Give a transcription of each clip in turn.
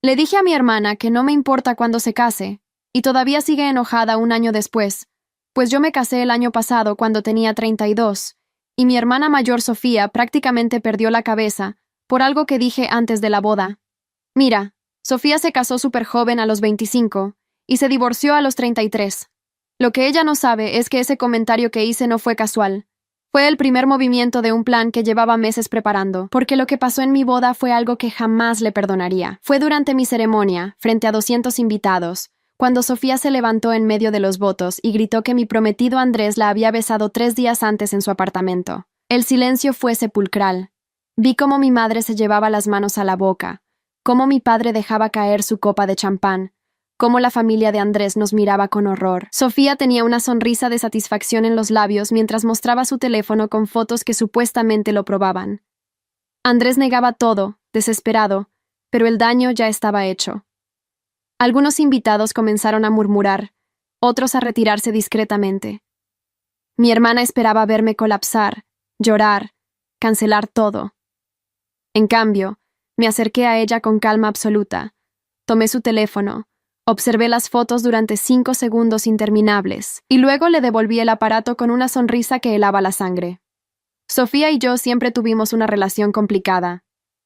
Le dije a mi hermana que no me importa cuándo se case, y todavía sigue enojada un año después, pues yo me casé el año pasado cuando tenía 32, y mi hermana mayor Sofía prácticamente perdió la cabeza por algo que dije antes de la boda. Mira, Sofía se casó súper joven a los 25 y se divorció a los 33. Lo que ella no sabe es que ese comentario que hice no fue casual. Fue el primer movimiento de un plan que llevaba meses preparando, porque lo que pasó en mi boda fue algo que jamás le perdonaría. Fue durante mi ceremonia, frente a 200 invitados, cuando Sofía se levantó en medio de los votos y gritó que mi prometido Andrés la había besado 3 días antes en su apartamento. El silencio fue sepulcral. Vi cómo mi madre se llevaba las manos a la boca, cómo mi padre dejaba caer su copa de champán, cómo la familia de Andrés nos miraba con horror. Sofía tenía una sonrisa de satisfacción en los labios mientras mostraba su teléfono con fotos que supuestamente lo probaban. Andrés negaba todo, desesperado, pero el daño ya estaba hecho. Algunos invitados comenzaron a murmurar, otros a retirarse discretamente. Mi hermana esperaba verme colapsar, llorar, cancelar todo. En cambio, me acerqué a ella con calma absoluta. Tomé su teléfono, observé las fotos durante 5 segundos interminables, y luego le devolví el aparato con una sonrisa que helaba la sangre. Sofía y yo siempre tuvimos una relación complicada.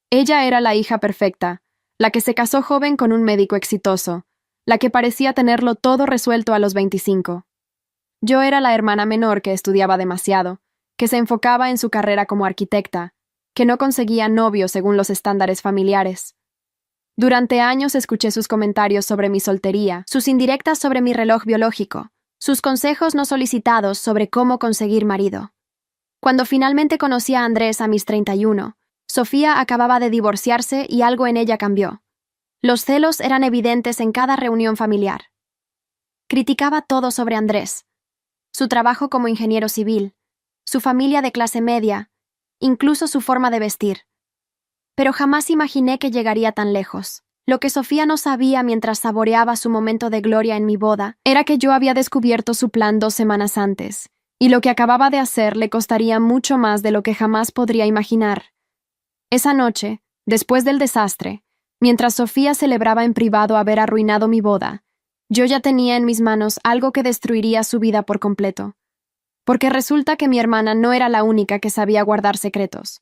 Ella era la hija perfecta, la que se casó joven con un médico exitoso, la que parecía tenerlo todo resuelto a los 25. Yo era la hermana menor que estudiaba demasiado, que se enfocaba en su carrera como arquitecta, que no conseguía novio según los estándares familiares. Durante años escuché sus comentarios sobre mi soltería, sus indirectas sobre mi reloj biológico, sus consejos no solicitados sobre cómo conseguir marido. Cuando finalmente conocí a Andrés a mis 31, Sofía acababa de divorciarse y algo en ella cambió. Los celos eran evidentes en cada reunión familiar. Criticaba todo sobre Andrés: su trabajo como ingeniero civil, su familia de clase media, incluso su forma de vestir. Pero jamás imaginé que llegaría tan lejos. Lo que Sofía no sabía mientras saboreaba su momento de gloria en mi boda era que yo había descubierto su plan 2 semanas antes, y lo que acababa de hacer le costaría mucho más de lo que jamás podría imaginar. Esa noche, después del desastre, mientras Sofía celebraba en privado haber arruinado mi boda, yo ya tenía en mis manos algo que destruiría su vida por completo. Porque resulta que mi hermana no era la única que sabía guardar secretos.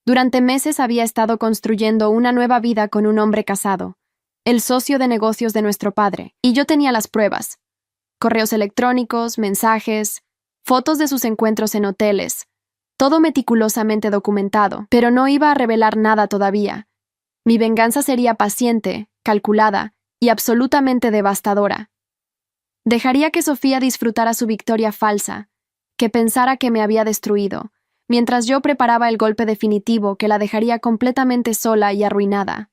Durante meses había estado construyendo una nueva vida con un hombre casado, el socio de negocios de nuestro padre, y yo tenía las pruebas: correos electrónicos, mensajes, fotos de sus encuentros en hoteles, todo meticulosamente documentado, pero no iba a revelar nada todavía. Mi venganza sería paciente, calculada y absolutamente devastadora. Dejaría que Sofía disfrutara su victoria falsa, que pensara que me había destruido, mientras yo preparaba el golpe definitivo que la dejaría completamente sola y arruinada.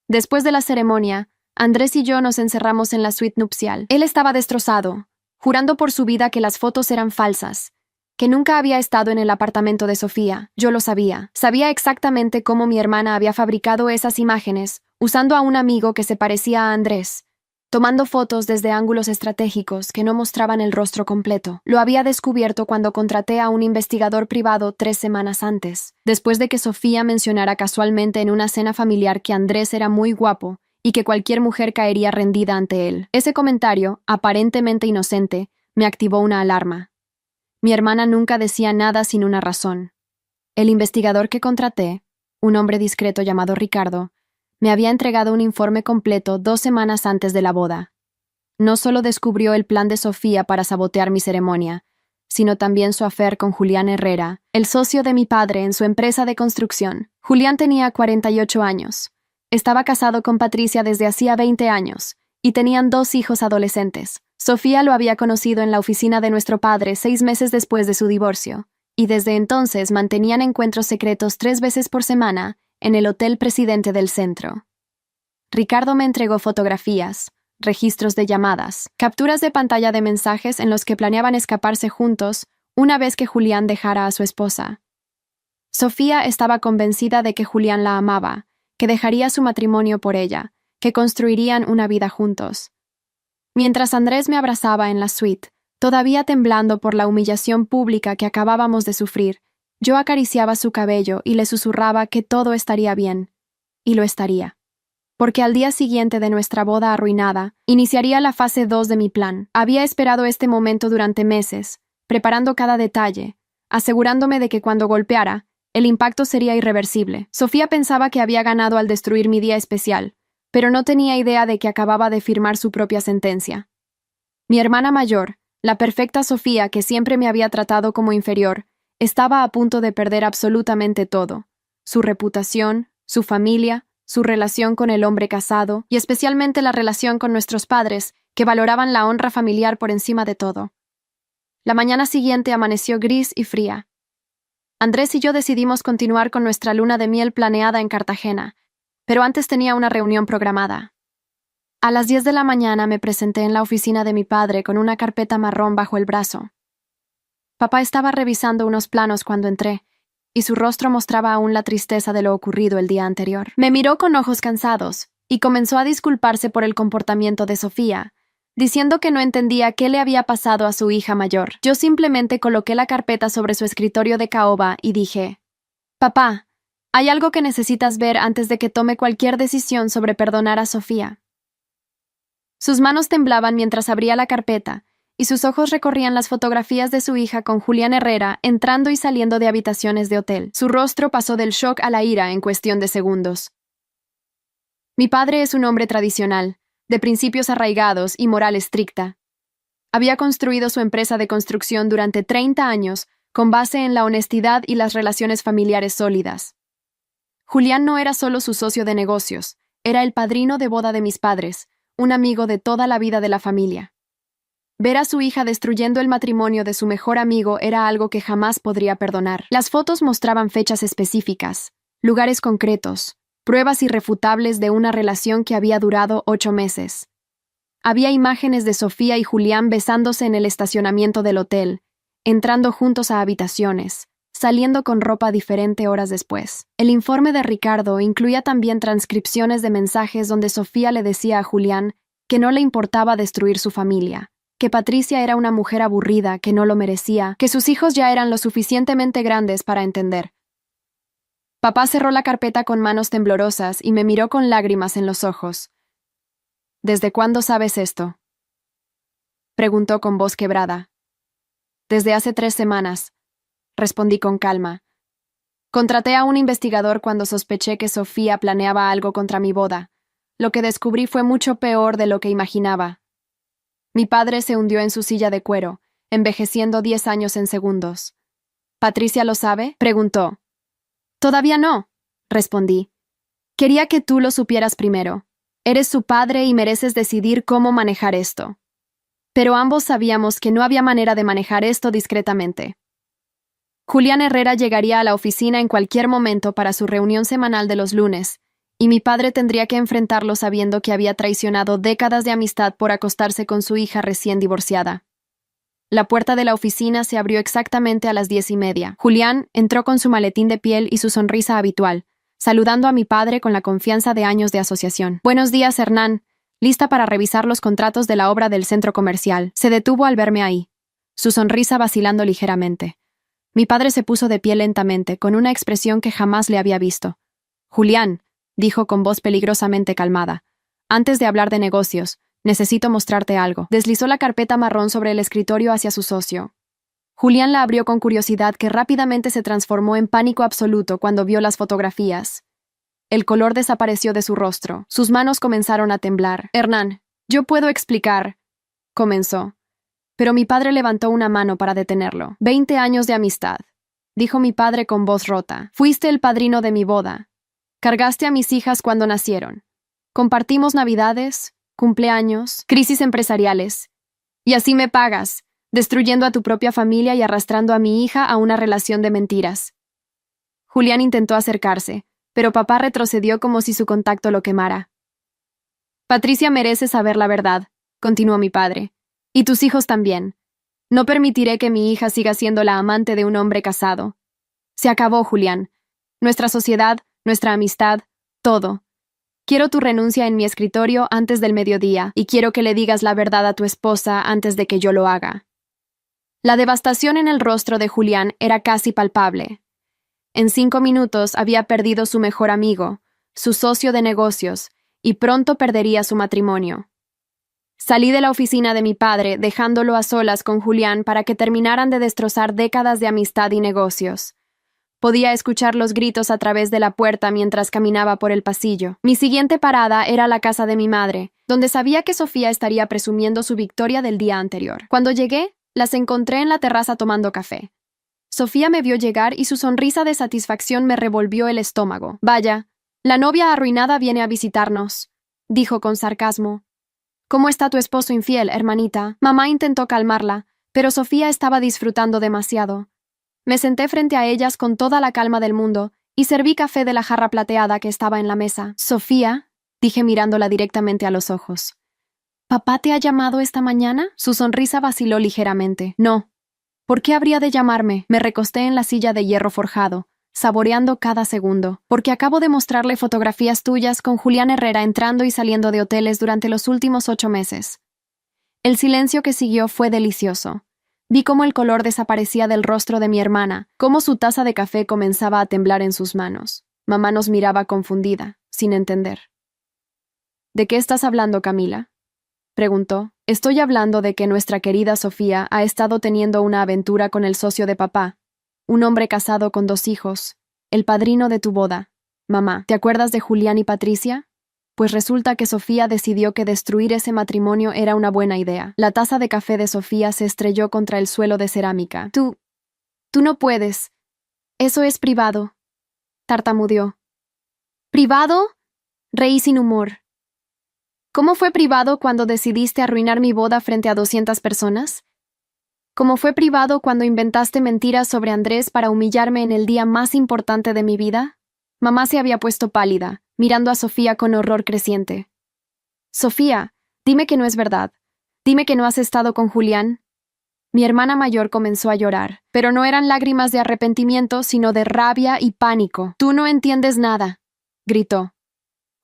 Después de la ceremonia, Andrés y yo nos encerramos en la suite nupcial. Él estaba destrozado, jurando por su vida que las fotos eran falsas, que nunca había estado en el apartamento de Sofía. Yo lo sabía. Sabía exactamente cómo mi hermana había fabricado esas imágenes, usando a un amigo que se parecía a Andrés, tomando fotos desde ángulos estratégicos que no mostraban el rostro completo. Lo había descubierto cuando contraté a un investigador privado 3 semanas antes, después de que Sofía mencionara casualmente en una cena familiar que Andrés era muy guapo y que cualquier mujer caería rendida ante él. Ese comentario, aparentemente inocente, me activó una alarma. Mi hermana nunca decía nada sin una razón. El investigador que contraté, un hombre discreto llamado Ricardo, me había entregado un informe completo 2 semanas antes de la boda. No solo descubrió el plan de Sofía para sabotear mi ceremonia, sino también su affair con Julián Herrera, el socio de mi padre en su empresa de construcción. Julián tenía 48 años. Estaba casado con Patricia desde hacía 20 años, y tenían 2 hijos adolescentes. Sofía lo había conocido en la oficina de nuestro padre 6 meses después de su divorcio, y desde entonces mantenían encuentros secretos 3 veces por semana en el Hotel Presidente del Centro. Ricardo me entregó fotografías, registros de llamadas, capturas de pantalla de mensajes en los que planeaban escaparse juntos una vez que Julián dejara a su esposa. Sofía estaba convencida de que Julián la amaba, que dejaría su matrimonio por ella, que construirían una vida juntos. Mientras Andrés me abrazaba en la suite, todavía temblando por la humillación pública que acabábamos de sufrir, yo acariciaba su cabello y le susurraba que todo estaría bien, y lo estaría. porque al día siguiente de nuestra boda arruinada, iniciaría la fase 2 de mi plan. Había esperado este momento durante meses, preparando cada detalle, asegurándome de que cuando golpeara, el impacto sería irreversible. Sofía pensaba que había ganado al destruir mi día especial, pero no tenía idea de que acababa de firmar su propia sentencia. Mi hermana mayor, la perfecta Sofía que siempre me había tratado como inferior, estaba a punto de perder absolutamente todo: su reputación, su familia, su relación con el hombre casado y especialmente la relación con nuestros padres, que valoraban la honra familiar por encima de todo. La mañana siguiente amaneció gris y fría. Andrés y yo decidimos continuar con nuestra luna de miel planeada en Cartagena, pero antes tenía una reunión programada. A las 10 de la mañana me presenté en la oficina de mi padre con una carpeta marrón bajo el brazo. Papá estaba revisando unos planos cuando entré, y su rostro mostraba aún la tristeza de lo ocurrido el día anterior. Me miró con ojos cansados, y comenzó a disculparse por el comportamiento de Sofía, diciendo que no entendía qué le había pasado a su hija mayor. Yo simplemente coloqué la carpeta sobre su escritorio de caoba y dije: «Papá, hay algo que necesitas ver antes de que tome cualquier decisión sobre perdonar a Sofía». Sus manos temblaban mientras abría la carpeta, y sus ojos recorrían las fotografías de su hija con Julián Herrera entrando y saliendo de habitaciones de hotel. Su rostro pasó del shock a la ira en cuestión de segundos. Mi padre es un hombre tradicional, de principios arraigados y moral estricta. Había construido su empresa de construcción durante 30 años con base en la honestidad y las relaciones familiares sólidas. Julián no era solo su socio de negocios, era el padrino de boda de mis padres, un amigo de toda la vida de la familia. Ver a su hija destruyendo el matrimonio de su mejor amigo era algo que jamás podría perdonar. Las fotos mostraban fechas específicas, lugares concretos, pruebas irrefutables de una relación que había durado 8 meses. Había imágenes de Sofía y Julián besándose en el estacionamiento del hotel, entrando juntos a habitaciones, saliendo con ropa diferente horas después. El informe de Ricardo incluía también transcripciones de mensajes donde Sofía le decía a Julián que no le importaba destruir su familia, que Patricia era una mujer aburrida, que no lo merecía, que sus hijos ya eran lo suficientemente grandes para entender. Papá cerró la carpeta con manos temblorosas y me miró con lágrimas en los ojos. «¿Desde cuándo sabes esto?», preguntó con voz quebrada. «Desde hace 3 semanas», respondí con calma. «Contraté a un investigador cuando sospeché que Sofía planeaba algo contra mi boda. Lo que descubrí fue mucho peor de lo que imaginaba». Mi padre se hundió en su silla de cuero, envejeciendo 10 años en segundos. «¿Patricia lo sabe?», preguntó. «Todavía no», respondí. «Quería que tú lo supieras primero. Eres su padre y mereces decidir cómo manejar esto». Pero ambos sabíamos que no había manera de manejar esto discretamente. Julián Herrera llegaría a la oficina en cualquier momento para su reunión semanal de los lunes, y mi padre tendría que enfrentarlo sabiendo que había traicionado décadas de amistad por acostarse con su hija recién divorciada. La puerta de la oficina se abrió exactamente a las 10:30. Julián entró con su maletín de piel y su sonrisa habitual, saludando a mi padre con la confianza de años de asociación. «Buenos días, Hernán. Lista para revisar los contratos de la obra del centro comercial». Se detuvo al verme ahí, su sonrisa vacilando ligeramente. Mi padre se puso de pie lentamente, con una expresión que jamás le había visto. «Julián», dijo con voz peligrosamente calmada, «antes de hablar de negocios, necesito mostrarte algo». Deslizó la carpeta marrón sobre el escritorio hacia su socio. Julián la abrió con curiosidad que rápidamente se transformó en pánico absoluto cuando vio las fotografías. El color desapareció de su rostro. Sus manos comenzaron a temblar. «Hernán, yo puedo explicar», comenzó. Pero mi padre levantó una mano para detenerlo. «20 años de amistad», dijo mi padre con voz rota. «Fuiste el padrino de mi boda. Cargaste a mis hijas cuando nacieron. Compartimos navidades, cumpleaños, crisis empresariales. Y así me pagas, destruyendo a tu propia familia y arrastrando a mi hija a una relación de mentiras». Julián intentó acercarse, pero papá retrocedió como si su contacto lo quemara. «Patricia merece saber la verdad», continuó mi padre. «Y tus hijos también. No permitiré que mi hija siga siendo la amante de un hombre casado. Se acabó, Julián. Nuestra sociedad, nuestra amistad, todo. Quiero tu renuncia en mi escritorio antes del mediodía y quiero que le digas la verdad a tu esposa antes de que yo lo haga». La devastación en el rostro de Julián era casi palpable. En 5 minutos había perdido su mejor amigo, su socio de negocios, y pronto perdería su matrimonio. Salí de la oficina de mi padre, dejándolo a solas con Julián para que terminaran de destrozar décadas de amistad y negocios. Podía escuchar los gritos a través de la puerta mientras caminaba por el pasillo. Mi siguiente parada era la casa de mi madre, donde sabía que Sofía estaría presumiendo su victoria del día anterior. Cuando llegué, las encontré en la terraza tomando café. Sofía me vio llegar y su sonrisa de satisfacción me revolvió el estómago. «Vaya, la novia arruinada viene a visitarnos», dijo con sarcasmo. «¿Cómo está tu esposo infiel, hermanita?» Mamá intentó calmarla, pero Sofía estaba disfrutando demasiado. Me senté frente a ellas con toda la calma del mundo y serví café de la jarra plateada que estaba en la mesa. «Sofía», dije mirándola directamente a los ojos. «¿Papá te ha llamado esta mañana?» Su sonrisa vaciló ligeramente. «No». «¿Por qué habría de llamarme?» Me recosté en la silla de hierro forjado, saboreando cada segundo. «Porque acabo de mostrarle fotografías tuyas con Julián Herrera entrando y saliendo de hoteles durante los últimos 8 meses». El silencio que siguió fue delicioso. Vi cómo el color desaparecía del rostro de mi hermana, cómo su taza de café comenzaba a temblar en sus manos. Mamá nos miraba confundida, sin entender. «¿De qué estás hablando, Camila?», preguntó. «Estoy hablando de que nuestra querida Sofía ha estado teniendo una aventura con el socio de papá, un hombre casado con 2 hijos, el padrino de tu boda. Mamá, ¿te acuerdas de Julián y Patricia? Pues resulta que Sofía decidió que destruir ese matrimonio era una buena idea». La taza de café de Sofía se estrelló contra el suelo de cerámica. Tú no puedes. Eso es privado», tartamudeó. «¿Privado?», reí sin humor. «¿Cómo fue privado cuando decidiste arruinar mi boda frente a 200 personas? ¿Cómo fue privado cuando inventaste mentiras sobre Andrés para humillarme en el día más importante de mi vida?» Mamá se había puesto pálida, mirando a Sofía con horror creciente. «Sofía, dime que no es verdad. Dime que no has estado con Julián». Mi hermana mayor comenzó a llorar, pero no eran lágrimas de arrepentimiento, sino de rabia y pánico. «Tú no entiendes nada», gritó.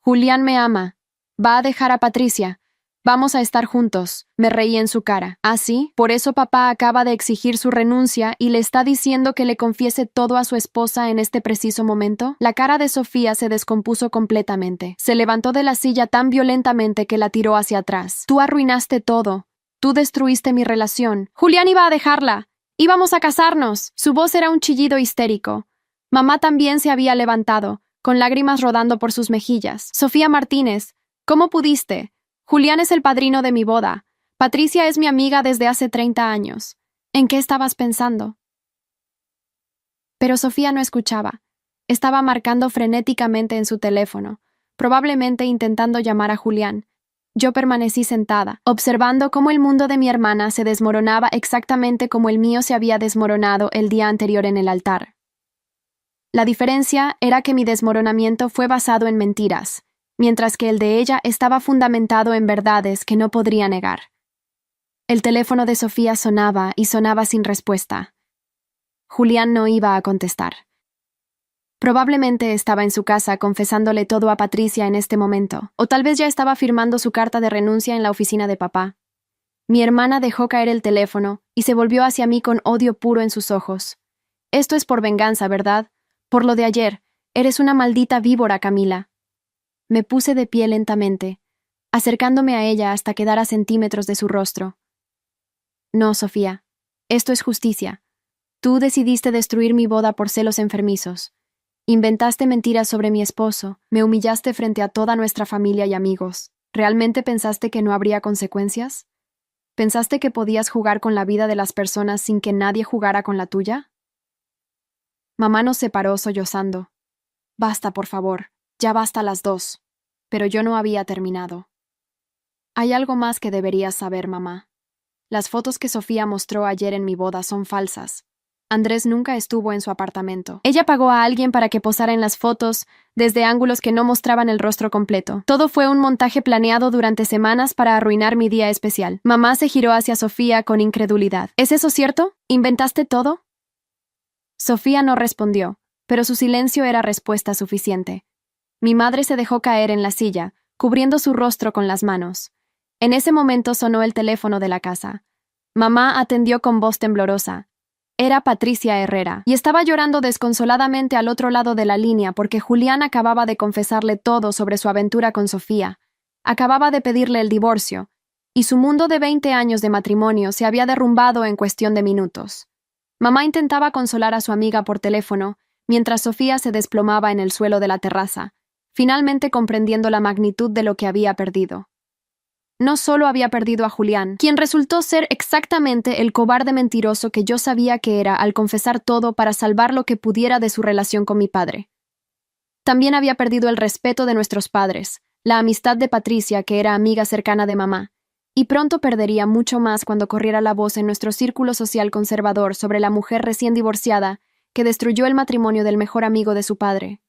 «Julián me ama. Va a dejar a Patricia. Vamos a estar juntos». Me reí en su cara. «¿Ah, sí? Por eso papá acaba de exigir su renuncia y le está diciendo que le confiese todo a su esposa en este preciso momento». La cara de Sofía se descompuso completamente. Se levantó de la silla tan violentamente que la tiró hacia atrás. «Tú arruinaste todo. Tú destruiste mi relación. Julián iba a dejarla. Íbamos a casarnos». Su voz era un chillido histérico. Mamá también se había levantado, con lágrimas rodando por sus mejillas. «Sofía Martínez, ¿cómo pudiste? Julián es el padrino de mi boda. Patricia es mi amiga desde hace 30 años. ¿En qué estabas pensando?». Pero Sofía no escuchaba. Estaba marcando frenéticamente en su teléfono, probablemente intentando llamar a Julián. Yo permanecí sentada, observando cómo el mundo de mi hermana se desmoronaba exactamente como el mío se había desmoronado el día anterior en el altar. La diferencia era que mi desmoronamiento fue basado en mentiras, mientras que el de ella estaba fundamentado en verdades que no podría negar. El teléfono de Sofía sonaba y sonaba sin respuesta. Julián no iba a contestar. Probablemente estaba en su casa confesándole todo a Patricia en este momento, o tal vez ya estaba firmando su carta de renuncia en la oficina de papá. Mi hermana dejó caer el teléfono y se volvió hacia mí con odio puro en sus ojos. «Esto es por venganza, ¿verdad? Por lo de ayer. Eres una maldita víbora, Camila». Me puse de pie lentamente, acercándome a ella hasta quedar a centímetros de su rostro. «No, Sofía. Esto es justicia. Tú decidiste destruir mi boda por celos enfermizos. Inventaste mentiras sobre mi esposo, me humillaste frente a toda nuestra familia y amigos. ¿Realmente pensaste que no habría consecuencias? ¿Pensaste que podías jugar con la vida de las personas sin que nadie jugara con la tuya?». Mamá nos separó sollozando. «Basta, por favor. Ya basta las 2. Pero yo no había terminado. «Hay algo más que deberías saber, mamá. Las fotos que Sofía mostró ayer en mi boda son falsas. Andrés nunca estuvo en su apartamento. Ella pagó a alguien para que posara en las fotos desde ángulos que no mostraban el rostro completo. Todo fue un montaje planeado durante semanas para arruinar mi día especial». Mamá se giró hacia Sofía con incredulidad. «¿Es eso cierto? ¿Inventaste todo?». Sofía no respondió, pero su silencio era respuesta suficiente. Mi madre se dejó caer en la silla, cubriendo su rostro con las manos. En ese momento sonó el teléfono de la casa. Mamá atendió con voz temblorosa. Era Patricia Herrera, y estaba llorando desconsoladamente al otro lado de la línea porque Julián acababa de confesarle todo sobre su aventura con Sofía. Acababa de pedirle el divorcio, y su mundo de 20 años de matrimonio se había derrumbado en cuestión de minutos. Mamá intentaba consolar a su amiga por teléfono, mientras Sofía se desplomaba en el suelo de la terraza, finalmente comprendiendo la magnitud de lo que había perdido. No solo había perdido a Julián, quien resultó ser exactamente el cobarde mentiroso que yo sabía que era al confesar todo para salvar lo que pudiera de su relación con mi padre. También había perdido el respeto de nuestros padres, la amistad de Patricia, que era amiga cercana de mamá, y pronto perdería mucho más cuando corriera la voz en nuestro círculo social conservador sobre la mujer recién divorciada que destruyó el matrimonio del mejor amigo de su padre.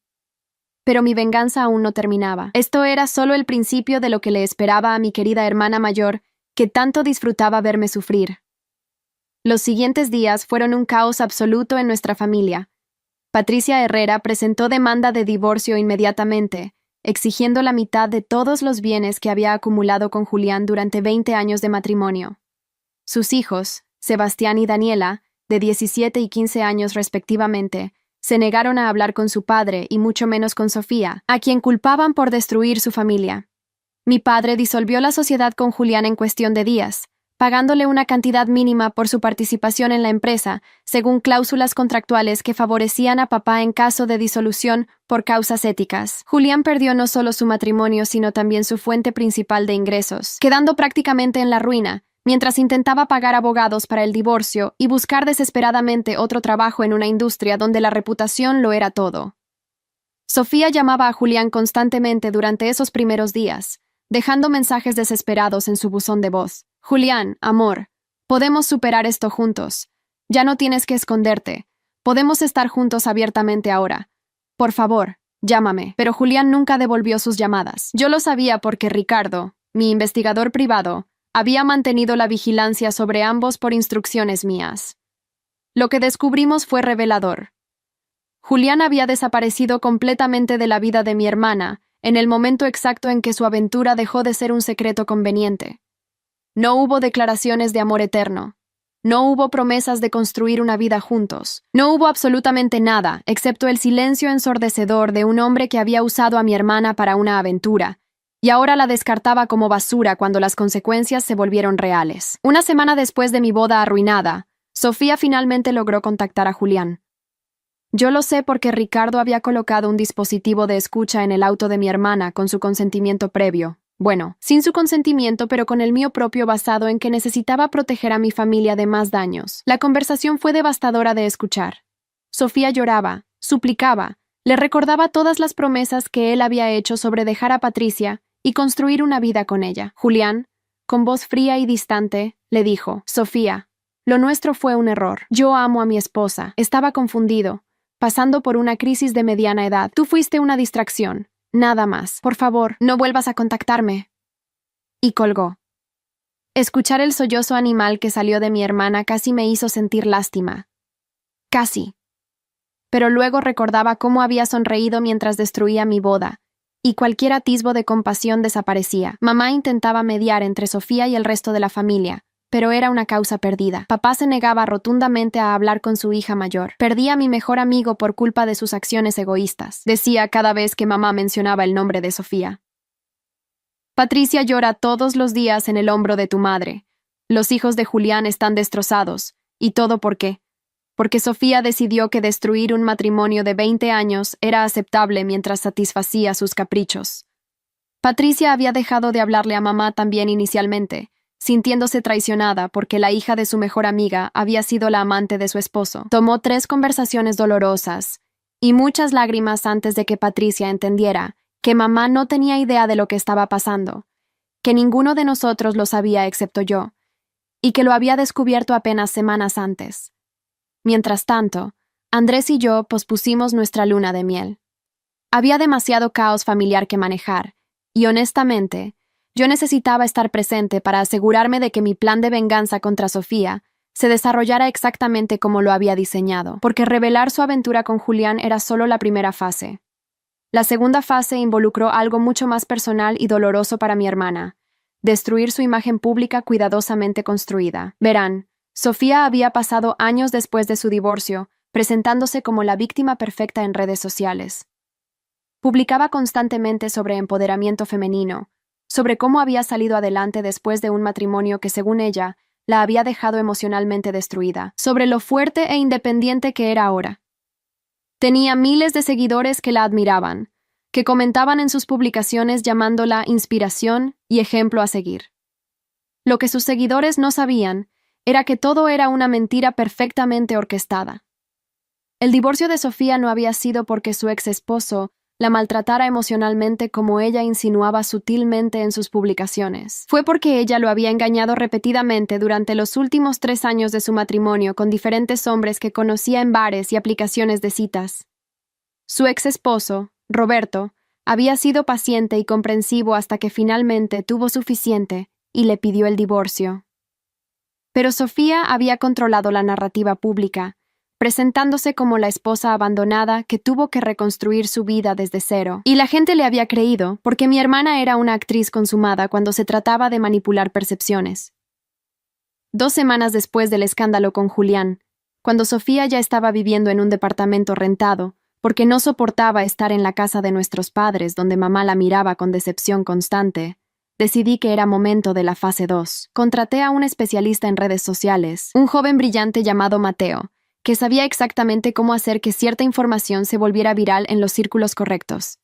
Pero mi venganza aún no terminaba. Esto era solo el principio de lo que le esperaba a mi querida hermana mayor, que tanto disfrutaba verme sufrir. Los siguientes días fueron un caos absoluto en nuestra familia. Patricia Herrera presentó demanda de divorcio inmediatamente, exigiendo la mitad de todos los bienes que había acumulado con Julián durante 20 años de matrimonio. Sus hijos, Sebastián y Daniela, de 17 y 15 años respectivamente, se negaron a hablar con su padre y mucho menos con Sofía, a quien culpaban por destruir su familia. Mi padre disolvió la sociedad con Julián en cuestión de días, pagándole una cantidad mínima por su participación en la empresa, según cláusulas contractuales que favorecían a papá en caso de disolución por causas éticas. Julián perdió no solo su matrimonio, sino también su fuente principal de ingresos, quedando prácticamente en la ruina, mientras intentaba pagar abogados para el divorcio y buscar desesperadamente otro trabajo en una industria donde la reputación lo era todo. Sofía llamaba a Julián constantemente durante esos primeros días, dejando mensajes desesperados en su buzón de voz. Julián, amor, podemos superar esto juntos. Ya no tienes que esconderte. Podemos estar juntos abiertamente ahora. Por favor, llámame. Pero Julián nunca devolvió sus llamadas. Yo lo sabía porque Ricardo, mi investigador privado, había mantenido la vigilancia sobre ambos por instrucciones mías. Lo que descubrimos fue revelador. Julián había desaparecido completamente de la vida de mi hermana en el momento exacto en que su aventura dejó de ser un secreto conveniente. No hubo declaraciones de amor eterno. No hubo promesas de construir una vida juntos. No hubo absolutamente nada, excepto el silencio ensordecedor de un hombre que había usado a mi hermana para una aventura, y ahora la descartaba como basura cuando las consecuencias se volvieron reales. Una semana después de mi boda arruinada, Sofía finalmente logró contactar a Julián. Yo lo sé porque Ricardo había colocado un dispositivo de escucha en el auto de mi hermana con su consentimiento previo. Bueno, sin su consentimiento, pero con el mío propio, basado en que necesitaba proteger a mi familia de más daños. La conversación fue devastadora de escuchar. Sofía lloraba, suplicaba, le recordaba todas las promesas que él había hecho sobre dejar a Patricia y construir una vida con ella. Julián, con voz fría y distante, le dijo: Sofía, lo nuestro fue un error. Yo amo a mi esposa. Estaba confundido, pasando por una crisis de mediana edad. Tú fuiste una distracción. Nada más. Por favor, no vuelvas a contactarme. Y colgó. Escuchar el sollozo animal que salió de mi hermana casi me hizo sentir lástima. Casi. Pero luego recordaba cómo había sonreído mientras destruía mi boda, y cualquier atisbo de compasión desaparecía. Mamá intentaba mediar entre Sofía y el resto de la familia, pero era una causa perdida. Papá se negaba rotundamente a hablar con su hija mayor. Perdí a mi mejor amigo por culpa de sus acciones egoístas, decía cada vez que mamá mencionaba el nombre de Sofía. Patricia llora todos los días en el hombro de tu madre. Los hijos de Julián están destrozados. ¿Y todo por qué? Porque Sofía decidió que destruir un matrimonio de 20 años era aceptable mientras satisfacía sus caprichos. Patricia había dejado de hablarle a mamá también inicialmente, sintiéndose traicionada porque la hija de su mejor amiga había sido la amante de su esposo. Tomó 3 conversaciones dolorosas y muchas lágrimas antes de que Patricia entendiera que mamá no tenía idea de lo que estaba pasando, que ninguno de nosotros lo sabía excepto yo, y que lo había descubierto apenas semanas antes. Mientras tanto, Andrés y yo pospusimos nuestra luna de miel. Había demasiado caos familiar que manejar, y honestamente, yo necesitaba estar presente para asegurarme de que mi plan de venganza contra Sofía se desarrollara exactamente como lo había diseñado, porque revelar su aventura con Julián era solo la primera fase. La segunda fase involucró algo mucho más personal y doloroso para mi hermana: destruir su imagen pública cuidadosamente construida. Verán, Sofía había pasado años después de su divorcio, presentándose como la víctima perfecta en redes sociales. Publicaba constantemente sobre empoderamiento femenino, sobre cómo había salido adelante después de un matrimonio que, según ella, la había dejado emocionalmente destruida, sobre lo fuerte e independiente que era ahora. Tenía miles de seguidores que la admiraban, que comentaban en sus publicaciones llamándola inspiración y ejemplo a seguir. Lo que sus seguidores no sabían era que todo era una mentira perfectamente orquestada. El divorcio de Sofía no había sido porque su ex esposo la maltratara emocionalmente como ella insinuaba sutilmente en sus publicaciones. Fue porque ella lo había engañado repetidamente durante los últimos 3 años de su matrimonio con diferentes hombres que conocía en bares y aplicaciones de citas. Su ex esposo, Roberto, había sido paciente y comprensivo hasta que finalmente tuvo suficiente y le pidió el divorcio. Pero Sofía había controlado la narrativa pública, presentándose como la esposa abandonada que tuvo que reconstruir su vida desde cero. Y la gente le había creído porque mi hermana era una actriz consumada cuando se trataba de manipular percepciones. 2 semanas después del escándalo con Julián, cuando Sofía ya estaba viviendo en un departamento rentado, porque no soportaba estar en la casa de nuestros padres donde mamá la miraba con decepción constante, decidí que era momento de la fase 2. Contraté a un especialista en redes sociales, un joven brillante llamado Mateo, que sabía exactamente cómo hacer que cierta información se volviera viral en los círculos correctos.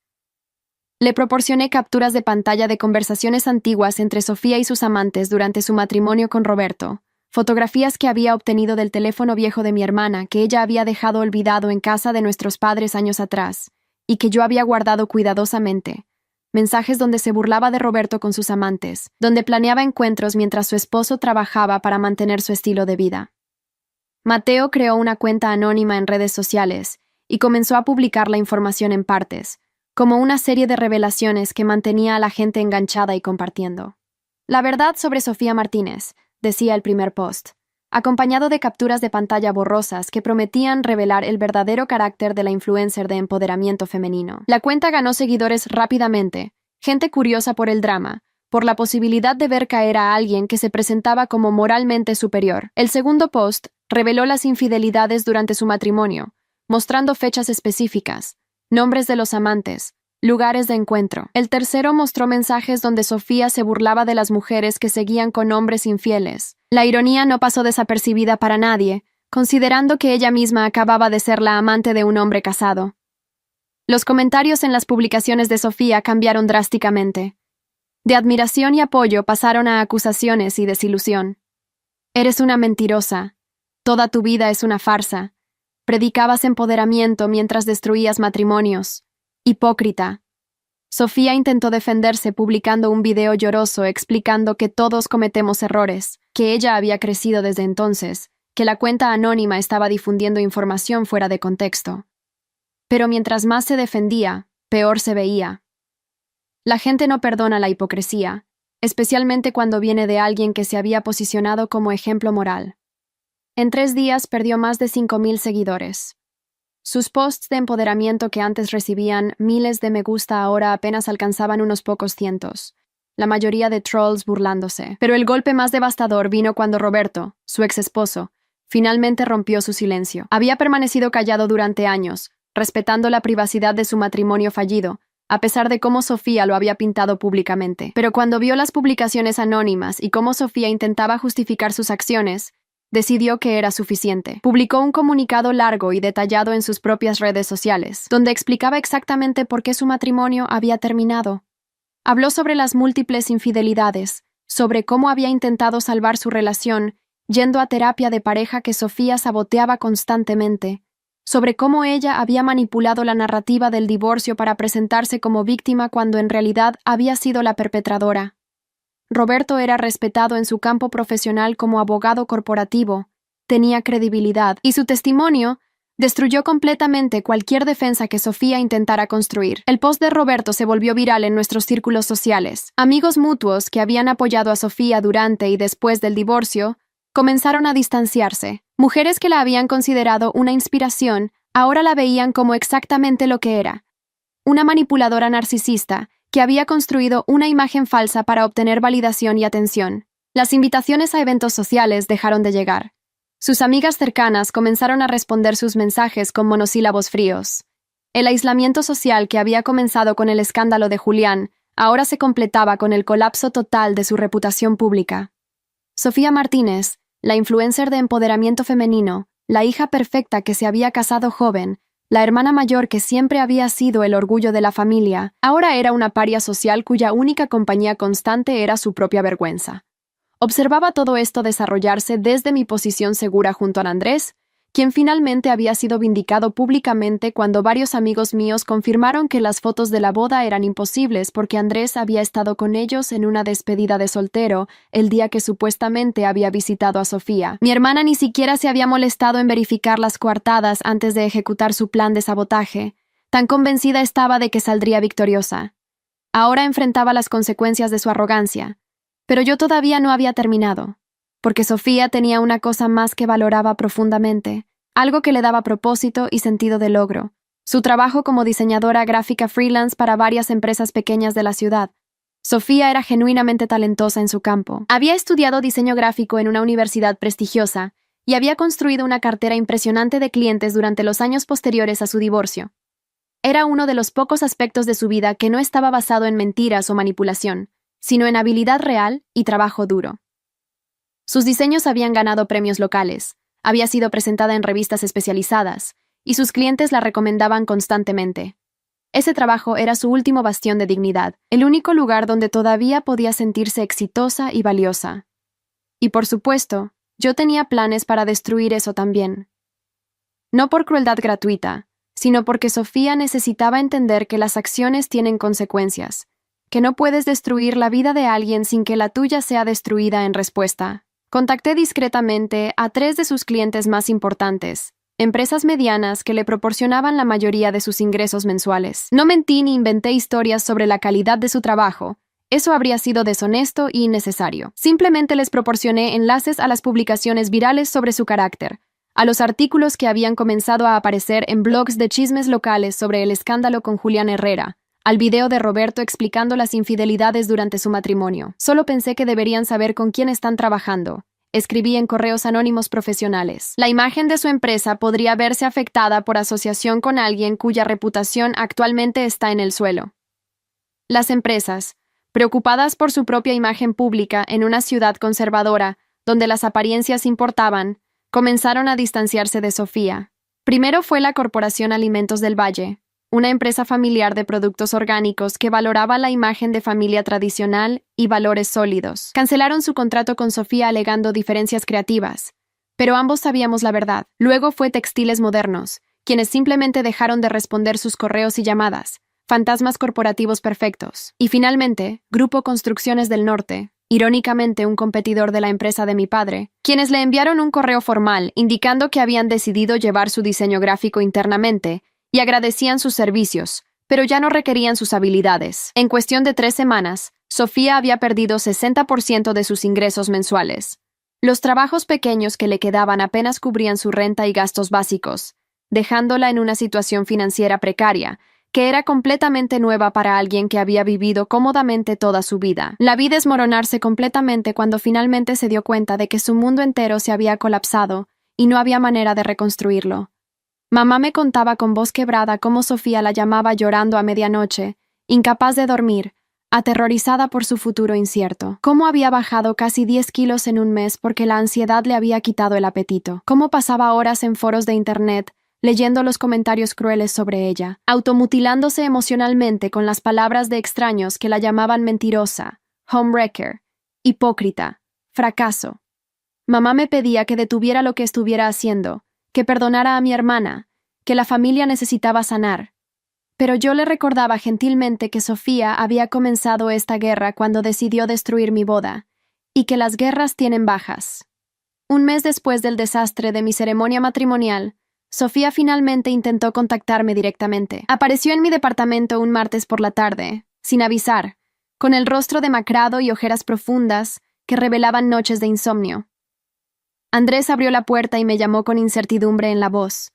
Le proporcioné capturas de pantalla de conversaciones antiguas entre Sofía y sus amantes durante su matrimonio con Roberto, fotografías que había obtenido del teléfono viejo de mi hermana que ella había dejado olvidado en casa de nuestros padres años atrás, y que yo había guardado cuidadosamente, mensajes donde se burlaba de Roberto con sus amantes, donde planeaba encuentros mientras su esposo trabajaba para mantener su estilo de vida. Mateo creó una cuenta anónima en redes sociales y comenzó a publicar la información en partes, como una serie de revelaciones que mantenía a la gente enganchada y compartiendo. La verdad sobre Sofía Martínez, decía el primer post, acompañado de capturas de pantalla borrosas que prometían revelar el verdadero carácter de la influencer de empoderamiento femenino. La cuenta ganó seguidores rápidamente, gente curiosa por el drama, por la posibilidad de ver caer a alguien que se presentaba como moralmente superior. El segundo post reveló las infidelidades durante su matrimonio, mostrando fechas específicas, nombres de los amantes, lugares de encuentro. El tercero mostró mensajes donde Sofía se burlaba de las mujeres que seguían con hombres infieles. La ironía no pasó desapercibida para nadie, considerando que ella misma acababa de ser la amante de un hombre casado. Los comentarios en las publicaciones de Sofía cambiaron drásticamente. De admiración y apoyo pasaron a acusaciones y desilusión. Eres una mentirosa. Toda tu vida es una farsa. Predicabas empoderamiento mientras destruías matrimonios. Hipócrita. Sofía intentó defenderse publicando un video lloroso explicando que todos cometemos errores, que ella había crecido desde entonces, que la cuenta anónima estaba difundiendo información fuera de contexto. Pero mientras más se defendía, peor se veía. La gente no perdona la hipocresía, especialmente cuando viene de alguien que se había posicionado como ejemplo moral. En 3 días perdió más de 5,000 seguidores. Sus posts de empoderamiento que antes recibían miles de me gusta ahora apenas alcanzaban unos pocos cientos, la mayoría de trolls burlándose. Pero el golpe más devastador vino cuando Roberto, su ex esposo, finalmente rompió su silencio. Había permanecido callado durante años, respetando la privacidad de su matrimonio fallido, a pesar de cómo Sofía lo había pintado públicamente. Pero cuando vio las publicaciones anónimas y cómo Sofía intentaba justificar sus acciones, decidió que era suficiente. Publicó un comunicado largo y detallado en sus propias redes sociales, donde explicaba exactamente por qué su matrimonio había terminado. Habló sobre las múltiples infidelidades, sobre cómo había intentado salvar su relación, yendo a terapia de pareja que Sofía saboteaba constantemente, sobre cómo ella había manipulado la narrativa del divorcio para presentarse como víctima cuando en realidad había sido la perpetradora. Roberto era respetado en su campo profesional como abogado corporativo, tenía credibilidad, y su testimonio destruyó completamente cualquier defensa que Sofía intentara construir. El post de Roberto se volvió viral en nuestros círculos sociales. Amigos mutuos que habían apoyado a Sofía durante y después del divorcio comenzaron a distanciarse. Mujeres que la habían considerado una inspiración ahora la veían como exactamente lo que era: una manipuladora narcisista que había construido una imagen falsa para obtener validación y atención. Las invitaciones a eventos sociales dejaron de llegar. Sus amigas cercanas comenzaron a responder sus mensajes con monosílabos fríos. El aislamiento social que había comenzado con el escándalo de Julián ahora se completaba con el colapso total de su reputación pública. Sofía Martínez, la influencer de empoderamiento femenino, la hija perfecta que se había casado joven, la hermana mayor que siempre había sido el orgullo de la familia, ahora era una paria social cuya única compañía constante era su propia vergüenza. Observaba todo esto desarrollarse desde mi posición segura junto a Andrés, quien finalmente había sido vindicado públicamente cuando varios amigos míos confirmaron que las fotos de la boda eran imposibles porque Andrés había estado con ellos en una despedida de soltero el día que supuestamente había visitado a Sofía. Mi hermana ni siquiera se había molestado en verificar las coartadas antes de ejecutar su plan de sabotaje. Tan convencida estaba de que saldría victoriosa. Ahora enfrentaba las consecuencias de su arrogancia. Pero yo todavía no había terminado, porque Sofía tenía una cosa más que valoraba profundamente, algo que le daba propósito y sentido de logro: su trabajo como diseñadora gráfica freelance para varias empresas pequeñas de la ciudad. Sofía era genuinamente talentosa en su campo. Había estudiado diseño gráfico en una universidad prestigiosa y había construido una cartera impresionante de clientes durante los años posteriores a su divorcio. Era uno de los pocos aspectos de su vida que no estaba basado en mentiras o manipulación, sino en habilidad real y trabajo duro. Sus diseños habían ganado premios locales, había sido presentada en revistas especializadas, y sus clientes la recomendaban constantemente. Ese trabajo era su último bastión de dignidad, el único lugar donde todavía podía sentirse exitosa y valiosa. Y por supuesto, yo tenía planes para destruir eso también. No por crueldad gratuita, sino porque Sofía necesitaba entender que las acciones tienen consecuencias, que no puedes destruir la vida de alguien sin que la tuya sea destruida en respuesta. Contacté discretamente a 3 de sus clientes más importantes, empresas medianas que le proporcionaban la mayoría de sus ingresos mensuales. No mentí ni inventé historias sobre la calidad de su trabajo. Eso habría sido deshonesto y innecesario. Simplemente les proporcioné enlaces a las publicaciones virales sobre su carácter, a los artículos que habían comenzado a aparecer en blogs de chismes locales sobre el escándalo con Julián Herrera, al video de Roberto explicando las infidelidades durante su matrimonio. Solo pensé que deberían saber con quién están trabajando. Escribí en correos anónimos profesionales. La imagen de su empresa podría verse afectada por asociación con alguien cuya reputación actualmente está en el suelo. Las empresas, preocupadas por su propia imagen pública en una ciudad conservadora, donde las apariencias importaban, comenzaron a distanciarse de Sofía. Primero fue la Corporación Alimentos del Valle, una empresa familiar de productos orgánicos que valoraba la imagen de familia tradicional y valores sólidos. Cancelaron su contrato con Sofía alegando diferencias creativas, pero ambos sabíamos la verdad. Luego fue Textiles Modernos, quienes simplemente dejaron de responder sus correos y llamadas, fantasmas corporativos perfectos. Y finalmente, Grupo Construcciones del Norte, irónicamente un competidor de la empresa de mi padre, quienes le enviaron un correo formal indicando que habían decidido llevar su diseño gráfico internamente y agradecían sus servicios, pero ya no requerían sus habilidades. En cuestión de 3 semanas, Sofía había perdido 60% de sus ingresos mensuales. Los trabajos pequeños que le quedaban apenas cubrían su renta y gastos básicos, dejándola en una situación financiera precaria, que era completamente nueva para alguien que había vivido cómodamente toda su vida. La vi desmoronarse completamente cuando finalmente se dio cuenta de que su mundo entero se había colapsado y no había manera de reconstruirlo. Mamá me contaba con voz quebrada cómo Sofía la llamaba llorando a medianoche, incapaz de dormir, aterrorizada por su futuro incierto. Cómo había bajado casi 10 kilos en un mes porque la ansiedad le había quitado el apetito. Cómo pasaba horas en foros de internet, leyendo los comentarios crueles sobre ella, automutilándose emocionalmente con las palabras de extraños que la llamaban mentirosa, homewrecker, hipócrita, fracaso. Mamá me pedía que detuviera lo que estuviera haciendo, que perdonara a mi hermana, que la familia necesitaba sanar. Pero yo le recordaba gentilmente que Sofía había comenzado esta guerra cuando decidió destruir mi boda, y que las guerras tienen bajas. Un mes después del desastre de mi ceremonia matrimonial, Sofía finalmente intentó contactarme directamente. Apareció en mi departamento un martes por la tarde, sin avisar, con el rostro demacrado y ojeras profundas que revelaban noches de insomnio. Andrés abrió la puerta y me llamó con incertidumbre en la voz.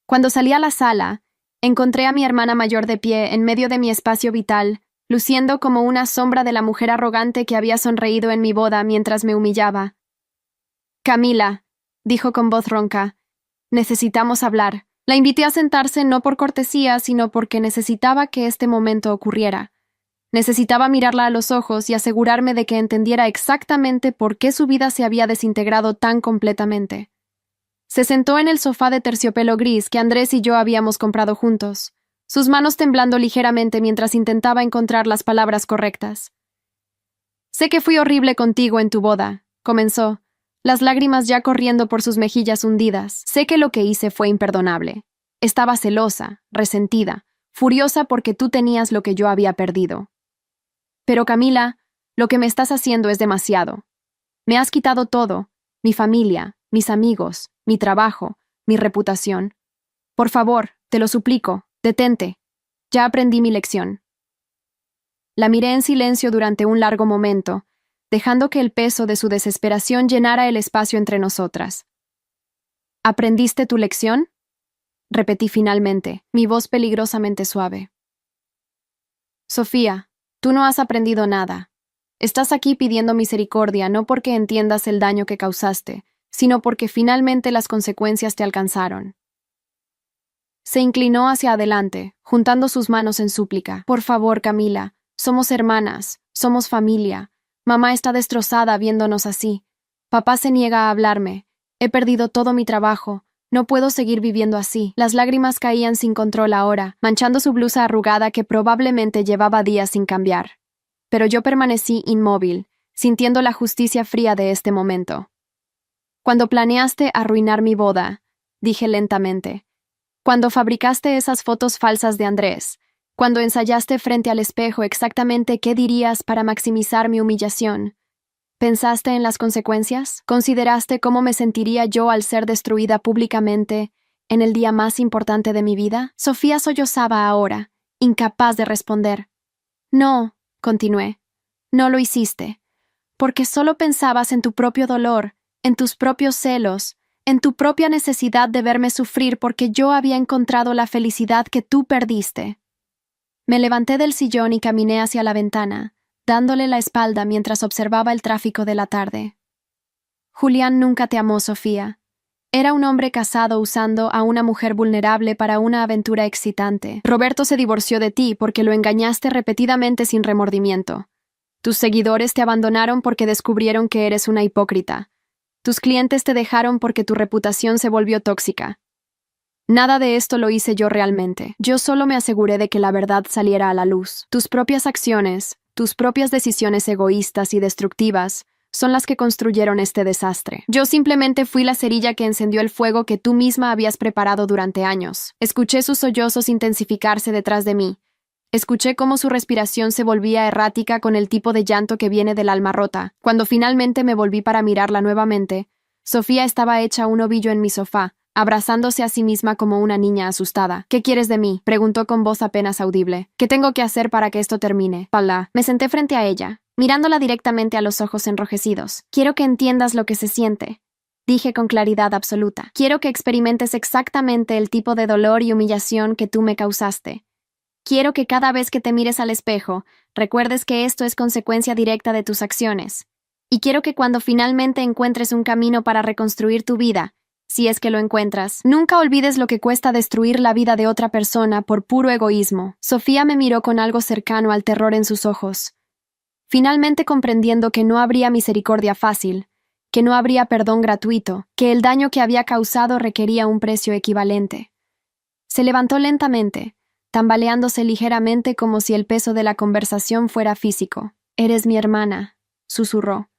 Cuando salí a la sala, encontré a mi hermana mayor de pie en medio de mi espacio vital, luciendo como una sombra de la mujer arrogante que había sonreído en mi boda mientras me humillaba. «Camila», dijo con voz ronca. Necesitamos hablar. La invité a sentarse no por cortesía, sino porque necesitaba que este momento ocurriera. Necesitaba mirarla a los ojos y asegurarme de que entendiera exactamente por qué su vida se había desintegrado tan completamente. Se sentó en el sofá de terciopelo gris que Andrés y yo habíamos comprado juntos, sus manos temblando ligeramente mientras intentaba encontrar las palabras correctas. «Sé que fui horrible contigo en tu boda», comenzó, las lágrimas ya corriendo por sus mejillas hundidas. «Sé que lo que hice fue imperdonable. Estaba celosa, resentida, furiosa porque tú tenías lo que yo había perdido. Pero Camila, lo que me estás haciendo es demasiado. Me has quitado todo, mi familia, mis amigos, mi trabajo, mi reputación. Por favor, te lo suplico, detente. Ya aprendí mi lección». La miré en silencio durante un largo momento, dejando que el peso de su desesperación llenara el espacio entre nosotras. «¿Aprendiste tu lección?», repetí finalmente, mi voz peligrosamente suave. «Sofía, tú no has aprendido nada. Estás aquí pidiendo misericordia no porque entiendas el daño que causaste, sino porque finalmente las consecuencias te alcanzaron». Se inclinó hacia adelante, juntando sus manos en súplica. «Por favor, Camila, somos hermanas, somos familia. Mamá está destrozada viéndonos así. Papá se niega a hablarme. He perdido todo mi trabajo. No puedo seguir viviendo así». Las lágrimas caían sin control ahora, manchando su blusa arrugada que probablemente llevaba días sin cambiar. Pero yo permanecí inmóvil, sintiendo la justicia fría de este momento. «Cuando planeaste arruinar mi boda», dije lentamente. «Cuando fabricaste esas fotos falsas de Andrés, cuando ensayaste frente al espejo exactamente qué dirías para maximizar mi humillación, ¿pensaste en las consecuencias? ¿Consideraste cómo me sentiría yo al ser destruida públicamente en el día más importante de mi vida?» Sofía sollozaba ahora, incapaz de responder. «No», continué, «no lo hiciste, porque solo pensabas en tu propio dolor, en tus propios celos, en tu propia necesidad de verme sufrir porque yo había encontrado la felicidad que tú perdiste». Me levanté del sillón y caminé hacia la ventana, dándole la espalda mientras observaba el tráfico de la tarde. «Julián nunca te amó, Sofía. Era un hombre casado usando a una mujer vulnerable para una aventura excitante. Roberto se divorció de ti porque lo engañaste repetidamente sin remordimiento. Tus seguidores te abandonaron porque descubrieron que eres una hipócrita. Tus clientes te dejaron porque tu reputación se volvió tóxica. Nada de esto lo hice yo realmente. Yo solo me aseguré de que la verdad saliera a la luz. Tus propias acciones, tus propias decisiones egoístas y destructivas, son las que construyeron este desastre. Yo simplemente fui la cerilla que encendió el fuego que tú misma habías preparado durante años. Escuché sus sollozos intensificarse detrás de mí. Escuché cómo su respiración se volvía errática con el tipo de llanto que viene del alma rota. Cuando finalmente me volví para mirarla nuevamente, Sofía estaba hecha un ovillo en mi sofá, abrazándose a sí misma como una niña asustada. «¿Qué quieres de mí?», preguntó con voz apenas audible. «¿Qué tengo que hacer para que esto termine?». Paula. Me senté frente a ella, mirándola directamente a los ojos enrojecidos. «Quiero que entiendas lo que se siente», dije con claridad absoluta. «Quiero que experimentes exactamente el tipo de dolor y humillación que tú me causaste. Quiero que cada vez que te mires al espejo, recuerdes que esto es consecuencia directa de tus acciones. Y quiero que cuando finalmente encuentres un camino para reconstruir tu vida, si es que lo encuentras, nunca olvides lo que cuesta destruir la vida de otra persona por puro egoísmo». Sofía me miró con algo cercano al terror en sus ojos, finalmente comprendiendo que no habría misericordia fácil, que no habría perdón gratuito, que el daño que había causado requería un precio equivalente. Se levantó lentamente, tambaleándose ligeramente como si el peso de la conversación fuera físico. «Eres mi hermana», susurró.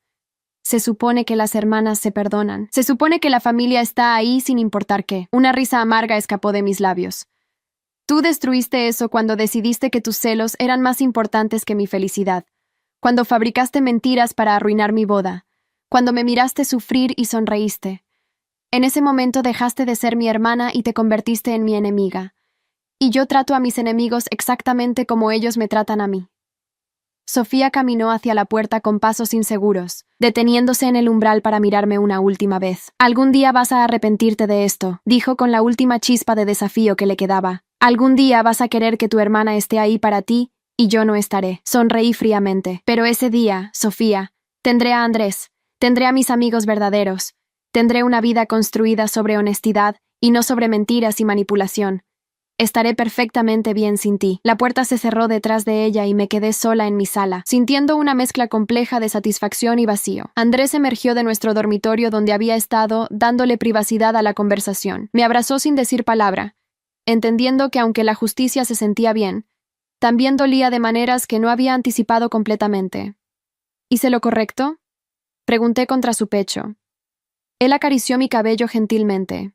«Se supone que las hermanas se perdonan. Se supone que la familia está ahí sin importar qué». Una risa amarga escapó de mis labios. «Tú destruiste eso cuando decidiste que tus celos eran más importantes que mi felicidad. Cuando fabricaste mentiras para arruinar mi boda. Cuando me miraste sufrir y sonreíste. En ese momento dejaste de ser mi hermana y te convertiste en mi enemiga. Y yo trato a mis enemigos exactamente como ellos me tratan a mí». Sofía caminó hacia la puerta con pasos inseguros, deteniéndose en el umbral para mirarme una última vez. «Algún día vas a arrepentirte de esto», dijo con la última chispa de desafío que le quedaba. «Algún día vas a querer que tu hermana esté ahí para ti y yo no estaré». Sonreí fríamente. «Pero ese día, Sofía, tendré a Andrés, tendré a mis amigos verdaderos, Tendré una vida construida sobre honestidad y no sobre mentiras y manipulación. Estaré perfectamente bien sin ti. La puerta se cerró detrás de ella y me quedé sola en mi sala, sintiendo una mezcla compleja de satisfacción y vacío. Andrés emergió de nuestro dormitorio donde había estado, dándole privacidad a la conversación. Me abrazó sin decir palabra, entendiendo que aunque la justicia se sentía bien, también dolía de maneras que no había anticipado completamente. ¿Hice lo correcto?, pregunté contra su pecho. Él acarició mi cabello gentilmente.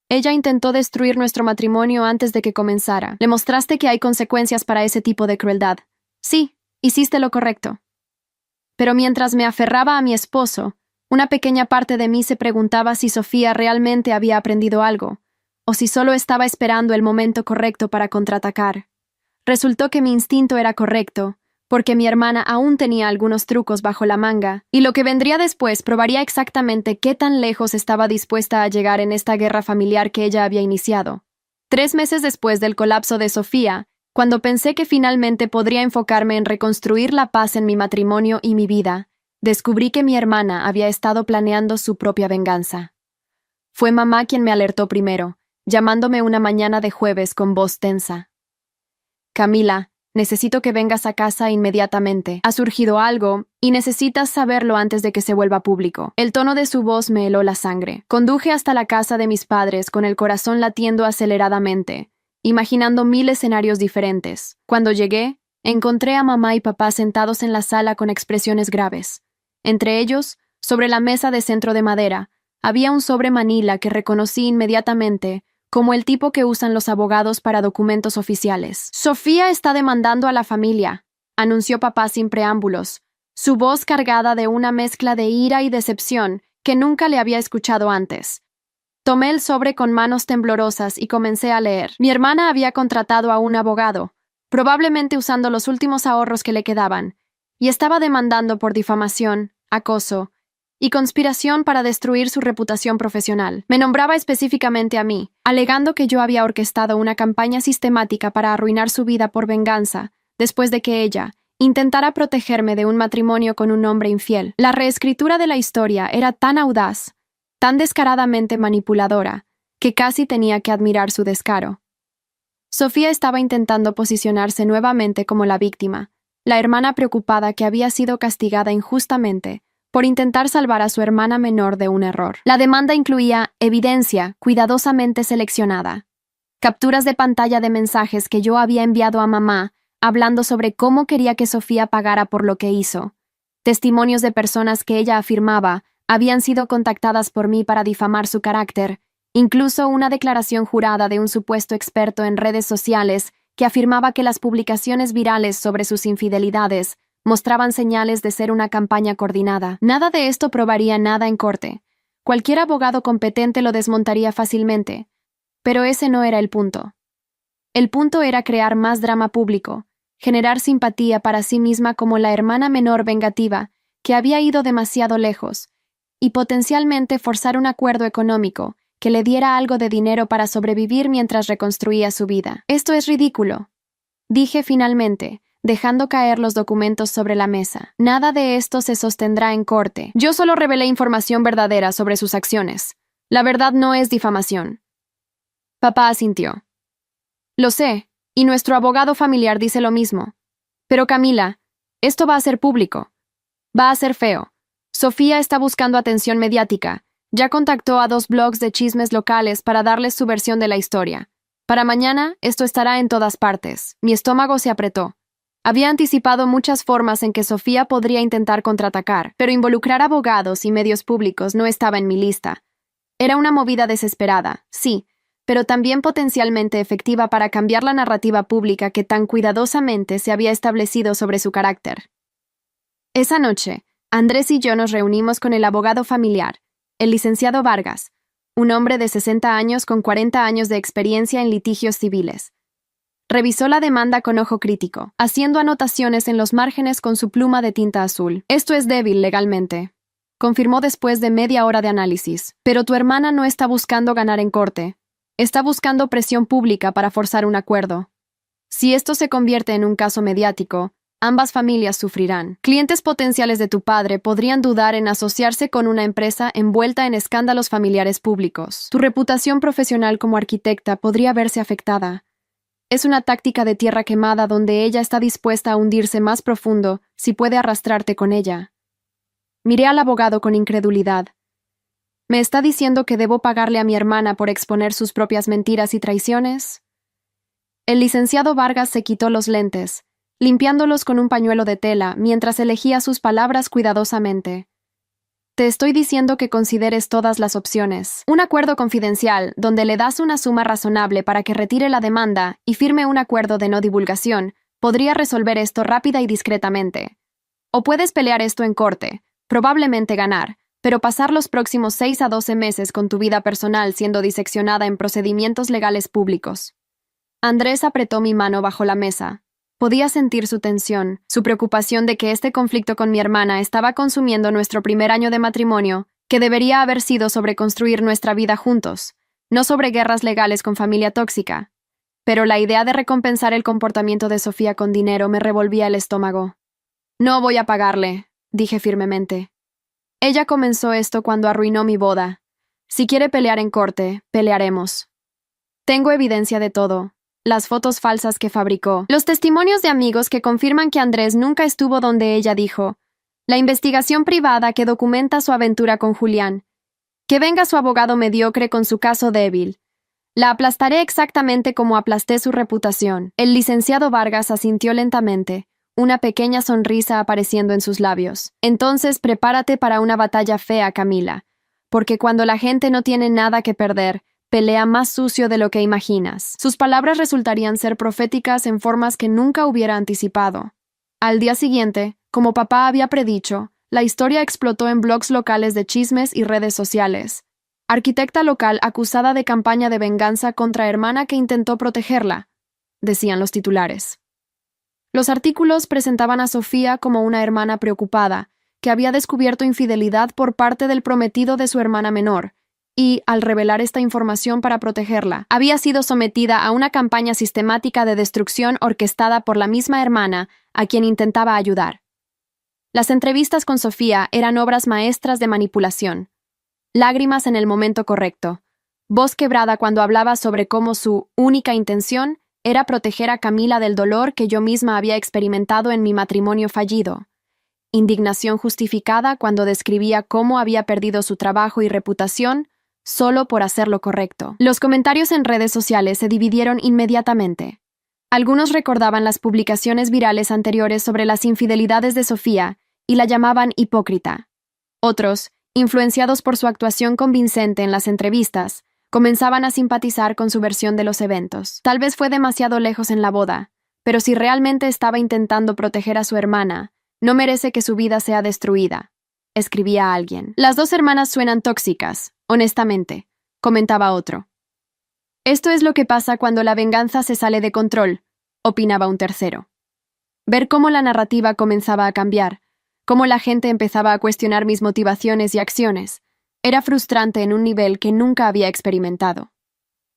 Ella intentó destruir nuestro matrimonio antes de que comenzara. Le mostraste que hay consecuencias para ese tipo de crueldad. Sí, hiciste lo correcto. Pero mientras me aferraba a mi esposo, una pequeña parte de mí se preguntaba si Sofía realmente había aprendido algo, o si solo estaba esperando el momento correcto para contraatacar. Resultó que mi instinto era correcto, porque mi hermana aún tenía algunos trucos bajo la manga, y lo que vendría después probaría exactamente qué tan lejos estaba dispuesta a llegar en esta guerra familiar que ella había iniciado. 3 meses después del colapso de Sofía, cuando pensé que finalmente podría enfocarme en reconstruir la paz en mi matrimonio y mi vida, descubrí que mi hermana había estado planeando su propia venganza. Fue mamá quien me alertó primero, llamándome una mañana de jueves con voz tensa. Camila, necesito que vengas a casa inmediatamente. Ha surgido algo, y necesitas saberlo antes de que se vuelva público. El tono de su voz me heló la sangre. Conduje hasta la casa de mis padres con el corazón latiendo aceleradamente, imaginando 1000 escenarios diferentes. Cuando llegué, encontré a mamá y papá sentados en la sala con expresiones graves. Entre ellos, sobre la mesa de centro de madera, había un sobre manila que reconocí inmediatamente como el tipo que usan los abogados para documentos oficiales. Sofía está demandando a la familia, anunció papá sin preámbulos, su voz cargada de una mezcla de ira y decepción que nunca le había escuchado antes. Tomé el sobre con manos temblorosas y comencé a leer. Mi hermana había contratado a un abogado, probablemente usando los últimos ahorros que le quedaban, y estaba demandando por difamación, acoso y conspiración para destruir su reputación profesional. Me nombraba específicamente a mí, alegando que yo había orquestado una campaña sistemática para arruinar su vida por venganza, después de que ella intentara protegerme de un matrimonio con un hombre infiel. La reescritura de la historia era tan audaz, tan descaradamente manipuladora, que casi tenía que admirar su descaro. Sofía estaba intentando posicionarse nuevamente como la víctima, la hermana preocupada que había sido castigada injustamente por intentar salvar a su hermana menor de un error. La demanda incluía evidencia cuidadosamente seleccionada, capturas de pantalla de mensajes que yo había enviado a mamá hablando sobre cómo quería que Sofía pagara por lo que hizo, testimonios de personas que ella afirmaba habían sido contactadas por mí para difamar su carácter, incluso una declaración jurada de un supuesto experto en redes sociales que afirmaba que las publicaciones virales sobre sus infidelidades mostraban señales de ser una campaña coordinada. Nada de esto probaría nada en corte. Cualquier abogado competente lo desmontaría fácilmente. Pero ese no era el punto. El punto era crear más drama público, generar simpatía para sí misma como la hermana menor vengativa, que había ido demasiado lejos, y potencialmente forzar un acuerdo económico que le diera algo de dinero para sobrevivir mientras reconstruía su vida. Esto es ridículo, dije finalmente, dejando caer los documentos sobre la mesa. Nada de esto se sostendrá en corte. Yo solo revelé información verdadera sobre sus acciones. La verdad no es difamación. Papá asintió. Lo sé, y nuestro abogado familiar dice lo mismo. Pero Camila, esto va a ser público. Va a ser feo. Sofía está buscando atención mediática. Ya contactó a 2 blogs de chismes locales para darles su versión de la historia. Para mañana, esto estará en todas partes. Mi estómago se apretó. Había anticipado muchas formas en que Sofía podría intentar contraatacar, pero involucrar abogados y medios públicos no estaba en mi lista. Era una movida desesperada, sí, pero también potencialmente efectiva para cambiar la narrativa pública que tan cuidadosamente se había establecido sobre su carácter. Esa noche, Andrés y yo nos reunimos con el abogado familiar, el licenciado Vargas, un hombre de 60 años con 40 años de experiencia en litigios civiles. Revisó la demanda con ojo crítico, haciendo anotaciones en los márgenes con su pluma de tinta azul. Esto es débil legalmente, confirmó después de media hora de análisis. Pero tu hermana no está buscando ganar en corte. Está buscando presión pública para forzar un acuerdo. Si esto se convierte en un caso mediático, ambas familias sufrirán. Clientes potenciales de tu padre podrían dudar en asociarse con una empresa envuelta en escándalos familiares públicos. Tu reputación profesional como arquitecta podría verse afectada. Es una táctica de tierra quemada donde ella está dispuesta a hundirse más profundo si puede arrastrarte con ella. Miré al abogado con incredulidad. ¿Me está diciendo que debo pagarle a mi hermana por exponer sus propias mentiras y traiciones? El licenciado Vargas se quitó los lentes, limpiándolos con un pañuelo de tela mientras elegía sus palabras cuidadosamente. Te estoy diciendo que consideres todas las opciones. Un acuerdo confidencial, donde le das una suma razonable para que retire la demanda y firme un acuerdo de no divulgación, podría resolver esto rápida y discretamente. O puedes pelear esto en corte, probablemente ganar, pero pasar los próximos 6 a 12 meses con tu vida personal siendo diseccionada en procedimientos legales públicos. Andrés apretó mi mano bajo la mesa. Podía sentir su tensión, su preocupación de que este conflicto con mi hermana estaba consumiendo nuestro primer año de matrimonio, que debería haber sido sobre construir nuestra vida juntos, no sobre guerras legales con familia tóxica. Pero la idea de recompensar el comportamiento de Sofía con dinero me revolvía el estómago. No voy a pagarle, dije firmemente. Ella comenzó esto cuando arruinó mi boda. Si quiere pelear en corte, pelearemos. Tengo evidencia de todo. Las fotos falsas que fabricó, los testimonios de amigos que confirman que Andrés nunca estuvo donde ella dijo, la investigación privada que documenta su aventura con Julián, que venga su abogado mediocre con su caso débil. La aplastaré exactamente como aplasté su reputación. El licenciado Vargas asintió lentamente, una pequeña sonrisa apareciendo en sus labios. Entonces prepárate para una batalla fea, Camila, porque cuando la gente no tiene nada que perder, pelea más sucio de lo que imaginas. Sus palabras resultarían ser proféticas en formas que nunca hubiera anticipado. Al día siguiente, como papá había predicho, la historia explotó en blogs locales de chismes y redes sociales. Arquitecta local acusada de campaña de venganza contra hermana que intentó protegerla, decían los titulares. Los artículos presentaban a Sofía como una hermana preocupada, que había descubierto infidelidad por parte del prometido de su hermana menor, y, al revelar esta información para protegerla, había sido sometida a una campaña sistemática de destrucción orquestada por la misma hermana a quien intentaba ayudar. Las entrevistas con Sofía eran obras maestras de manipulación. Lágrimas en el momento correcto, voz quebrada cuando hablaba sobre cómo su única intención era proteger a Camila del dolor que yo misma había experimentado en mi matrimonio fallido. Indignación justificada cuando describía cómo había perdido su trabajo y reputación solo por hacer lo correcto. Los comentarios en redes sociales se dividieron inmediatamente. Algunos recordaban las publicaciones virales anteriores sobre las infidelidades de Sofía y la llamaban hipócrita. Otros, influenciados por su actuación convincente en las entrevistas, comenzaban a simpatizar con su versión de los eventos. Tal vez fue demasiado lejos en la boda, pero si realmente estaba intentando proteger a su hermana, no merece que su vida sea destruida, escribía alguien. Las dos hermanas suenan tóxicas, honestamente, comentaba otro. Esto es lo que pasa cuando la venganza se sale de control, opinaba un tercero. Ver cómo la narrativa comenzaba a cambiar, cómo la gente empezaba a cuestionar mis motivaciones y acciones, era frustrante en un nivel que nunca había experimentado.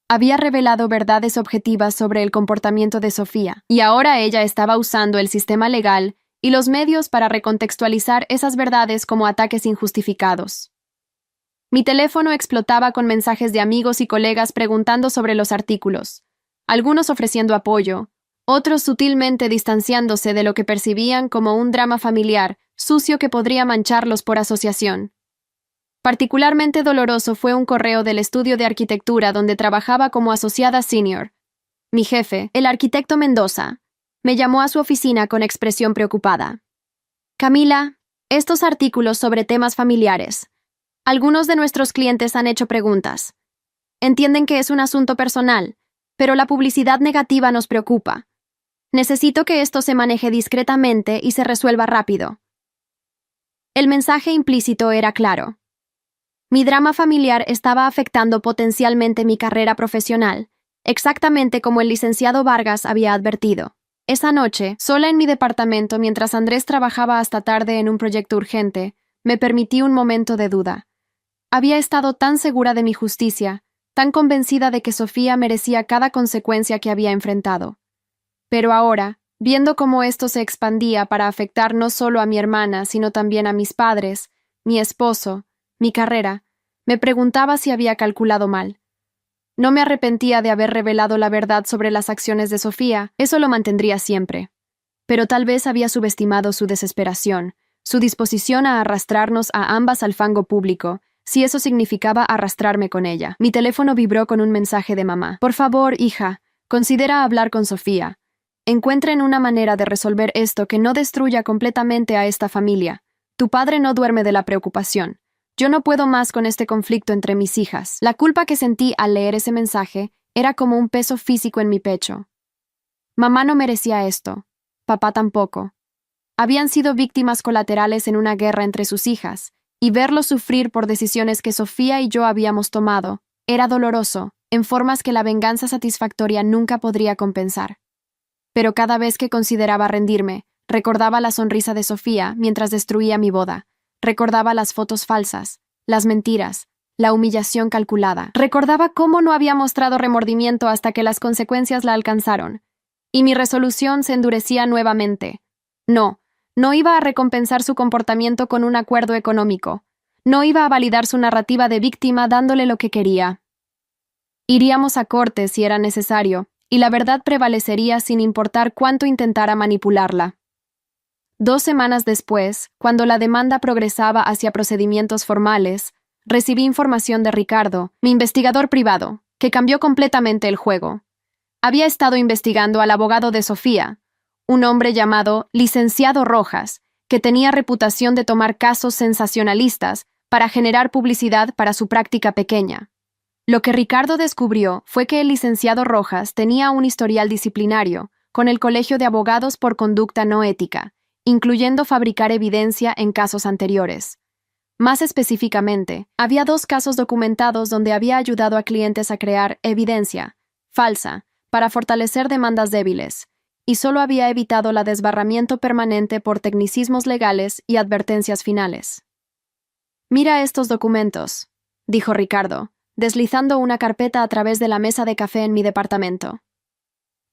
Había revelado verdades objetivas sobre el comportamiento de Sofía, y ahora ella estaba usando el sistema legal y los medios para recontextualizar esas verdades como ataques injustificados. Mi teléfono explotaba con mensajes de amigos y colegas preguntando sobre los artículos, algunos ofreciendo apoyo, otros sutilmente distanciándose de lo que percibían como un drama familiar sucio que podría mancharlos por asociación. Particularmente doloroso fue un correo del estudio de arquitectura donde trabajaba como asociada senior. Mi jefe, el arquitecto Mendoza, me llamó a su oficina con expresión preocupada. Camila, estos artículos sobre temas familiares. Algunos de nuestros clientes han hecho preguntas. Entienden que es un asunto personal, pero la publicidad negativa nos preocupa. Necesito que esto se maneje discretamente y se resuelva rápido. El mensaje implícito era claro. Mi drama familiar estaba afectando potencialmente mi carrera profesional, exactamente como el licenciado Vargas había advertido. Esa noche, sola en mi departamento mientras Andrés trabajaba hasta tarde en un proyecto urgente, me permití un momento de duda. Había estado tan segura de mi justicia, tan convencida de que Sofía merecía cada consecuencia que había enfrentado. Pero ahora, Viendo cómo esto se expandía para afectar no solo a mi hermana, sino también a mis padres, mi esposo, mi carrera, me preguntaba si había calculado mal. No me arrepentía de haber revelado la verdad sobre las acciones de Sofía, eso lo mantendría siempre. Pero tal vez había subestimado su desesperación, su disposición a arrastrarnos a ambas al fango público, si eso significaba arrastrarme con ella. Mi teléfono vibró con un mensaje de mamá. Por favor, hija, considera hablar con Sofía. Encuentren una manera de resolver esto que no destruya completamente a esta familia. Tu padre no duerme de la preocupación. Yo no puedo más con este conflicto entre mis hijas. La culpa que sentí al leer ese mensaje era como un peso físico en mi pecho. Mamá no merecía esto. Papá tampoco. Habían sido víctimas colaterales en una guerra entre sus hijas, y verlos sufrir por decisiones que Sofía y yo habíamos tomado era doloroso, en formas que la venganza satisfactoria nunca podría compensar. Pero cada vez que consideraba rendirme, recordaba la sonrisa de Sofía mientras destruía mi boda, recordaba las fotos falsas, las mentiras, la humillación calculada, recordaba cómo no había mostrado remordimiento hasta que las consecuencias la alcanzaron, y mi resolución se endurecía nuevamente. No iba a recompensar su comportamiento con un acuerdo económico. No iba a validar su narrativa de víctima dándole lo que quería. Iríamos a corte si era necesario, y la verdad prevalecería sin importar cuánto intentara manipularla. 2 semanas después, cuando la demanda progresaba hacia procedimientos formales, recibí información de Ricardo, mi investigador privado, que cambió completamente el juego. Había estado investigando al abogado de Sofía, un hombre llamado Licenciado Rojas, que tenía reputación de tomar casos sensacionalistas para generar publicidad para su práctica pequeña. Lo que Ricardo descubrió fue que el licenciado Rojas tenía un historial disciplinario con el Colegio de Abogados por conducta no ética, incluyendo fabricar evidencia en casos anteriores. Más específicamente, había 2 casos documentados donde había ayudado a clientes a crear evidencia falsa para fortalecer demandas débiles, y solo había evitado la desbarramiento permanente por tecnicismos legales y advertencias finales. «Mira estos documentos», dijo Ricardo, deslizando una carpeta a través de la mesa de café en mi departamento.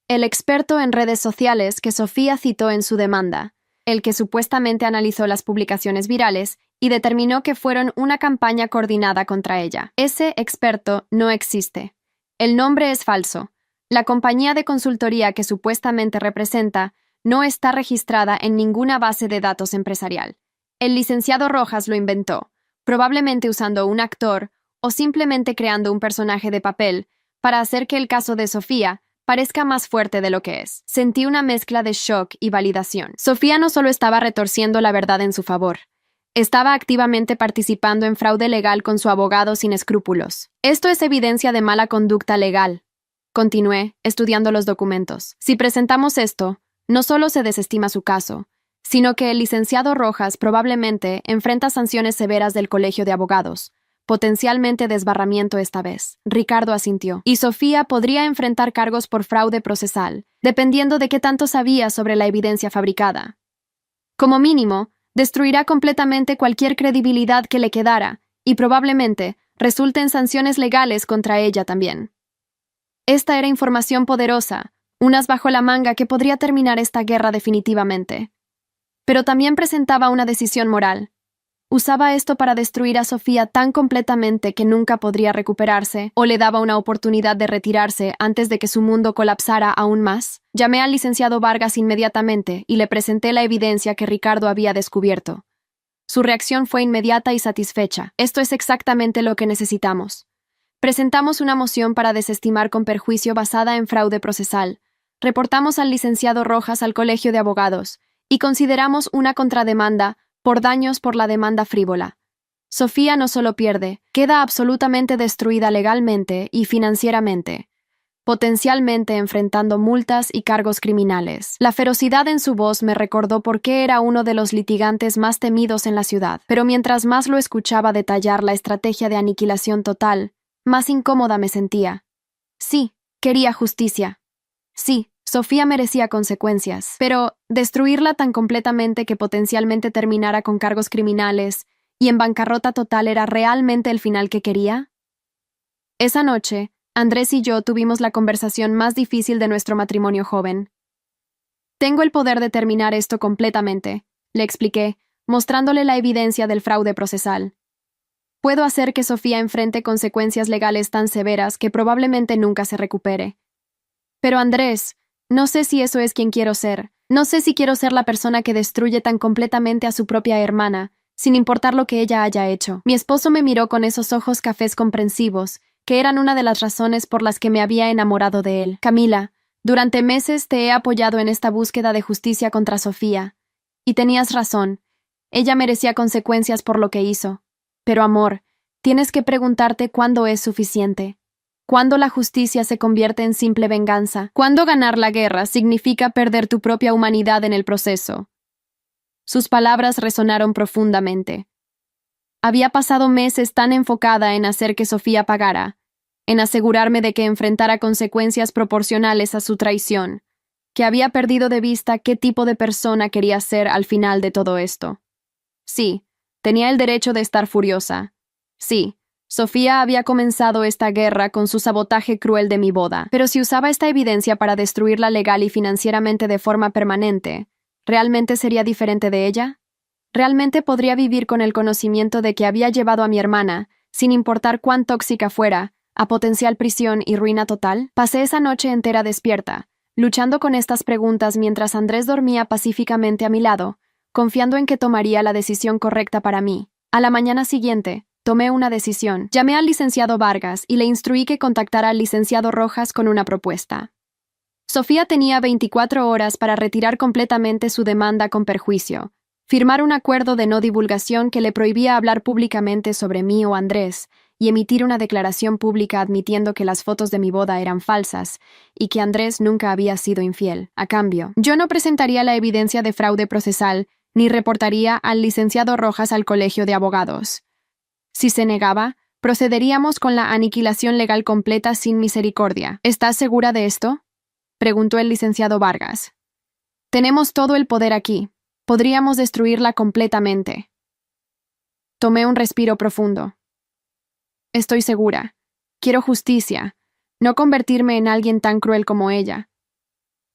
El experto en redes sociales que Sofía citó en su demanda, el que supuestamente analizó las publicaciones virales y determinó que fueron una campaña coordinada contra ella. Ese experto no existe. El nombre es falso. La compañía de consultoría que supuestamente representa no está registrada en ninguna base de datos empresarial. El licenciado Rojas lo inventó, probablemente usando un actor o simplemente creando un personaje de papel para hacer que el caso de Sofía parezca más fuerte de lo que es. Sentí una mezcla de shock y validación. Sofía no solo estaba retorciendo la verdad en su favor, estaba activamente participando en fraude legal con su abogado sin escrúpulos. Esto es evidencia de mala conducta legal. Continué, estudiando los documentos. Si presentamos esto, no solo se desestima su caso, sino que el licenciado Rojas probablemente enfrenta sanciones severas del Colegio de Abogados, potencialmente desbarramiento esta vez. Ricardo asintió. Y Sofía podría enfrentar cargos por fraude procesal, dependiendo de qué tanto sabía sobre la evidencia fabricada. Como mínimo, destruirá completamente cualquier credibilidad que le quedara, y probablemente resulte en sanciones legales contra ella también. Esta era información poderosa, unas bajo la manga que podría terminar esta guerra definitivamente. Pero también presentaba una decisión moral. ¿Usaba esto para destruir a Sofía tan completamente que nunca podría recuperarse, o le daba una oportunidad de retirarse antes de que su mundo colapsara aún más? Llamé al licenciado Vargas inmediatamente y le presenté la evidencia que Ricardo había descubierto. Su reacción fue inmediata y satisfecha. Esto es exactamente lo que necesitamos. Presentamos una moción para desestimar con perjuicio basada en fraude procesal. Reportamos al licenciado Rojas al Colegio de Abogados y consideramos una contrademanda por daños por la demanda frívola. Sofía no solo pierde, queda absolutamente destruida legalmente y financieramente, potencialmente enfrentando multas y cargos criminales. La ferocidad en su voz me recordó por qué era uno de los litigantes más temidos en la ciudad, pero mientras más lo escuchaba detallar la estrategia de aniquilación total, más incómoda me sentía. Sí, quería justicia. Sí, Sofía merecía consecuencias, pero destruirla tan completamente que potencialmente terminara con cargos criminales y en bancarrota total era realmente el final que quería. Esa noche, Andrés y yo tuvimos la conversación más difícil de nuestro matrimonio joven. Tengo el poder de terminar esto completamente, le expliqué, mostrándole la evidencia del fraude procesal. Puedo hacer que Sofía enfrente consecuencias legales tan severas que probablemente nunca se recupere. Pero Andrés, no sé si eso es quien quiero ser. No sé si quiero ser la persona que destruye tan completamente a su propia hermana, sin importar lo que ella haya hecho. Mi esposo me miró con esos ojos cafés comprensivos, que eran una de las razones por las que me había enamorado de él. Camila, durante meses te he apoyado en esta búsqueda de justicia contra Sofía. Y tenías razón. Ella merecía consecuencias por lo que hizo. Pero amor, tienes que preguntarte cuándo es suficiente. ¿Cuándo la justicia se convierte en simple venganza? ¿Cuándo ganar la guerra significa perder tu propia humanidad en el proceso? Sus palabras resonaron profundamente. Había pasado meses tan enfocada en hacer que Sofía pagara, en asegurarme de que enfrentara consecuencias proporcionales a su traición, que había perdido de vista qué tipo de persona quería ser al final de todo esto. Sí, tenía el derecho de estar furiosa. Sí, Sofía había comenzado esta guerra con su sabotaje cruel de mi boda, pero si usaba esta evidencia para destruirla legal y financieramente de forma permanente, ¿realmente sería diferente de ella? ¿Realmente podría vivir con el conocimiento de que había llevado a mi hermana, sin importar cuán tóxica fuera, a potencial prisión y ruina total? Pasé esa noche entera despierta, luchando con estas preguntas mientras Andrés dormía pacíficamente a mi lado, confiando en que tomaría la decisión correcta para mí. A la mañana siguiente, tomé una decisión. Llamé al licenciado Vargas y le instruí que contactara al licenciado Rojas con una propuesta. Sofía tenía 24 horas para retirar completamente su demanda con perjuicio, firmar un acuerdo de no divulgación que le prohibía hablar públicamente sobre mí o Andrés, y emitir una declaración pública admitiendo que las fotos de mi boda eran falsas y que Andrés nunca había sido infiel. A cambio, yo no presentaría la evidencia de fraude procesal ni reportaría al licenciado Rojas al colegio de abogados. Si se negaba, procederíamos con la aniquilación legal completa sin misericordia. ¿Estás segura de esto?, preguntó el licenciado Vargas. Tenemos todo el poder aquí. Podríamos destruirla completamente. Tomé un respiro profundo. Estoy segura. Quiero justicia, no convertirme en alguien tan cruel como ella.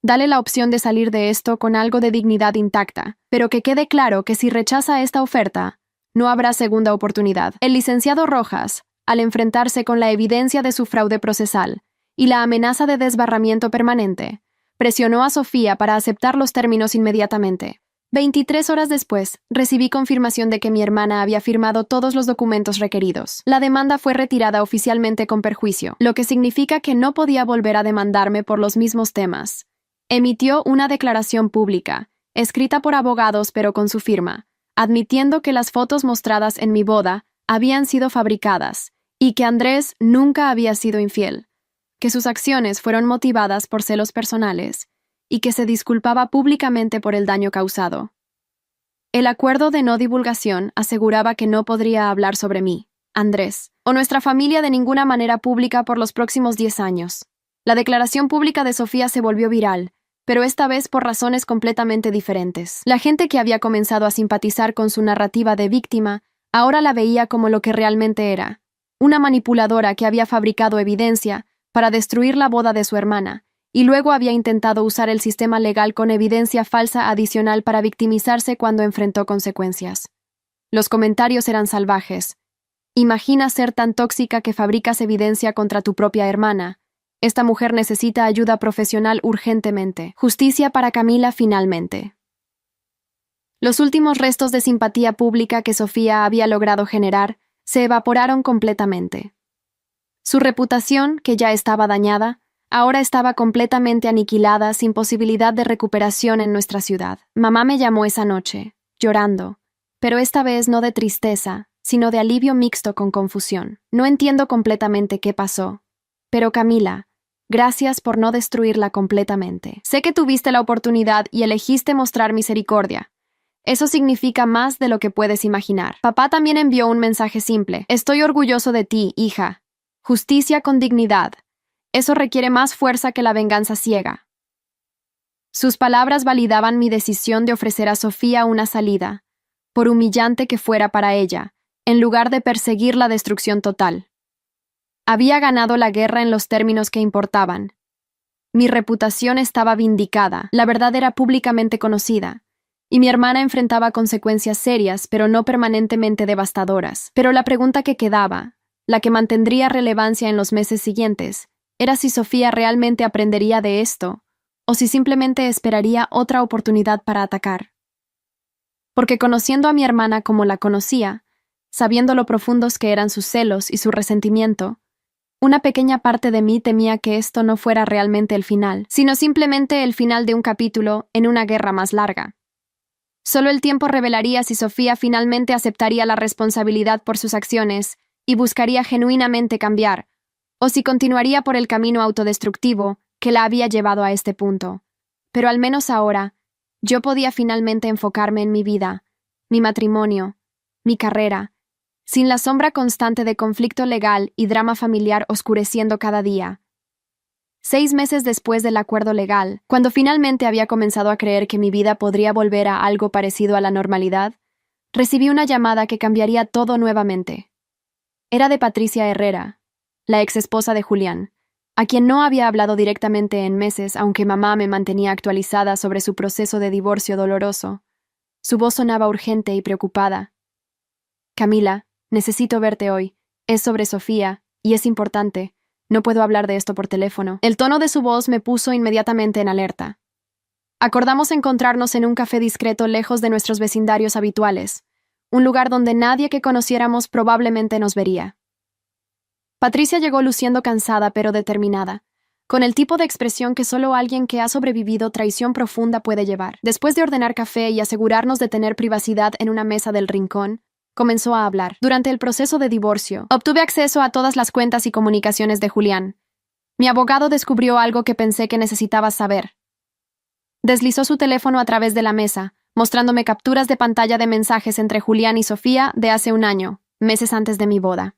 Dale la opción de salir de esto con algo de dignidad intacta, pero que quede claro que si rechaza esta oferta, no habrá segunda oportunidad. El licenciado Rojas, al enfrentarse con la evidencia de su fraude procesal y la amenaza de desbarramiento permanente, presionó a Sofía para aceptar los términos inmediatamente. 23 horas después, recibí confirmación de que mi hermana había firmado todos los documentos requeridos. La demanda fue retirada oficialmente con perjuicio, lo que significa que no podía volver a demandarme por los mismos temas. Emitió una declaración pública, escrita por abogados pero con su firma, admitiendo que las fotos mostradas en mi boda habían sido fabricadas y que Andrés nunca había sido infiel, que sus acciones fueron motivadas por celos personales y que se disculpaba públicamente por el daño causado. El acuerdo de no divulgación aseguraba que no podría hablar sobre mí, Andrés, o nuestra familia de ninguna manera pública por los próximos 10 años. La declaración pública de Sofía se volvió viral, pero esta vez por razones completamente diferentes. La gente que había comenzado a simpatizar con su narrativa de víctima ahora la veía como lo que realmente era, una manipuladora que había fabricado evidencia para destruir la boda de su hermana, y luego había intentado usar el sistema legal con evidencia falsa adicional para victimizarse cuando enfrentó consecuencias. Los comentarios eran salvajes. Imagina ser tan tóxica que fabricas evidencia contra tu propia hermana. Esta mujer necesita ayuda profesional urgentemente. Justicia para Camila finalmente. Los últimos restos de simpatía pública que Sofía había logrado generar se evaporaron completamente. Su reputación, que ya estaba dañada, ahora estaba completamente aniquilada sin posibilidad de recuperación en nuestra ciudad. Mamá me llamó esa noche, llorando, pero esta vez no de tristeza, sino de alivio mixto con confusión. No entiendo completamente qué pasó, pero Camila, gracias por no destruirla completamente. Sé que tuviste la oportunidad y elegiste mostrar misericordia. Eso significa más de lo que puedes imaginar. Papá también envió un mensaje simple. Estoy orgulloso de ti, hija. Justicia con dignidad. Eso requiere más fuerza que la venganza ciega. Sus palabras validaban mi decisión de ofrecer a Sofía una salida, por humillante que fuera para ella, en lugar de perseguir la destrucción total. Había ganado la guerra en los términos que importaban. Mi reputación estaba vindicada, la verdad era públicamente conocida, y mi hermana enfrentaba consecuencias serias, pero no permanentemente devastadoras. Pero la pregunta que quedaba, la que mantendría relevancia en los meses siguientes, era si Sofía realmente aprendería de esto, o si simplemente esperaría otra oportunidad para atacar. Porque conociendo a mi hermana como la conocía, sabiendo lo profundos que eran sus celos y su resentimiento, una pequeña parte de mí temía que esto no fuera realmente el final, sino simplemente el final de un capítulo en una guerra más larga. Solo el tiempo revelaría si Sofía finalmente aceptaría la responsabilidad por sus acciones y buscaría genuinamente cambiar, o si continuaría por el camino autodestructivo que la había llevado a este punto. Pero al menos ahora, yo podía finalmente enfocarme en mi vida, mi matrimonio, mi carrera, sin la sombra constante de conflicto legal y drama familiar oscureciendo cada día. 6 meses después del acuerdo legal, cuando finalmente había comenzado a creer que mi vida podría volver a algo parecido a la normalidad, recibí una llamada que cambiaría todo nuevamente. Era de Patricia Herrera, la exesposa de Julián, a quien no había hablado directamente en meses, aunque mamá me mantenía actualizada sobre su proceso de divorcio doloroso. Su voz sonaba urgente y preocupada. «Camila, necesito verte hoy. Es sobre Sofía, y es importante. No puedo hablar de esto por teléfono». El tono de su voz me puso inmediatamente en alerta. Acordamos encontrarnos en un café discreto lejos de nuestros vecindarios habituales, un lugar donde nadie que conociéramos probablemente nos vería. Patricia llegó luciendo cansada pero determinada, con el tipo de expresión que solo alguien que ha sobrevivido traición profunda puede llevar. Después de ordenar café y asegurarnos de tener privacidad en una mesa del rincón, comenzó a hablar. Durante el proceso de divorcio, obtuve acceso a todas las cuentas y comunicaciones de Julián. Mi abogado descubrió algo que pensé que necesitabas saber. Deslizó su teléfono a través de la mesa, mostrándome capturas de pantalla de mensajes entre Julián y Sofía de hace un año, meses antes de mi boda.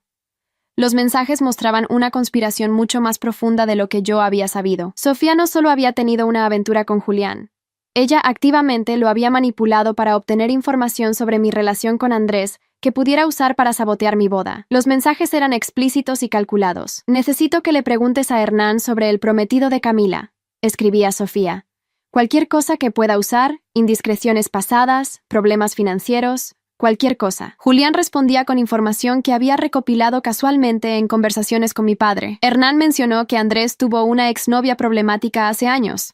Los mensajes mostraban una conspiración mucho más profunda de lo que yo había sabido. Sofía no solo había tenido una aventura con Julián. Ella activamente lo había manipulado para obtener información sobre mi relación con Andrés que pudiera usar para sabotear mi boda. Los mensajes eran explícitos y calculados. «Necesito que le preguntes a Hernán sobre el prometido de Camila», escribía Sofía. «Cualquier cosa que pueda usar, indiscreciones pasadas, problemas financieros, cualquier cosa». Julián respondía con información que había recopilado casualmente en conversaciones con mi padre. Hernán mencionó que Andrés tuvo una exnovia problemática hace años.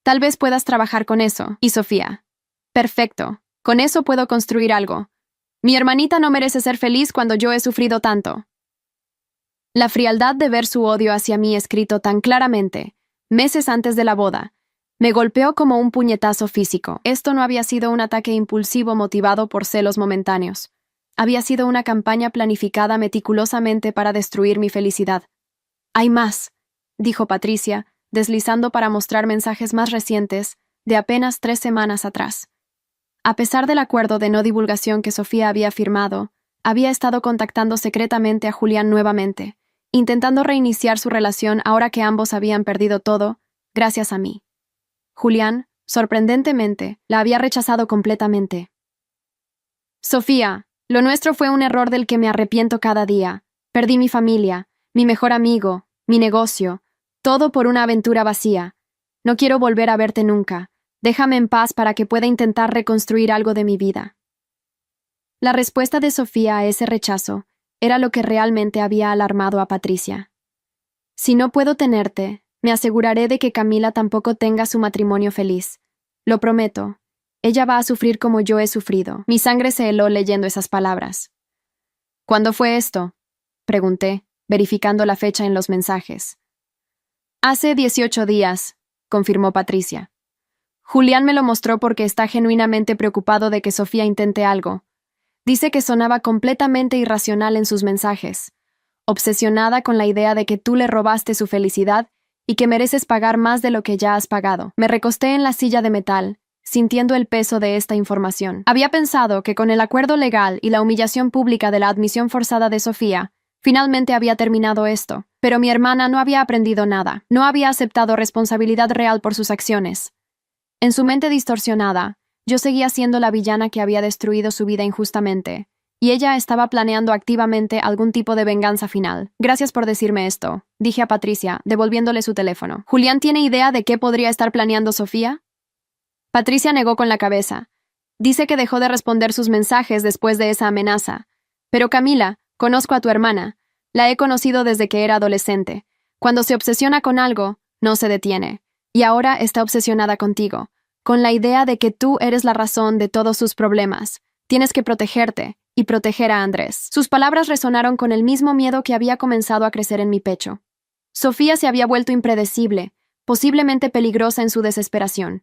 «Tal vez puedas trabajar con eso». Y Sofía: «Perfecto. Con eso puedo construir algo. Mi hermanita no merece ser feliz cuando yo he sufrido tanto». La frialdad de ver su odio hacia mí escrito tan claramente, meses antes de la boda, me golpeó como un puñetazo físico. Esto no había sido un ataque impulsivo motivado por celos momentáneos. Había sido una campaña planificada meticulosamente para destruir mi felicidad. «Hay más», dijo Patricia, deslizando para mostrar mensajes más recientes, de apenas 3 semanas atrás. A pesar del acuerdo de no divulgación que Sofía había firmado, había estado contactando secretamente a Julián nuevamente, intentando reiniciar su relación ahora que ambos habían perdido todo, gracias a mí. Julián, sorprendentemente, la había rechazado completamente. «Sofía, lo nuestro fue un error del que me arrepiento cada día. Perdí mi familia, mi mejor amigo, mi negocio, todo por una aventura vacía. No quiero volver a verte nunca. Déjame en paz para que pueda intentar reconstruir algo de mi vida». La respuesta de Sofía a ese rechazo era lo que realmente había alarmado a Patricia. «Si no puedo tenerte, me aseguraré de que Camila tampoco tenga su matrimonio feliz. Lo prometo. Ella va a sufrir como yo he sufrido». Mi sangre se heló leyendo esas palabras. «¿Cuándo fue esto?», pregunté, verificando la fecha en los mensajes. «Hace 18 días», confirmó Patricia. «Julián me lo mostró porque está genuinamente preocupado de que Sofía intente algo. Dice que sonaba completamente irracional en sus mensajes, obsesionada con la idea de que tú le robaste su felicidad y que mereces pagar más de lo que ya has pagado». Me recosté en la silla de metal, sintiendo el peso de esta información. Había pensado que con el acuerdo legal y la humillación pública de la admisión forzada de Sofía, finalmente había terminado esto, pero mi hermana no había aprendido nada, no había aceptado responsabilidad real por sus acciones. En su mente distorsionada, yo seguía siendo la villana que había destruido su vida injustamente, y ella estaba planeando activamente algún tipo de venganza final. Gracias por decirme esto, dije a Patricia, devolviéndole su teléfono. ¿Julián tiene idea de qué podría estar planeando Sofía? Patricia negó con la cabeza. Dice que dejó de responder sus mensajes después de esa amenaza. Pero Camila, conozco a tu hermana. La he conocido desde que era adolescente. Cuando se obsesiona con algo, no se detiene. Y ahora está obsesionada contigo, con la idea de que tú eres la razón de todos sus problemas. Tienes que protegerte y proteger a Andrés. Sus palabras resonaron con el mismo miedo que había comenzado a crecer en mi pecho. Sofía se había vuelto impredecible, posiblemente peligrosa en su desesperación.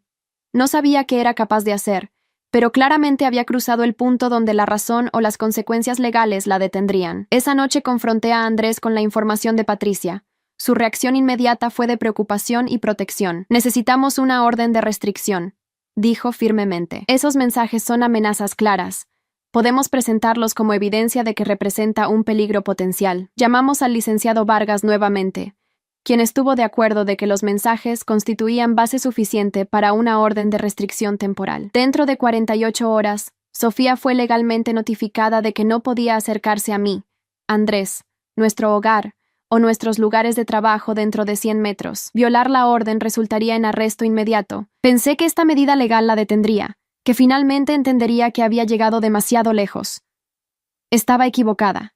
No sabía qué era capaz de hacer, pero claramente había cruzado el punto donde la razón o las consecuencias legales la detendrían. Esa noche confronté a Andrés con la información de Patricia. Su reacción inmediata fue de preocupación y protección. Necesitamos una orden de restricción, dijo firmemente. Esos mensajes son amenazas claras. Podemos presentarlos como evidencia de que representa un peligro potencial. Llamamos al licenciado Vargas nuevamente, quien estuvo de acuerdo de que los mensajes constituían base suficiente para una orden de restricción temporal. Dentro de 48 horas, Sofía fue legalmente notificada de que no podía acercarse a mí, Andrés, nuestro hogar, o nuestros lugares de trabajo dentro de 100 metros. Violar la orden resultaría en arresto inmediato. Pensé que esta medida legal la detendría, que finalmente entendería que había llegado demasiado lejos. Estaba equivocada.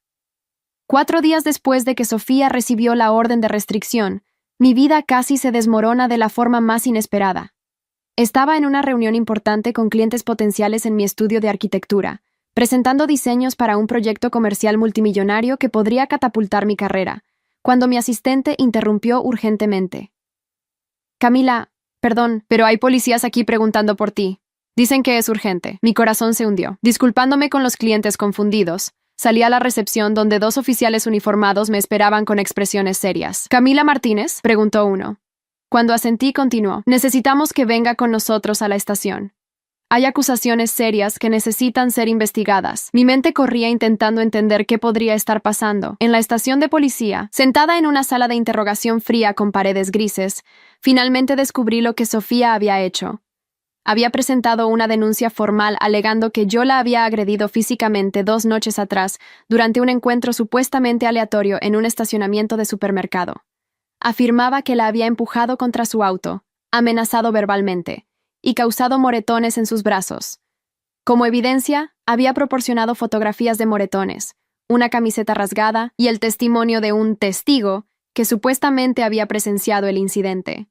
4 días después de que Sofía recibió la orden de restricción, mi vida casi se desmorona de la forma más inesperada. Estaba en una reunión importante con clientes potenciales en mi estudio de arquitectura, presentando diseños para un proyecto comercial multimillonario que podría catapultar mi carrera, cuando mi asistente interrumpió urgentemente. Camila, perdón, pero hay policías aquí preguntando por ti. Dicen que es urgente. Mi corazón se hundió. Disculpándome con los clientes confundidos, salí a la recepción donde 2 oficiales uniformados me esperaban con expresiones serias. ¿Camila Martínez?, preguntó uno. Cuando asentí, continuó. Necesitamos que venga con nosotros a la estación. Hay acusaciones serias que necesitan ser investigadas. Mi mente corría intentando entender qué podría estar pasando. En la estación de policía, sentada en una sala de interrogación fría con paredes grises, finalmente descubrí lo que Sofía había hecho. Había presentado una denuncia formal alegando que yo la había agredido físicamente 2 noches atrás durante un encuentro supuestamente aleatorio en un estacionamiento de supermercado. Afirmaba que la había empujado contra su auto, amenazado verbalmente, y causado moretones en sus brazos. Como evidencia, había proporcionado fotografías de moretones, una camiseta rasgada y el testimonio de un testigo que supuestamente había presenciado el incidente.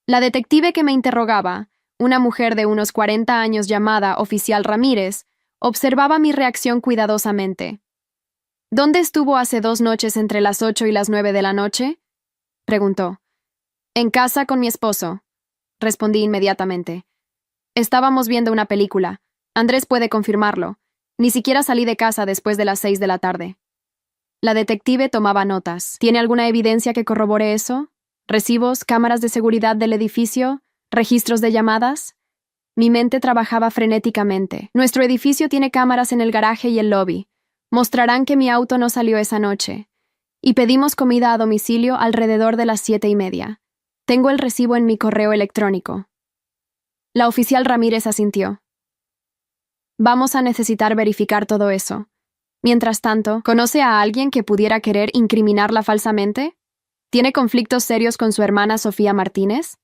La detective que me interrogaba, una mujer de unos 40 años llamada Oficial Ramírez, observaba mi reacción cuidadosamente. ¿Dónde estuvo hace 2 noches entre las 8 y las 9 de la noche?, preguntó. En casa con mi esposo, respondí inmediatamente. Estábamos viendo una película. Andrés puede confirmarlo. Ni siquiera salí de casa después de las 6 de la tarde. La detective tomaba notas. ¿Tiene alguna evidencia que corrobore eso? ¿Recibos, cámaras de seguridad del edificio? ¿Registros de llamadas? Mi mente trabajaba frenéticamente. Nuestro edificio tiene cámaras en el garaje y el lobby. Mostrarán que mi auto no salió esa noche. Y pedimos comida a domicilio alrededor de las 7:30. Tengo el recibo en mi correo electrónico. La oficial Ramírez asintió. Vamos a necesitar verificar todo eso. Mientras tanto, ¿conoce a alguien que pudiera querer incriminarla falsamente? ¿Tiene conflictos serios con su hermana Sofía Martínez?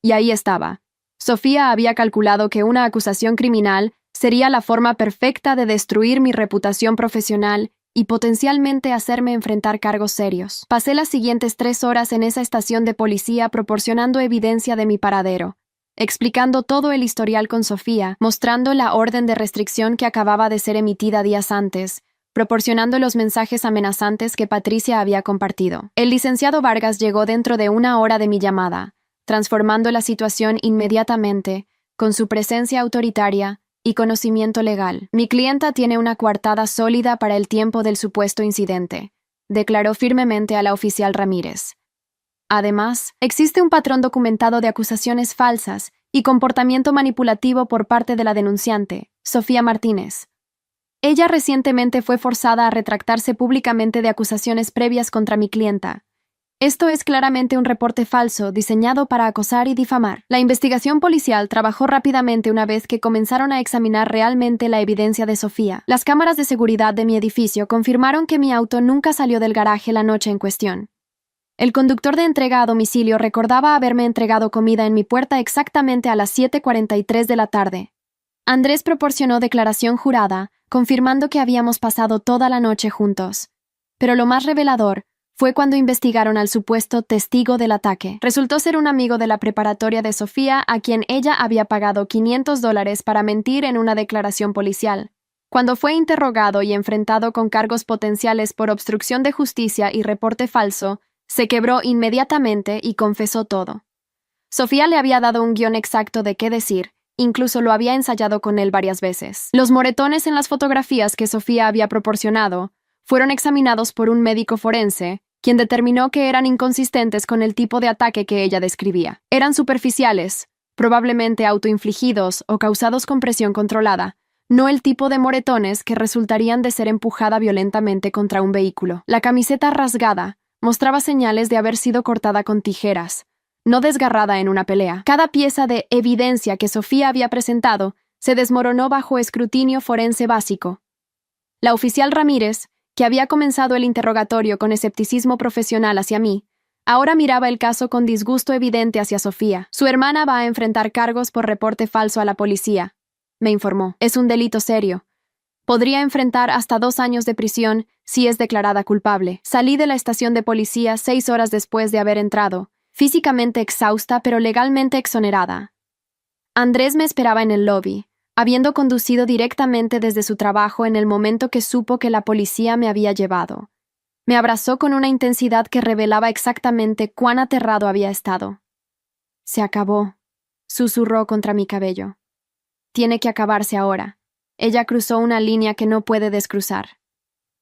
Y ahí estaba. Sofía había calculado que una acusación criminal sería la forma perfecta de destruir mi reputación profesional y potencialmente hacerme enfrentar cargos serios. Pasé las siguientes 3 horas en esa estación de policía proporcionando evidencia de mi paradero, explicando todo el historial con Sofía, mostrando la orden de restricción que acababa de ser emitida días antes, proporcionando los mensajes amenazantes que Patricia había compartido. El licenciado Vargas llegó dentro de 1 hora de mi llamada, transformando la situación inmediatamente, con su presencia autoritaria y conocimiento legal. Mi clienta tiene una coartada sólida para el tiempo del supuesto incidente, declaró firmemente a la oficial Ramírez. Además, existe un patrón documentado de acusaciones falsas y comportamiento manipulativo por parte de la denunciante, Sofía Martínez. Ella recientemente fue forzada a retractarse públicamente de acusaciones previas contra mi clienta, Esto es claramente un reporte falso, diseñado para acosar y difamar. La investigación policial trabajó rápidamente una vez que comenzaron a examinar realmente la evidencia de Sofía. Las cámaras de seguridad de mi edificio confirmaron que mi auto nunca salió del garaje la noche en cuestión. El conductor de entrega a domicilio recordaba haberme entregado comida en mi puerta exactamente a las 7:43 de la tarde. Andrés proporcionó declaración jurada, confirmando que habíamos pasado toda la noche juntos. Pero lo más revelador fue cuando investigaron al supuesto testigo del ataque. Resultó ser un amigo de la preparatoria de Sofía a quien ella había pagado $500 para mentir en una declaración policial. Cuando fue interrogado y enfrentado con cargos potenciales por obstrucción de justicia y reporte falso, se quebró inmediatamente y confesó todo. Sofía le había dado un guión exacto de qué decir, incluso lo había ensayado con él varias veces. Los moretones en las fotografías que Sofía había proporcionado fueron examinados por un médico forense, quien determinó que eran inconsistentes con el tipo de ataque que ella describía. Eran superficiales, probablemente autoinfligidos o causados con presión controlada, no el tipo de moretones que resultarían de ser empujada violentamente contra un vehículo. La camiseta rasgada mostraba señales de haber sido cortada con tijeras, no desgarrada en una pelea. Cada pieza de evidencia que Sofía había presentado se desmoronó bajo escrutinio forense básico. La oficial Ramírez, que había comenzado el interrogatorio con escepticismo profesional hacia mí, ahora miraba el caso con disgusto evidente hacia Sofía. Su hermana va a enfrentar cargos por reporte falso a la policía, me informó. Es un delito serio. Podría enfrentar hasta 2 años de prisión si es declarada culpable. Salí de la estación de policía 6 horas después de haber entrado, físicamente exhausta pero legalmente exonerada. Andrés me esperaba en el lobby, habiendo conducido directamente desde su trabajo en el momento que supo que la policía me había llevado. Me abrazó con una intensidad que revelaba exactamente cuán aterrado había estado. Se acabó, susurró contra mi cabello. Tiene que acabarse ahora. Ella cruzó una línea que no puede descruzar.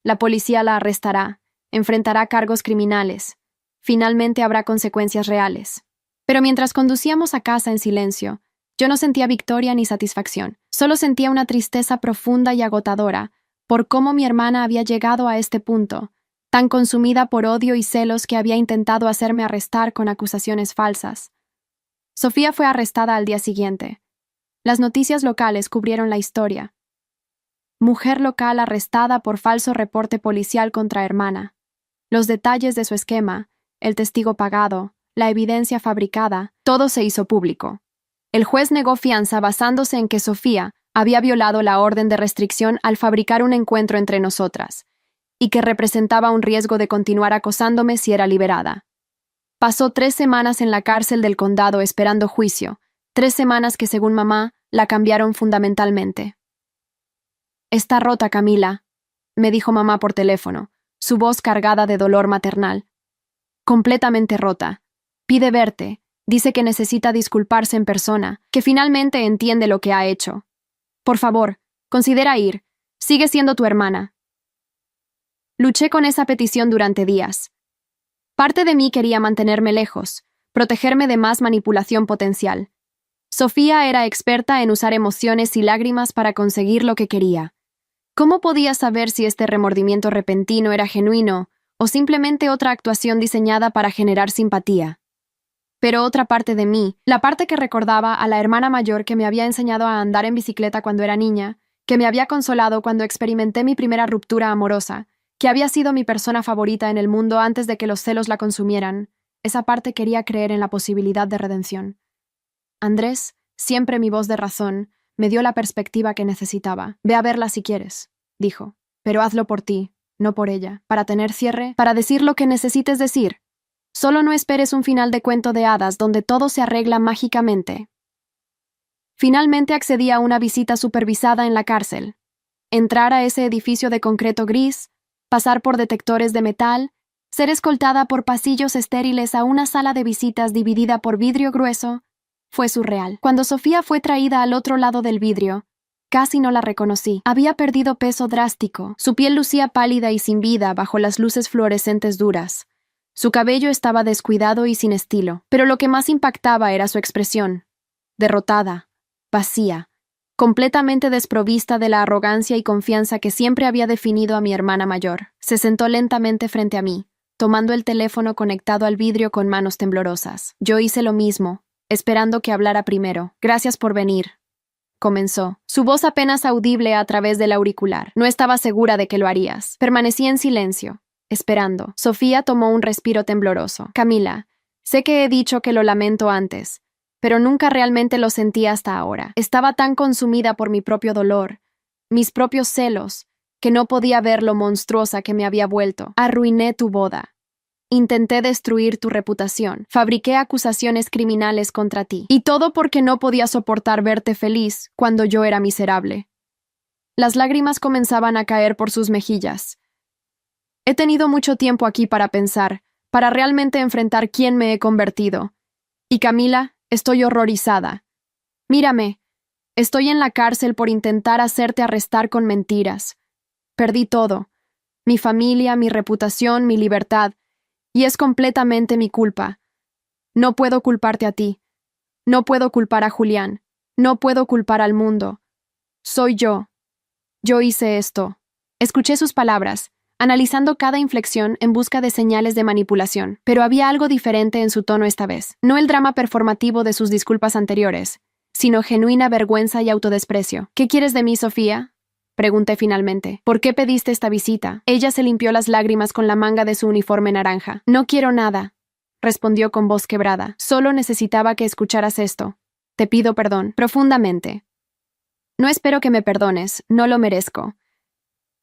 La policía la arrestará, enfrentará cargos criminales. Finalmente habrá consecuencias reales. Pero mientras conducíamos a casa en silencio, yo no sentía victoria ni satisfacción. Solo sentía una tristeza profunda y agotadora por cómo mi hermana había llegado a este punto, tan consumida por odio y celos que había intentado hacerme arrestar con acusaciones falsas. Sofía fue arrestada al día siguiente. Las noticias locales cubrieron la historia. Mujer local arrestada por falso reporte policial contra hermana. Los detalles de su esquema, el testigo pagado, la evidencia fabricada, todo se hizo público. El juez negó fianza basándose en que Sofía había violado la orden de restricción al fabricar un encuentro entre nosotras, y que representaba un riesgo de continuar acosándome si era liberada. Pasó 3 semanas en la cárcel del condado esperando juicio, 3 semanas que, según mamá, la cambiaron fundamentalmente. «Está rota, Camila», me dijo mamá por teléfono, su voz cargada de dolor maternal. «Completamente rota. Pide verte. Dice que necesita disculparse en persona, que finalmente entiende lo que ha hecho. Por favor, considera ir. Sigue siendo tu hermana». Luché con esa petición durante días. Parte de mí quería mantenerme lejos, protegerme de más manipulación potencial. Sofía era experta en usar emociones y lágrimas para conseguir lo que quería. ¿Cómo podía saber si este remordimiento repentino era genuino o simplemente otra actuación diseñada para generar simpatía? Pero otra parte de mí, la parte que recordaba a la hermana mayor que me había enseñado a andar en bicicleta cuando era niña, que me había consolado cuando experimenté mi primera ruptura amorosa, que había sido mi persona favorita en el mundo antes de que los celos la consumieran, esa parte quería creer en la posibilidad de redención. Andrés, siempre mi voz de razón, me dio la perspectiva que necesitaba. «Ve a verla si quieres», dijo, «pero hazlo por ti, no por ella, para tener cierre, para decir lo que necesites decir. Solo no esperes un final de cuento de hadas donde todo se arregla mágicamente». Finalmente accedí a una visita supervisada en la cárcel. Entrar a ese edificio de concreto gris, pasar por detectores de metal, ser escoltada por pasillos estériles a una sala de visitas dividida por vidrio grueso, fue surreal. Cuando Sofía fue traída al otro lado del vidrio, casi no la reconocí. Había perdido peso drástico. Su piel lucía pálida y sin vida bajo las luces fluorescentes duras. Su cabello estaba descuidado y sin estilo, pero lo que más impactaba era su expresión. Derrotada, vacía, completamente desprovista de la arrogancia y confianza que siempre había definido a mi hermana mayor. Se sentó lentamente frente a mí, tomando el teléfono conectado al vidrio con manos temblorosas. Yo hice lo mismo, esperando que hablara primero. Gracias por venir, comenzó, su voz apenas audible a través del auricular. No estaba segura de que lo harías. Permanecí en silencio, esperando. Sofía tomó un respiro tembloroso. Camila, sé que he dicho que lo lamento antes, pero nunca realmente lo sentí hasta ahora. Estaba tan consumida por mi propio dolor, mis propios celos, que no podía ver lo monstruosa que me había vuelto. Arruiné tu boda. Intenté destruir tu reputación. Fabriqué acusaciones criminales contra ti. Y todo porque no podía soportar verte feliz cuando yo era miserable. Las lágrimas comenzaban a caer por sus mejillas. He tenido mucho tiempo aquí para pensar, para realmente enfrentar quién me he convertido. Y Camila, estoy horrorizada. Mírame, estoy en la cárcel por intentar hacerte arrestar con mentiras. Perdí todo. Mi familia, mi reputación, mi libertad. Y es completamente mi culpa. No puedo culparte a ti. No puedo culpar a Julián. No puedo culpar al mundo. Soy yo. Yo hice esto. Escuché sus palabras, analizando cada inflexión en busca de señales de manipulación, pero había algo diferente en su tono esta vez. No el drama performativo de sus disculpas anteriores, sino genuina vergüenza y autodesprecio. ¿Qué quieres de mí, Sofía?, pregunté finalmente. ¿Por qué pediste esta visita? Ella se limpió las lágrimas con la manga de su uniforme naranja. No quiero nada, respondió con voz quebrada. Solo necesitaba que escucharas esto. Te pido perdón, profundamente. No espero que me perdones, no lo merezco.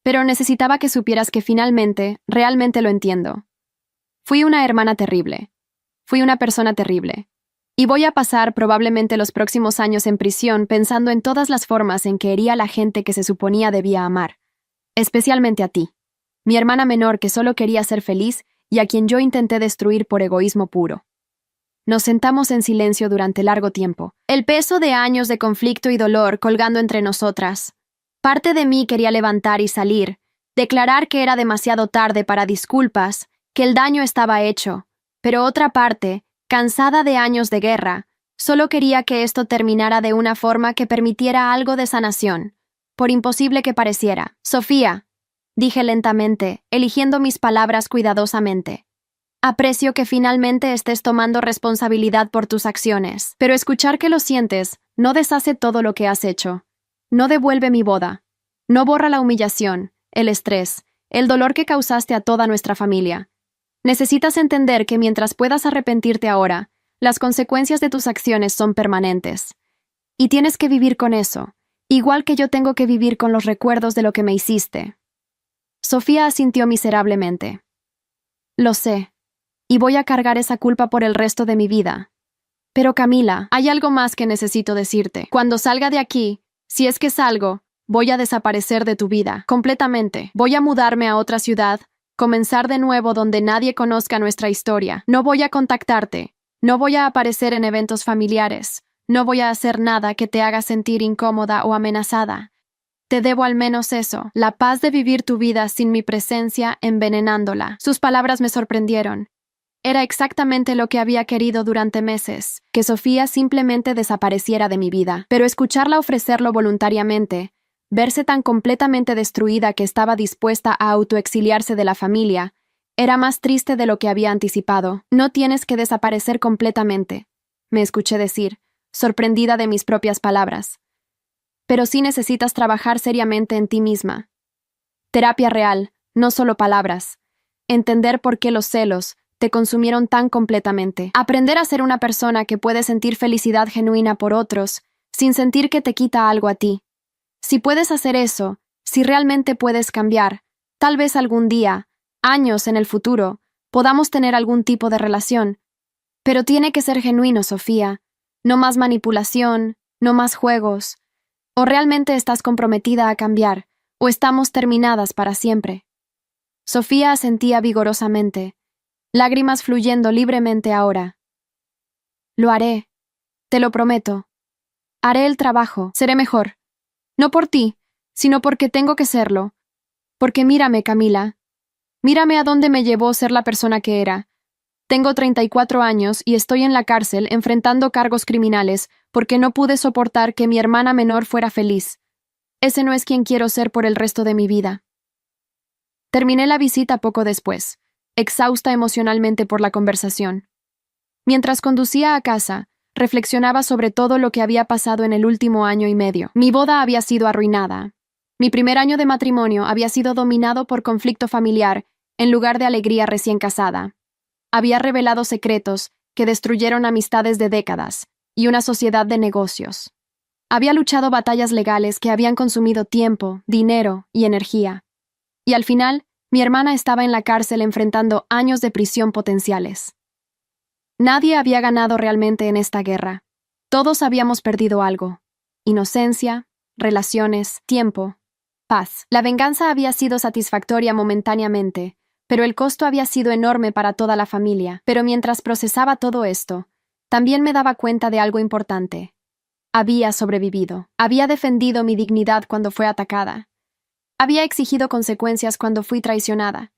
Pero necesitaba que supieras que finalmente, realmente lo entiendo. Fui una hermana terrible. Fui una persona terrible. Y voy a pasar probablemente los próximos años en prisión pensando en todas las formas en que hería a la gente que se suponía debía amar. Especialmente a ti, mi hermana menor que solo quería ser feliz y a quien yo intenté destruir por egoísmo puro. Nos sentamos en silencio durante largo tiempo, el peso de años de conflicto y dolor colgando entre nosotras. Parte de mí quería levantar y salir, declarar que era demasiado tarde para disculpas, que el daño estaba hecho, pero otra parte, cansada de años de guerra, solo quería que esto terminara de una forma que permitiera algo de sanación, por imposible que pareciera. Sofía, dije lentamente, eligiendo mis palabras cuidadosamente. Aprecio que finalmente estés tomando responsabilidad por tus acciones, pero escuchar que lo sientes no deshace todo lo que has hecho. No devuelve mi boda. No borra la humillación, el estrés, el dolor que causaste a toda nuestra familia. Necesitas entender que mientras puedas arrepentirte ahora, las consecuencias de tus acciones son permanentes. Y tienes que vivir con eso, igual que yo tengo que vivir con los recuerdos de lo que me hiciste. Sofía asintió miserablemente. Lo sé, y voy a cargar esa culpa por el resto de mi vida. Pero Camila, hay algo más que necesito decirte. Cuando salga de aquí, si es que salgo, voy a desaparecer de tu vida, completamente. Voy a mudarme a otra ciudad, comenzar de nuevo donde nadie conozca nuestra historia. No voy a contactarte, no voy a aparecer en eventos familiares, no voy a hacer nada que te haga sentir incómoda o amenazada. Te debo al menos eso, la paz de vivir tu vida sin mi presencia envenenándola. Sus palabras me sorprendieron. Era exactamente lo que había querido durante meses, que Sofía simplemente desapareciera de mi vida. Pero escucharla ofrecerlo voluntariamente, verse tan completamente destruida que estaba dispuesta a autoexiliarse de la familia, era más triste de lo que había anticipado. No tienes que desaparecer completamente, me escuché decir, sorprendida de mis propias palabras. Pero sí necesitas trabajar seriamente en ti misma. Terapia real, no solo palabras. Entender por qué los celos te consumieron tan completamente. Aprender a ser una persona que puede sentir felicidad genuina por otros, sin sentir que te quita algo a ti. Si puedes hacer eso, si realmente puedes cambiar, tal vez algún día, años en el futuro, podamos tener algún tipo de relación. Pero tiene que ser genuino, Sofía. No más manipulación, no más juegos. O realmente estás comprometida a cambiar, o estamos terminadas para siempre. Sofía asentía vigorosamente, lágrimas fluyendo libremente ahora. Lo haré, te lo prometo. Haré el trabajo, seré mejor. No por ti, sino porque tengo que serlo. Porque mírame, Camila. Mírame a dónde me llevó ser la persona que era. Tengo 34 años y estoy en la cárcel enfrentando cargos criminales porque no pude soportar que mi hermana menor fuera feliz. Ese no es quien quiero ser por el resto de mi vida. Terminé la visita poco después, exhausta emocionalmente por la conversación. Mientras conducía a casa, reflexionaba sobre todo lo que había pasado en el último año y medio. Mi boda había sido arruinada. Mi primer año de matrimonio había sido dominado por conflicto familiar en lugar de alegría recién casada. Había revelado secretos que destruyeron amistades de décadas y una sociedad de negocios. Había luchado batallas legales que habían consumido tiempo, dinero y energía. Y al final, mi hermana estaba en la cárcel enfrentando años de prisión potenciales. Nadie había ganado realmente en esta guerra. Todos habíamos perdido algo: inocencia, relaciones, tiempo, paz. La venganza había sido satisfactoria momentáneamente, pero el costo había sido enorme para toda la familia. Pero mientras procesaba todo esto, también me daba cuenta de algo importante. Había sobrevivido. Había defendido mi dignidad cuando fue atacada. Había exigido consecuencias cuando fui traicionada.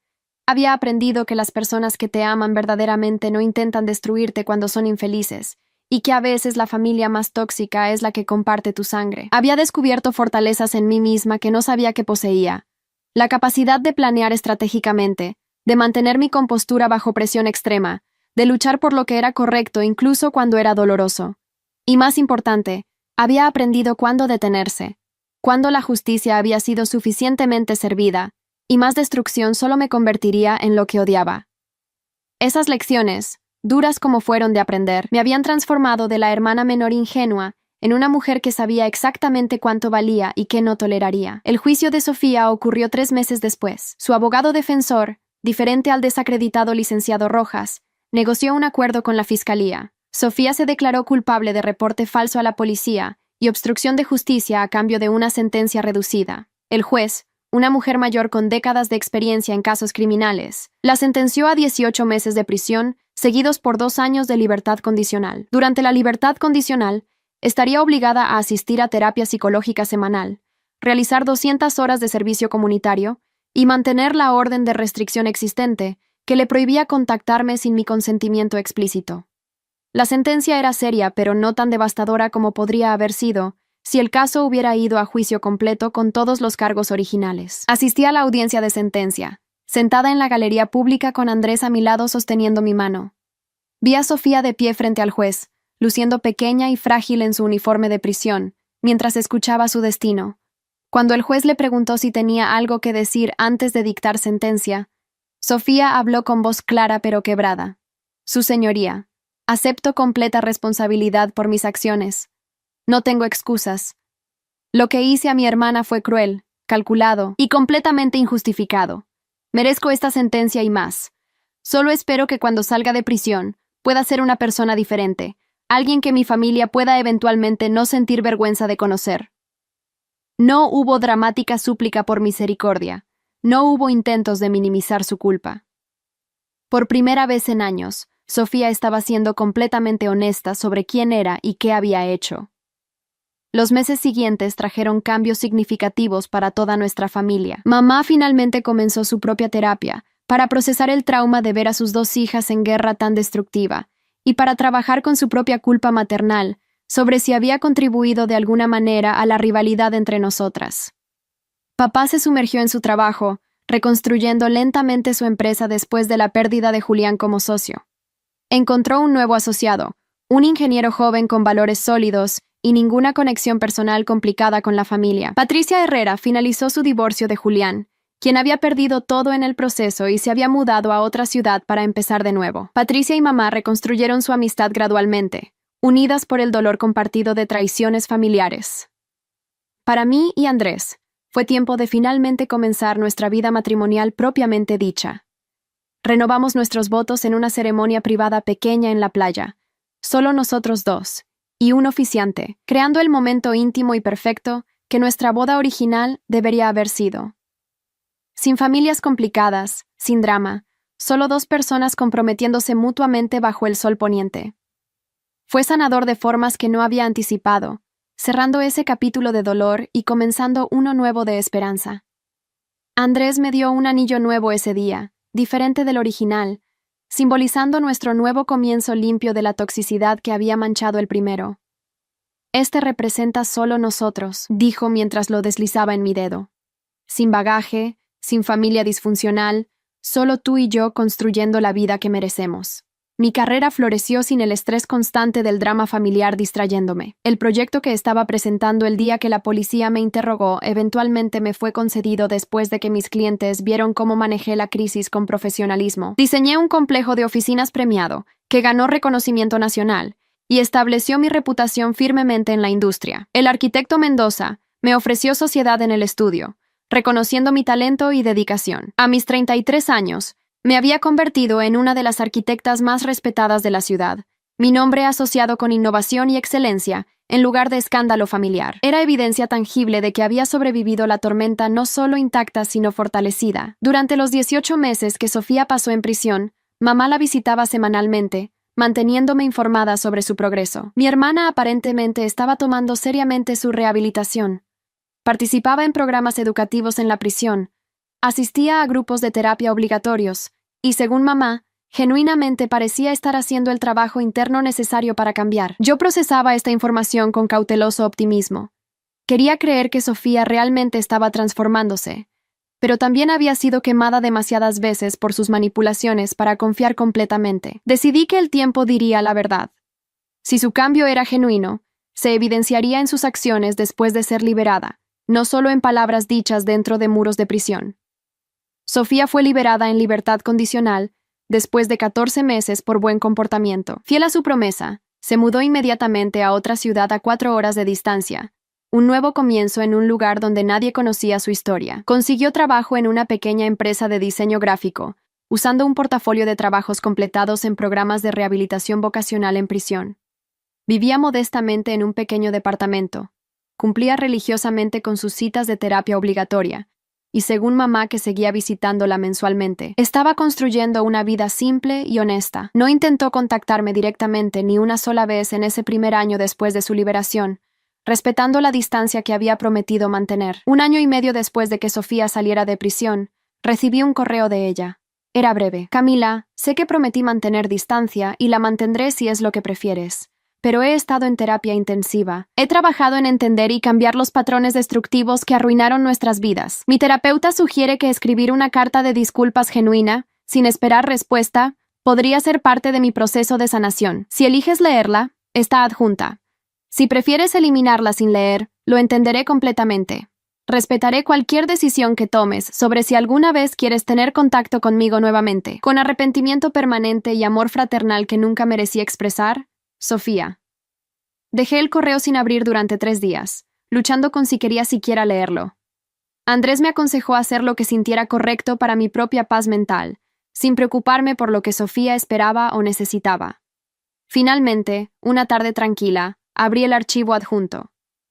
Había aprendido que las personas que te aman verdaderamente no intentan destruirte cuando son infelices, y que a veces la familia más tóxica es la que comparte tu sangre. Había descubierto fortalezas en mí misma que no sabía que poseía. La capacidad de planear estratégicamente, de mantener mi compostura bajo presión extrema, de luchar por lo que era correcto incluso cuando era doloroso. Y más importante, había aprendido cuándo detenerse, cuándo la justicia había sido suficientemente servida, y más destrucción solo me convertiría en lo que odiaba. Esas lecciones, duras como fueron de aprender, me habían transformado de la hermana menor ingenua en una mujer que sabía exactamente cuánto valía y qué no toleraría. El juicio de Sofía ocurrió 3 meses después. Su abogado defensor, diferente al desacreditado licenciado Rojas, negoció un acuerdo con la fiscalía. Sofía se declaró culpable de reporte falso a la policía y obstrucción de justicia a cambio de una sentencia reducida. El juez, una mujer mayor con décadas de experiencia en casos criminales, la sentenció a 18 meses de prisión, seguidos por 2 años de libertad condicional. Durante la libertad condicional, estaría obligada a asistir a terapia psicológica semanal, realizar 200 horas de servicio comunitario y mantener la orden de restricción existente que le prohibía contactarme sin mi consentimiento explícito. La sentencia era seria, pero no tan devastadora como podría haber sido si el caso hubiera ido a juicio completo con todos los cargos originales. Asistí a la audiencia de sentencia, sentada en la galería pública con Andrés a mi lado sosteniendo mi mano. Vi a Sofía de pie frente al juez, luciendo pequeña y frágil en su uniforme de prisión, mientras escuchaba su destino. Cuando el juez le preguntó si tenía algo que decir antes de dictar sentencia, Sofía habló con voz clara pero quebrada. Su señoría, acepto completa responsabilidad por mis acciones. No tengo excusas. Lo que hice a mi hermana fue cruel, calculado y completamente injustificado. Merezco esta sentencia y más. Solo espero que cuando salga de prisión pueda ser una persona diferente, alguien que mi familia pueda eventualmente no sentir vergüenza de conocer. No hubo dramática súplica por misericordia. No hubo intentos de minimizar su culpa. Por primera vez en años, Sofía estaba siendo completamente honesta sobre quién era y qué había hecho. Los meses siguientes trajeron cambios significativos para toda nuestra familia. Mamá finalmente comenzó su propia terapia para procesar el trauma de ver a sus 2 hijas en guerra tan destructiva y para trabajar con su propia culpa maternal sobre si había contribuido de alguna manera a la rivalidad entre nosotras. Papá se sumergió en su trabajo, reconstruyendo lentamente su empresa después de la pérdida de Julián como socio. Encontró un nuevo asociado, un ingeniero joven con valores sólidos y ninguna conexión personal complicada con la familia. Patricia Herrera finalizó su divorcio de Julián, quien había perdido todo en el proceso y se había mudado a otra ciudad para empezar de nuevo. Patricia y mamá reconstruyeron su amistad gradualmente, unidas por el dolor compartido de traiciones familiares. Para mí y Andrés, fue tiempo de finalmente comenzar nuestra vida matrimonial propiamente dicha. Renovamos nuestros votos en una ceremonia privada pequeña en la playa, solo nosotros 2, y un oficiante, creando el momento íntimo y perfecto que nuestra boda original debería haber sido. Sin familias complicadas, sin drama, solo 2 personas comprometiéndose mutuamente bajo el sol poniente. Fue sanador de formas que no había anticipado, cerrando ese capítulo de dolor y comenzando uno nuevo de esperanza. Andrés me dio un anillo nuevo ese día, diferente del original, simbolizando nuestro nuevo comienzo limpio de la toxicidad que había manchado el primero. Este representa solo nosotros, dijo mientras lo deslizaba en mi dedo. Sin bagaje, sin familia disfuncional, solo tú y yo construyendo la vida que merecemos. Mi carrera floreció sin el estrés constante del drama familiar distrayéndome. El proyecto que estaba presentando el día que la policía me interrogó eventualmente me fue concedido después de que mis clientes vieron cómo manejé la crisis con profesionalismo. Diseñé un complejo de oficinas premiado, que ganó reconocimiento nacional, y estableció mi reputación firmemente en la industria. El arquitecto Mendoza me ofreció sociedad en el estudio, reconociendo mi talento y dedicación. A mis 33 años, me había convertido en una de las arquitectas más respetadas de la ciudad, mi nombre asociado con innovación y excelencia, en lugar de escándalo familiar. Era evidencia tangible de que había sobrevivido la tormenta no solo intacta sino fortalecida. Durante los 18 meses que Sofía pasó en prisión, mamá la visitaba semanalmente, manteniéndome informada sobre su progreso. Mi hermana aparentemente estaba tomando seriamente su rehabilitación. Participaba en programas educativos en la prisión, asistía a grupos de terapia obligatorios, y según mamá, genuinamente parecía estar haciendo el trabajo interno necesario para cambiar. Yo procesaba esta información con cauteloso optimismo. Quería creer que Sofía realmente estaba transformándose, pero también había sido quemada demasiadas veces por sus manipulaciones para confiar completamente. Decidí que el tiempo diría la verdad. Si su cambio era genuino, se evidenciaría en sus acciones después de ser liberada, no solo en palabras dichas dentro de muros de prisión. Sofía fue liberada en libertad condicional después de 14 meses por buen comportamiento. Fiel a su promesa, se mudó inmediatamente a otra ciudad a 4 horas de distancia, un nuevo comienzo en un lugar donde nadie conocía su historia. Consiguió trabajo en una pequeña empresa de diseño gráfico, usando un portafolio de trabajos completados en programas de rehabilitación vocacional en prisión. Vivía modestamente en un pequeño departamento, cumplía religiosamente con sus citas de terapia obligatoria, y según mamá que seguía visitándola mensualmente, estaba construyendo una vida simple y honesta. No intentó contactarme directamente ni una sola vez en ese primer año después de su liberación, respetando la distancia que había prometido mantener. 1 año y medio después de que Sofía saliera de prisión, recibí un correo de ella. Era breve. Camila, sé que prometí mantener distancia y la mantendré si es lo que prefieres. Pero he estado en terapia intensiva. He trabajado en entender y cambiar los patrones destructivos que arruinaron nuestras vidas. Mi terapeuta sugiere que escribir una carta de disculpas genuina, sin esperar respuesta, podría ser parte de mi proceso de sanación. Si eliges leerla, está adjunta. Si prefieres eliminarla sin leer, lo entenderé completamente. Respetaré cualquier decisión que tomes sobre si alguna vez quieres tener contacto conmigo nuevamente. Con arrepentimiento permanente y amor fraternal que nunca merecí expresar, Sofía. Dejé el correo sin abrir durante 3 días, luchando con si quería siquiera leerlo. Andrés me aconsejó hacer lo que sintiera correcto para mi propia paz mental, sin preocuparme por lo que Sofía esperaba o necesitaba. Finalmente, una tarde tranquila, abrí el archivo adjunto.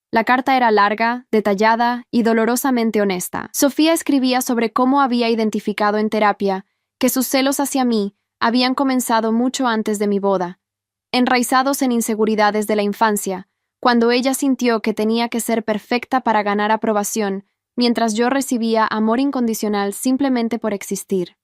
La carta era larga, detallada y dolorosamente honesta. Sofía escribía sobre cómo había identificado en terapia que sus celos hacia mí habían comenzado mucho antes de mi boda, enraizados en inseguridades de la infancia, cuando ella sintió que tenía que ser perfecta para ganar aprobación, mientras yo recibía amor incondicional simplemente por existir.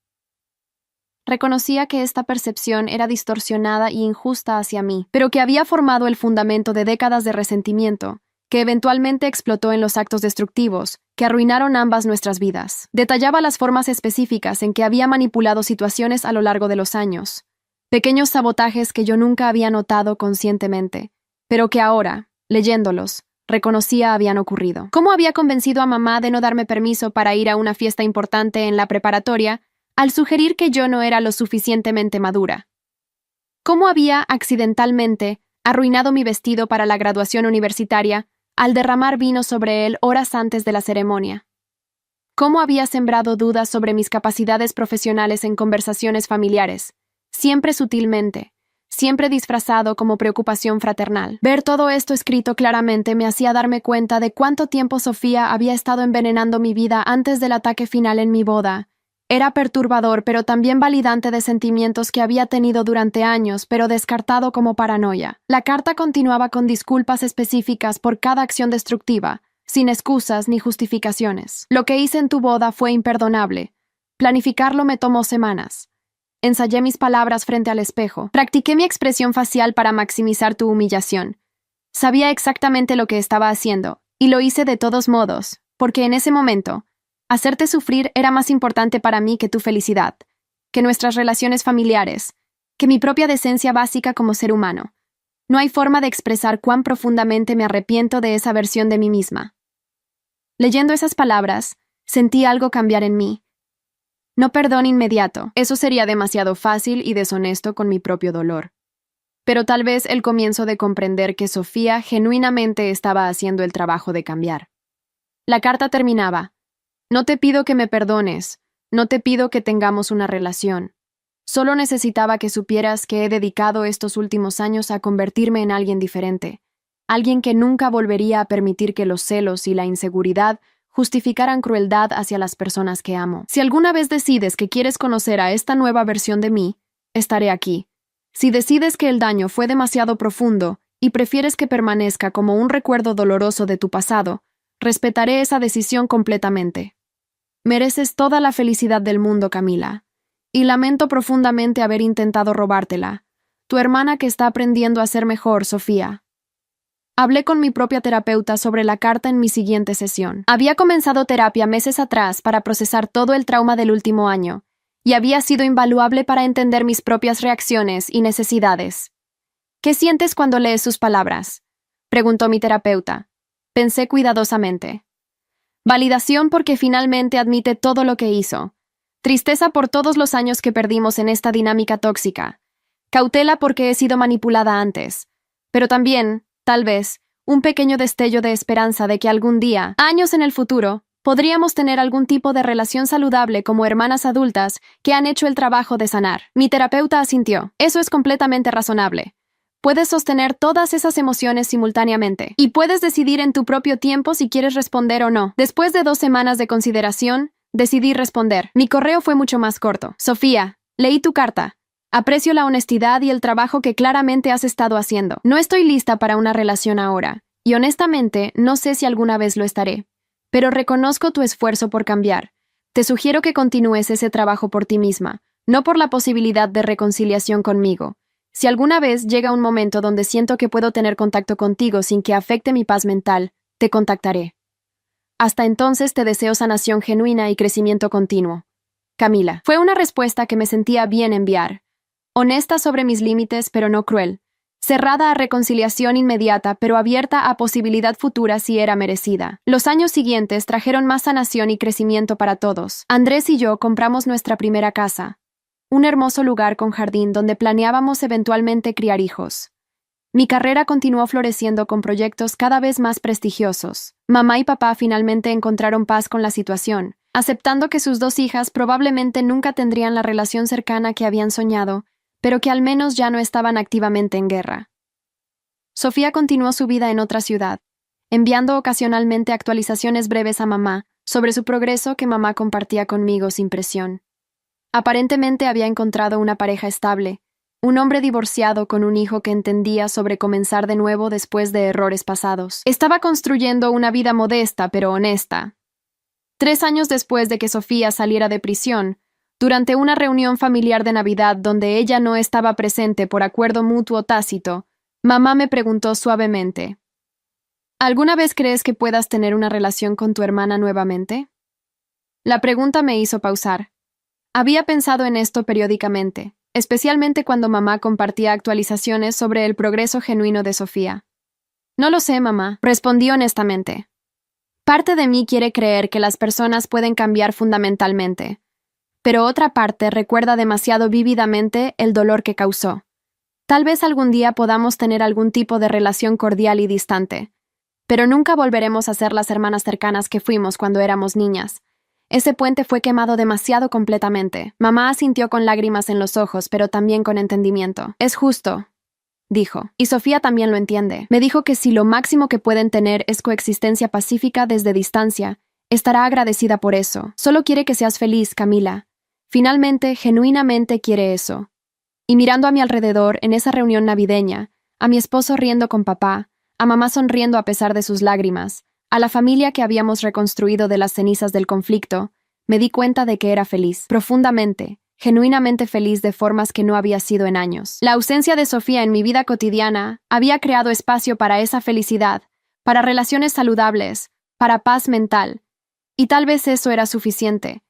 Reconocía que esta percepción era distorsionada y injusta hacia mí, pero que había formado el fundamento de décadas de resentimiento, que eventualmente explotó en los actos destructivos, que arruinaron ambas nuestras vidas. Detallaba las formas específicas en que había manipulado situaciones a lo largo de los años, pequeños sabotajes que yo nunca había notado conscientemente, pero que ahora, leyéndolos, reconocía habían ocurrido. ¿Cómo había convencido a mamá de no darme permiso para ir a una fiesta importante en la preparatoria al sugerir que yo no era lo suficientemente madura? ¿Cómo había accidentalmente arruinado mi vestido para la graduación universitaria al derramar vino sobre él horas antes de la ceremonia? ¿Cómo había sembrado dudas sobre mis capacidades profesionales en conversaciones familiares, siempre sutilmente, siempre disfrazado como preocupación fraternal? Ver todo esto escrito claramente me hacía darme cuenta de cuánto tiempo Sofía había estado envenenando mi vida antes del ataque final en mi boda. Era perturbador, pero también validante de sentimientos que había tenido durante años, pero descartado como paranoia. La carta continuaba con disculpas específicas por cada acción destructiva, sin excusas ni justificaciones. Lo que hice en tu boda fue imperdonable. Planificarlo me tomó semanas. Ensayé mis palabras frente al espejo. Practiqué mi expresión facial para maximizar tu humillación. Sabía exactamente lo que estaba haciendo, y lo hice de todos modos, porque en ese momento Hacerte sufrir era más importante para mí que tu felicidad, que nuestras relaciones familiares, que mi propia decencia básica como ser humano. No hay forma de expresar cuán profundamente me arrepiento de esa versión de mí misma. Leyendo esas palabras, sentí algo cambiar en mí. No perdón inmediato, eso sería demasiado fácil y deshonesto con mi propio dolor. Pero tal vez el comienzo de comprender que Sofía genuinamente estaba haciendo el trabajo de cambiar. La carta terminaba: no te pido que me perdones, no te pido que tengamos una relación. Solo necesitaba que supieras que he dedicado estos últimos años a convertirme en alguien diferente, alguien que nunca volvería a permitir que los celos y la inseguridad justificaran crueldad hacia las personas que amo. Si alguna vez decides que quieres conocer a esta nueva versión de mí, estaré aquí. Si decides que el daño fue demasiado profundo y prefieres que permanezca como un recuerdo doloroso de tu pasado, respetaré esa decisión completamente. Mereces toda la felicidad del mundo, Camila. Y lamento profundamente haber intentado robártela. Tu hermana que está aprendiendo a ser mejor, Sofía. Hablé con mi propia terapeuta sobre la carta en mi siguiente sesión. Había comenzado terapia meses atrás para procesar todo el trauma del último año, y había sido invaluable para entender mis propias reacciones y necesidades. ¿Qué sientes cuando lees sus palabras?, preguntó mi terapeuta. Pensé cuidadosamente. Validación porque finalmente admite todo lo que hizo. Tristeza por todos los años que perdimos en esta dinámica tóxica. Cautela porque he sido manipulada antes. Pero también, tal vez, un pequeño destello de esperanza de que algún día, años en el futuro, podríamos tener algún tipo de relación saludable como hermanas adultas que han hecho el trabajo de sanar. Mi terapeuta asintió. Eso es completamente razonable. Puedes sostener todas esas emociones simultáneamente, y puedes decidir en tu propio tiempo si quieres responder o no. Después de 2 semanas de consideración, decidí responder. Mi correo fue mucho más corto. Sofía, leí tu carta. Aprecio la honestidad y el trabajo que claramente has estado haciendo. No estoy lista para una relación ahora, y honestamente no sé si alguna vez lo estaré. Pero reconozco tu esfuerzo por cambiar. Te sugiero que continúes ese trabajo por ti misma, no por la posibilidad de reconciliación conmigo. Si alguna vez llega un momento donde siento que puedo tener contacto contigo sin que afecte mi paz mental, te contactaré. Hasta entonces te deseo sanación genuina y crecimiento continuo. Camila. Fue una respuesta que me sentía bien enviar. Honesta sobre mis límites, pero no cruel. Cerrada a reconciliación inmediata, pero abierta a posibilidad futura si era merecida. Los años siguientes trajeron más sanación y crecimiento para todos. Andrés y yo compramos nuestra primera casa. Un hermoso lugar con jardín donde planeábamos eventualmente criar hijos. Mi carrera continuó floreciendo con proyectos cada vez más prestigiosos. Mamá y papá finalmente encontraron paz con la situación, aceptando que sus 2 hijas probablemente nunca tendrían la relación cercana que habían soñado, pero que al menos ya no estaban activamente en guerra. Sofía continuó su vida en otra ciudad, enviando ocasionalmente actualizaciones breves a mamá sobre su progreso que mamá compartía conmigo sin presión. Aparentemente había encontrado una pareja estable, un hombre divorciado con un hijo que entendía sobre comenzar de nuevo después de errores pasados. Estaba construyendo una vida modesta pero honesta. 3 años después de que Sofía saliera de prisión, durante una reunión familiar de Navidad donde ella no estaba presente por acuerdo mutuo tácito, mamá me preguntó suavemente: ¿alguna vez crees que puedas tener una relación con tu hermana nuevamente? La pregunta me hizo pausar. Había pensado en esto periódicamente, especialmente cuando mamá compartía actualizaciones sobre el progreso genuino de Sofía. No lo sé, mamá, respondí honestamente. Parte de mí quiere creer que las personas pueden cambiar fundamentalmente, pero otra parte recuerda demasiado vívidamente el dolor que causó. Tal vez algún día podamos tener algún tipo de relación cordial y distante, pero nunca volveremos a ser las hermanas cercanas que fuimos cuando éramos niñas. Ese puente fue quemado demasiado completamente. Mamá asintió con lágrimas en los ojos, pero también con entendimiento. Es justo, dijo. Y Sofía también lo entiende. Me dijo que si lo máximo que pueden tener es coexistencia pacífica desde distancia, estará agradecida por eso. Solo quiere que seas feliz, Camila. Finalmente, genuinamente quiere eso. Y mirando a mi alrededor en esa reunión navideña, a mi esposo riendo con papá, a mamá sonriendo a pesar de sus lágrimas, a la familia que habíamos reconstruido de las cenizas del conflicto, me di cuenta de que era feliz, profundamente, genuinamente feliz de formas que no había sido en años. La ausencia de Sofía en mi vida cotidiana había creado espacio para esa felicidad, para relaciones saludables, para paz mental. Y tal vez eso era suficiente.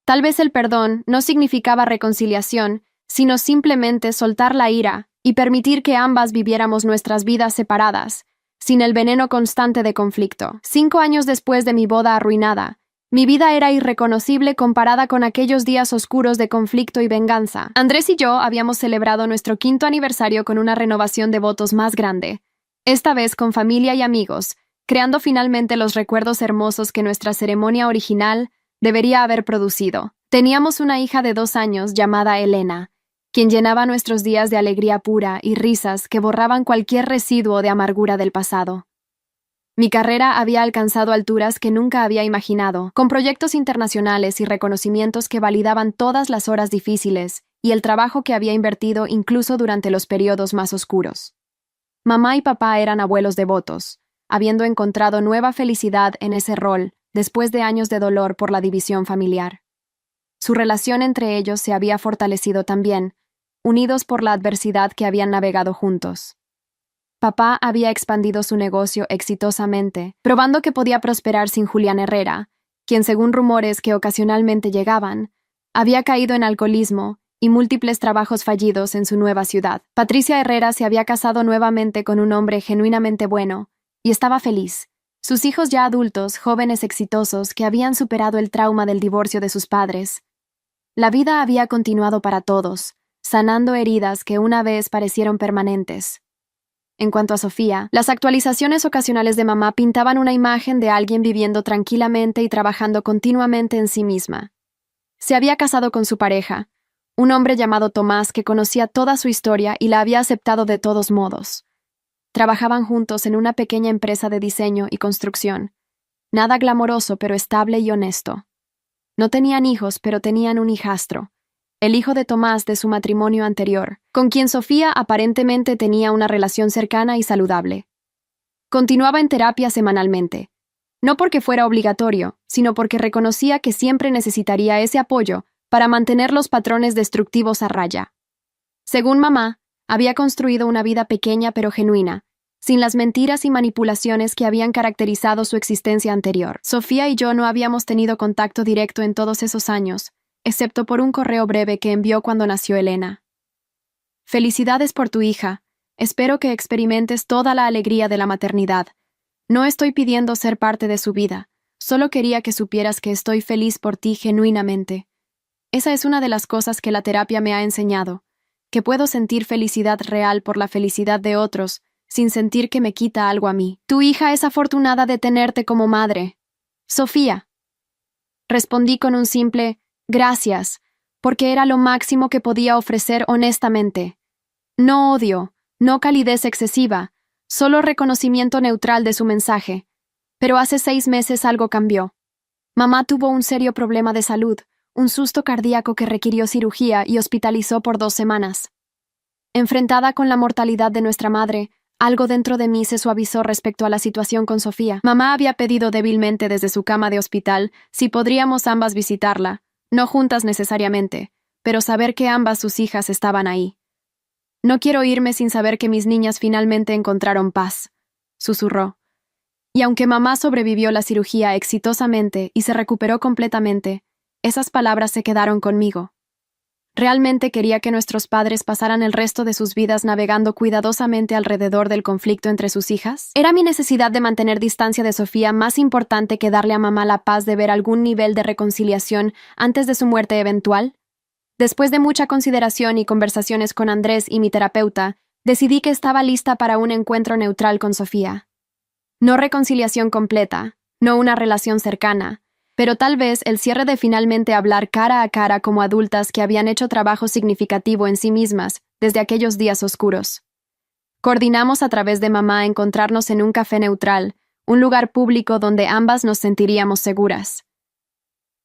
Tal vez el perdón no significaba reconciliación, sino simplemente soltar la ira y permitir que ambas viviéramos nuestras vidas separadas, sin el veneno constante de conflicto. 5 años después de mi boda arruinada, mi vida era irreconocible comparada con aquellos días oscuros de conflicto y venganza. Andrés y yo habíamos celebrado nuestro 5º aniversario con una renovación de votos más grande, esta vez con familia y amigos, creando finalmente los recuerdos hermosos que nuestra ceremonia original debería haber producido. Teníamos una hija de 2 años llamada Elena, quien llenaba nuestros días de alegría pura y risas que borraban cualquier residuo de amargura del pasado. Mi carrera había alcanzado alturas que nunca había imaginado, con proyectos internacionales y reconocimientos que validaban todas las horas difíciles y el trabajo que había invertido incluso durante los periodos más oscuros. Mamá y papá eran abuelos devotos, habiendo encontrado nueva felicidad en ese rol después de años de dolor por la división familiar. Su relación entre ellos se había fortalecido también, unidos por la adversidad que habían navegado juntos. Papá había expandido su negocio exitosamente, probando que podía prosperar sin Julián Herrera, quien, según rumores que ocasionalmente llegaban, había caído en alcoholismo y múltiples trabajos fallidos en su nueva ciudad. Patricia Herrera se había casado nuevamente con un hombre genuinamente bueno y estaba feliz. Sus hijos ya adultos, jóvenes exitosos que habían superado el trauma del divorcio de sus padres. La vida había continuado para todos, sanando heridas que una vez parecieron permanentes. En cuanto a Sofía, las actualizaciones ocasionales de mamá pintaban una imagen de alguien viviendo tranquilamente y trabajando continuamente en sí misma. Se había casado con su pareja, un hombre llamado Tomás que conocía toda su historia y la había aceptado de todos modos. Trabajaban juntos en una pequeña empresa de diseño y construcción. Nada glamoroso, pero estable y honesto. No tenían hijos, pero tenían un hijastro, el hijo de Tomás de su matrimonio anterior, con quien Sofía aparentemente tenía una relación cercana y saludable. Continuaba en terapia semanalmente, no porque fuera obligatorio, sino porque reconocía que siempre necesitaría ese apoyo para mantener los patrones destructivos a raya. Según mamá, había construido una vida pequeña pero genuina, sin las mentiras y manipulaciones que habían caracterizado su existencia anterior. Sofía y yo no habíamos tenido contacto directo en todos esos años, excepto por un correo breve que envió cuando nació Elena. Felicidades por tu hija. Espero que experimentes toda la alegría de la maternidad. No estoy pidiendo ser parte de su vida, solo quería que supieras que estoy feliz por ti genuinamente. Esa es una de las cosas que la terapia me ha enseñado, que puedo sentir felicidad real por la felicidad de otros, sin sentir que me quita algo a mí. Tu hija es afortunada de tenerte como madre. Sofía. Respondí con un simple gracias, porque era lo máximo que podía ofrecer honestamente. No odio, no calidez excesiva, solo reconocimiento neutral de su mensaje. Pero hace 6 meses algo cambió. Mamá tuvo un serio problema de salud, un susto cardíaco que requirió cirugía y hospitalizó por 2 semanas. Enfrentada con la mortalidad de nuestra madre, algo dentro de mí se suavizó respecto a la situación con Sofía. Mamá había pedido débilmente desde su cama de hospital si podríamos ambas visitarla, no juntas necesariamente, pero saber que ambas sus hijas estaban ahí. No quiero irme sin saber que mis niñas finalmente encontraron paz, susurró. Y aunque mamá sobrevivió la cirugía exitosamente y se recuperó completamente, esas palabras se quedaron conmigo. Realmente quería que nuestros padres pasaran el resto de sus vidas navegando cuidadosamente alrededor del conflicto entre sus hijas. ¿Era mi necesidad de mantener distancia de Sofía más importante que darle a mamá la paz de ver algún nivel de reconciliación antes de su muerte eventual? Después de mucha consideración y conversaciones con Andrés y mi terapeuta, decidí que estaba lista para un encuentro neutral con Sofía. No reconciliación completa, no una relación cercana, pero tal vez el cierre de finalmente hablar cara a cara como adultas que habían hecho trabajo significativo en sí mismas desde aquellos días oscuros. Coordinamos a través de mamá encontrarnos en un café neutral, un lugar público donde ambas nos sentiríamos seguras.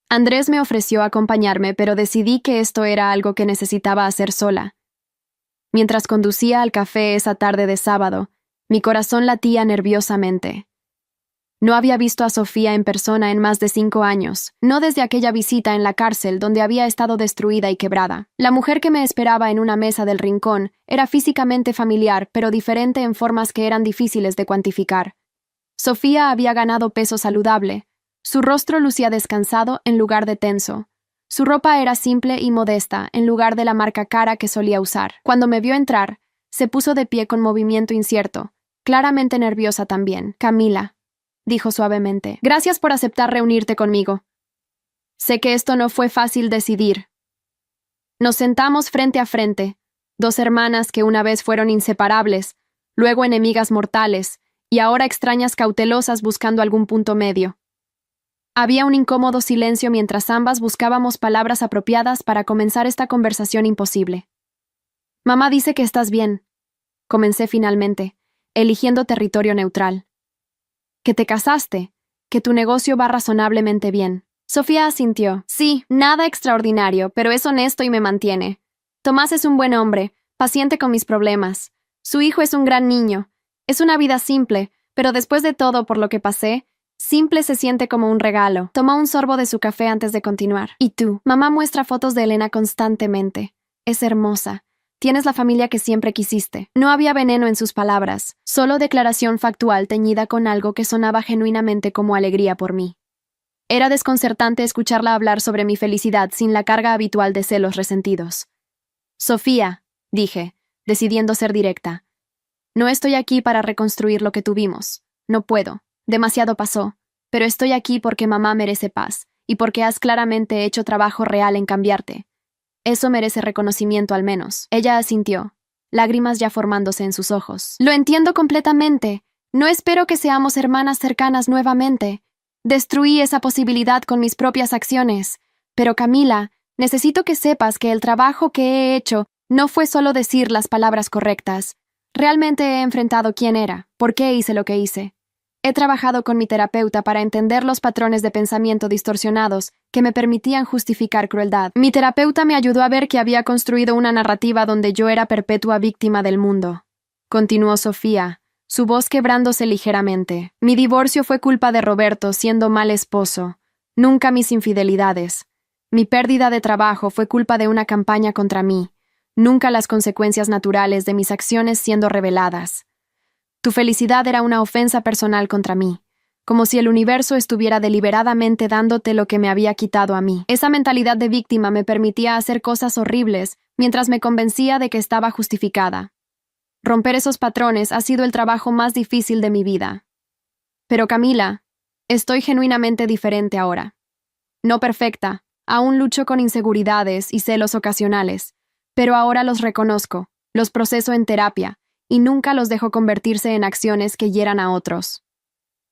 Andrés me ofreció acompañarme, pero decidí que esto era algo que necesitaba hacer sola. Mientras conducía al café esa tarde de sábado, mi corazón latía nerviosamente. No había visto a Sofía en persona en más de 5 años, no desde aquella visita en la cárcel donde había estado destruida y quebrada. La mujer que me esperaba en una mesa del rincón era físicamente familiar, pero diferente en formas que eran difíciles de cuantificar. Sofía había ganado peso saludable, Su rostro lucía descansado en lugar de tenso. Su ropa era simple y modesta en lugar de la marca cara que solía usar. Cuando me vio entrar, se puso de pie con movimiento incierto, claramente nerviosa también. «Camila», dijo suavemente, «gracias por aceptar reunirte conmigo. Sé que esto no fue fácil decidir». Nos sentamos frente a frente, dos hermanas que una vez fueron inseparables, luego enemigas mortales, y ahora extrañas cautelosas buscando algún punto medio. Había un incómodo silencio mientras ambas buscábamos palabras apropiadas para comenzar esta conversación imposible. «Mamá dice que estás bien», comencé finalmente, eligiendo territorio neutral. «Que te casaste, que tu negocio va razonablemente bien». Sofía asintió. «Sí, nada extraordinario, pero es honesto y me mantiene. Tomás es un buen hombre, paciente con mis problemas. Su hijo es un gran niño. Es una vida simple, pero después de todo por lo que pasé, simple se siente como un regalo». Tomó un sorbo de su café antes de continuar. «¿Y tú?» Mamá muestra fotos de Elena constantemente. Es hermosa. Tienes la familia que siempre quisiste. No había veneno en sus palabras, solo declaración factual teñida con algo que sonaba genuinamente como alegría por mí. Era desconcertante escucharla hablar sobre mi felicidad sin la carga habitual de celos resentidos. «Sofía», dije, decidiendo ser directa, «no estoy aquí para reconstruir lo que tuvimos. No puedo. Demasiado pasó. Pero estoy aquí porque mamá merece paz, y porque has claramente hecho trabajo real en cambiarte. Eso merece reconocimiento al menos». Ella asintió, lágrimas ya formándose en sus ojos. «Lo entiendo completamente. No espero que seamos hermanas cercanas nuevamente. Destruí esa posibilidad con mis propias acciones. Pero Camila, necesito que sepas que el trabajo que he hecho no fue solo decir las palabras correctas. Realmente he enfrentado quién era, por qué hice lo que hice. He trabajado con mi terapeuta para entender los patrones de pensamiento distorsionados que me permitían justificar crueldad. Mi terapeuta me ayudó a ver que había construido una narrativa donde yo era perpetua víctima del mundo», continuó Sofía, su voz quebrándose ligeramente. «Mi divorcio fue culpa de Roberto siendo mal esposo, nunca mis infidelidades. Mi pérdida de trabajo fue culpa de una campaña contra mí, nunca las consecuencias naturales de mis acciones siendo reveladas. Tu felicidad era una ofensa personal contra mí, como si el universo estuviera deliberadamente dándote lo que me había quitado a mí. Esa mentalidad de víctima me permitía hacer cosas horribles mientras me convencía de que estaba justificada. Romper esos patrones ha sido el trabajo más difícil de mi vida. Pero Camila, estoy genuinamente diferente ahora. No perfecta, aún lucho con inseguridades y celos ocasionales, pero ahora los reconozco, los proceso en terapia, y nunca los dejo convertirse en acciones que hieran a otros».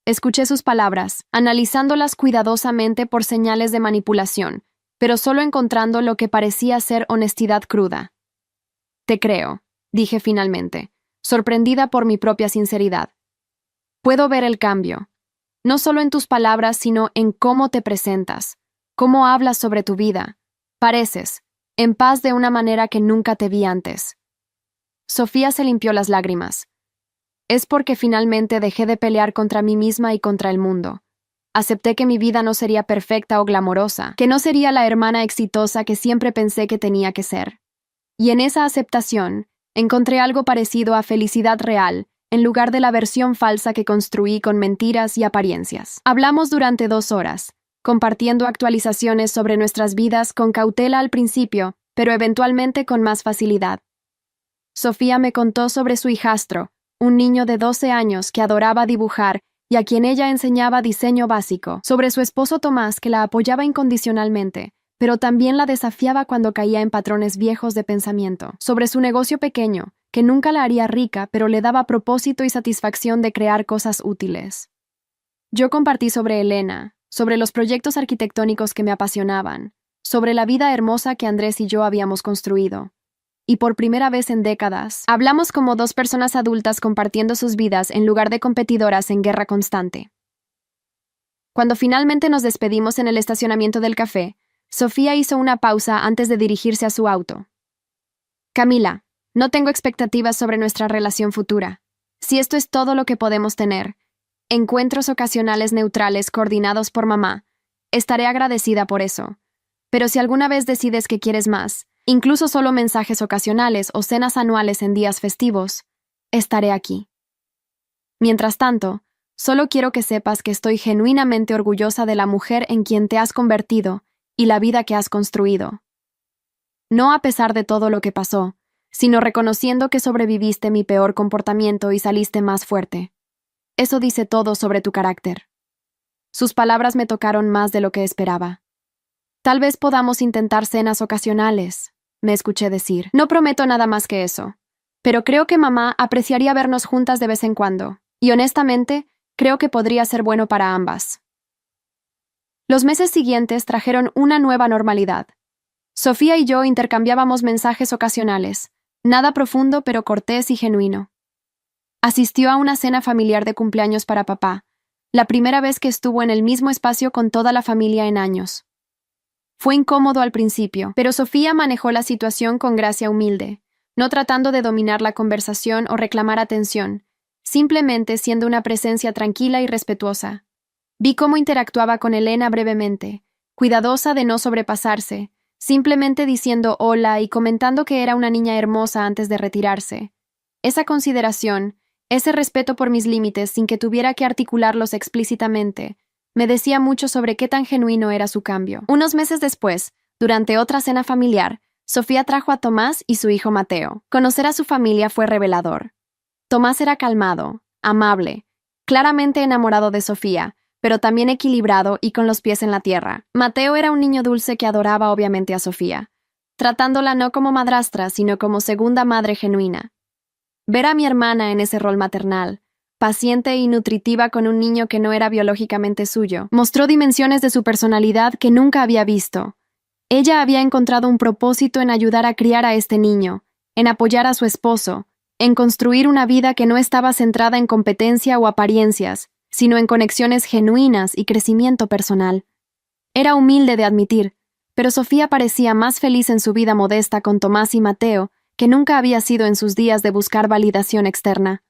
Escuché sus palabras, analizándolas cuidadosamente por señales de manipulación, pero solo encontrando lo que parecía ser honestidad cruda. «Te creo», dije finalmente, sorprendida por mi propia sinceridad. «Puedo ver el cambio, no solo en tus palabras, sino en cómo te presentas, cómo hablas sobre tu vida. Pareces en paz de una manera que nunca te vi antes». Sofía se limpió las lágrimas. «Es porque finalmente dejé de pelear contra mí misma y contra el mundo. Acepté que mi vida no sería perfecta o glamorosa, que no sería la hermana exitosa que siempre pensé que tenía que ser. Y en esa aceptación, encontré algo parecido a felicidad real, en lugar de la versión falsa que construí con mentiras y apariencias». Hablamos durante 2 horas, compartiendo actualizaciones sobre nuestras vidas con cautela al principio, pero eventualmente con más facilidad. Sofía me contó sobre su hijastro, un niño de 12 años que adoraba dibujar y a quien ella enseñaba diseño básico, sobre su esposo Tomás que la apoyaba incondicionalmente, pero también la desafiaba cuando caía en patrones viejos de pensamiento, sobre su negocio pequeño, que nunca la haría rica, pero le daba propósito y satisfacción de crear cosas útiles. Yo compartí sobre Elena, sobre los proyectos arquitectónicos que me apasionaban, sobre la vida hermosa que Andrés y yo habíamos construido. Y por primera vez en décadas, hablamos como 2 personas adultas compartiendo sus vidas en lugar de competidoras en guerra constante. Cuando finalmente nos despedimos en el estacionamiento del café, Sofía hizo una pausa antes de dirigirse a su auto. «Camila, no tengo expectativas sobre nuestra relación futura. Si esto es todo lo que podemos tener, encuentros ocasionales neutrales coordinados por mamá, estaré agradecida por eso. Pero si alguna vez decides que quieres más, incluso solo mensajes ocasionales o cenas anuales en días festivos, estaré aquí». Mientras tanto, Solo quiero que sepas que estoy genuinamente orgullosa de la mujer en quien te has convertido y la vida que has construido. No a pesar de todo lo que pasó, sino reconociendo que sobreviviste mi peor comportamiento y saliste más fuerte. Eso dice todo sobre tu carácter. Sus palabras me tocaron más de lo que esperaba. Tal vez podamos intentar cenas ocasionales, me escuché decir. No prometo nada más que eso, pero creo que mamá apreciaría vernos juntas de vez en cuando, y honestamente, creo que podría ser bueno para ambas. Los meses siguientes trajeron una nueva normalidad. Sofía y yo intercambiábamos mensajes ocasionales, nada profundo pero cortés y genuino. Asistió a una cena familiar de cumpleaños para papá, la primera vez que estuvo en el mismo espacio con toda la familia en años. Fue incómodo al principio, pero Sofía manejó la situación con gracia humilde, no tratando de dominar la conversación o reclamar atención, simplemente siendo una presencia tranquila y respetuosa. Vi cómo interactuaba con Elena brevemente, cuidadosa de no sobrepasarse, simplemente diciendo hola y comentando que era una niña hermosa antes de retirarse. Esa consideración, ese respeto por mis límites sin que tuviera que articularlos explícitamente, me decía mucho sobre qué tan genuino era su cambio. Unos meses después, durante otra cena familiar, Sofía trajo a Tomás y su hijo Mateo. Conocer a su familia fue revelador. Tomás era calmado, amable, claramente enamorado de Sofía, pero también equilibrado y con los pies en la tierra. Mateo era un niño dulce que adoraba obviamente a Sofía, tratándola no como madrastra, sino como segunda madre genuina. Ver a mi hermana en ese rol maternal, paciente y nutritiva con un niño que no era biológicamente suyo, mostró dimensiones de su personalidad que nunca había visto. Ella había encontrado un propósito en ayudar a criar a este niño, en apoyar a su esposo, en construir una vida que no estaba centrada en competencia o apariencias, sino en conexiones genuinas y crecimiento personal. Era humilde de admitir, pero Sofía parecía más feliz en su vida modesta con Tomás y Mateo que nunca había sido en sus días de buscar validación externa.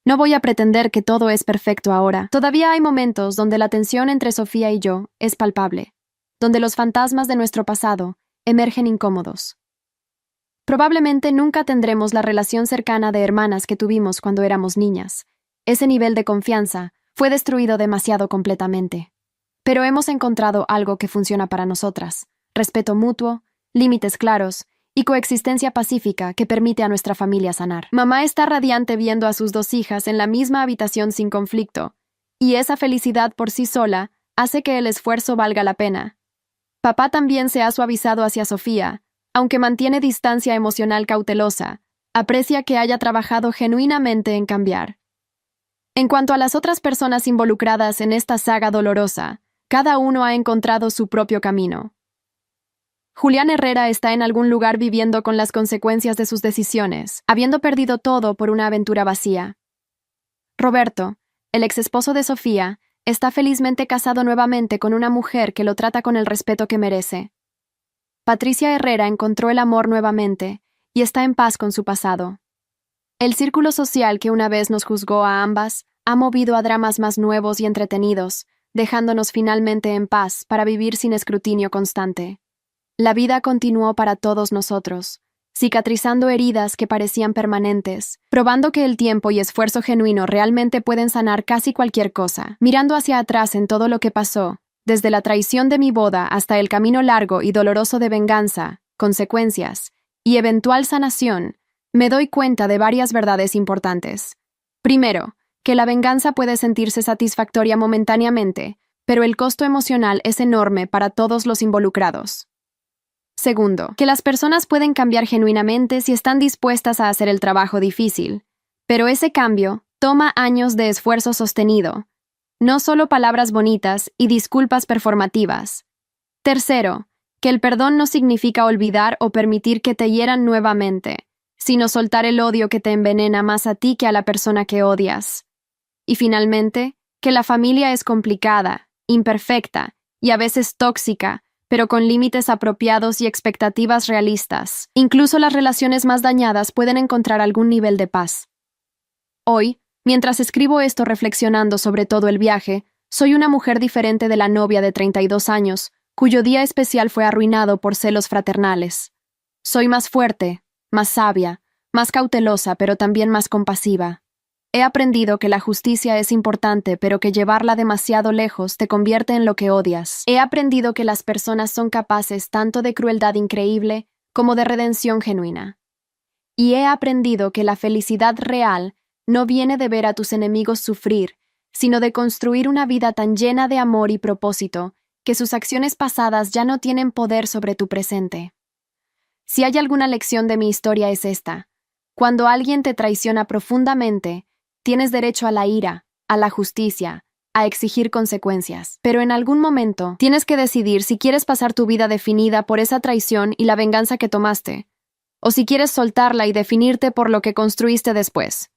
No voy a pretender que todo es perfecto ahora. Todavía hay momentos donde la tensión entre Sofía y yo es palpable, donde los fantasmas de nuestro pasado emergen incómodos. Probablemente nunca tendremos la relación cercana de hermanas que tuvimos cuando éramos niñas. Ese nivel de confianza fue destruido demasiado completamente. Pero hemos encontrado algo que funciona para nosotras: respeto mutuo, límites claros y coexistencia pacífica que permite a nuestra familia sanar. Mamá está radiante viendo a sus dos hijas en la misma habitación sin conflicto, y esa felicidad por sí sola hace que el esfuerzo valga la pena. Papá también se ha suavizado hacia Sofía, aunque mantiene distancia emocional cautelosa, aprecia que haya trabajado genuinamente en cambiar. En cuanto a las otras personas involucradas en esta saga dolorosa, cada uno ha encontrado su propio camino. Julián Herrera está en algún lugar viviendo con las consecuencias de sus decisiones, habiendo perdido todo por una aventura vacía. Roberto, el exesposo de Sofía, está felizmente casado nuevamente con una mujer que lo trata con el respeto que merece. Patricia Herrera encontró el amor nuevamente y está en paz con su pasado. El círculo social que una vez nos juzgó a ambas ha movido a dramas más nuevos y entretenidos, dejándonos finalmente en paz para vivir sin escrutinio constante. La vida continuó para todos nosotros, cicatrizando heridas que parecían permanentes, probando que el tiempo y esfuerzo genuino realmente pueden sanar casi cualquier cosa. Mirando hacia atrás en todo lo que pasó, desde la traición de mi boda hasta el camino largo y doloroso de venganza, consecuencias y eventual sanación, me doy cuenta de varias verdades importantes. Primero, que la venganza puede sentirse satisfactoria momentáneamente, pero el costo emocional es enorme para todos los involucrados. Segundo, que las personas pueden cambiar genuinamente si están dispuestas a hacer el trabajo difícil, pero ese cambio toma años de esfuerzo sostenido, no solo palabras bonitas y disculpas performativas. Tercero, que el perdón no significa olvidar o permitir que te hieran nuevamente, sino soltar el odio que te envenena más a ti que a la persona que odias. Y finalmente, que la familia es complicada, imperfecta y a veces tóxica, pero con límites apropiados y expectativas realistas. Incluso las relaciones más dañadas pueden encontrar algún nivel de paz. Hoy, mientras escribo esto reflexionando sobre todo el viaje, soy una mujer diferente de la novia de 32 años, cuyo día especial fue arruinado por celos fraternales. Soy más fuerte, más sabia, más cautelosa, pero también más compasiva. He aprendido que la justicia es importante, pero que llevarla demasiado lejos te convierte en lo que odias. He aprendido que las personas son capaces tanto de crueldad increíble como de redención genuina. Y he aprendido que la felicidad real no viene de ver a tus enemigos sufrir, sino de construir una vida tan llena de amor y propósito que sus acciones pasadas ya no tienen poder sobre tu presente. Si hay alguna lección de mi historia es esta: cuando alguien te traiciona profundamente, tienes derecho a la ira, a la justicia, a exigir consecuencias. Pero en algún momento tienes que decidir si quieres pasar tu vida definida por esa traición y la venganza que tomaste, o si quieres soltarla y definirte por lo que construiste después.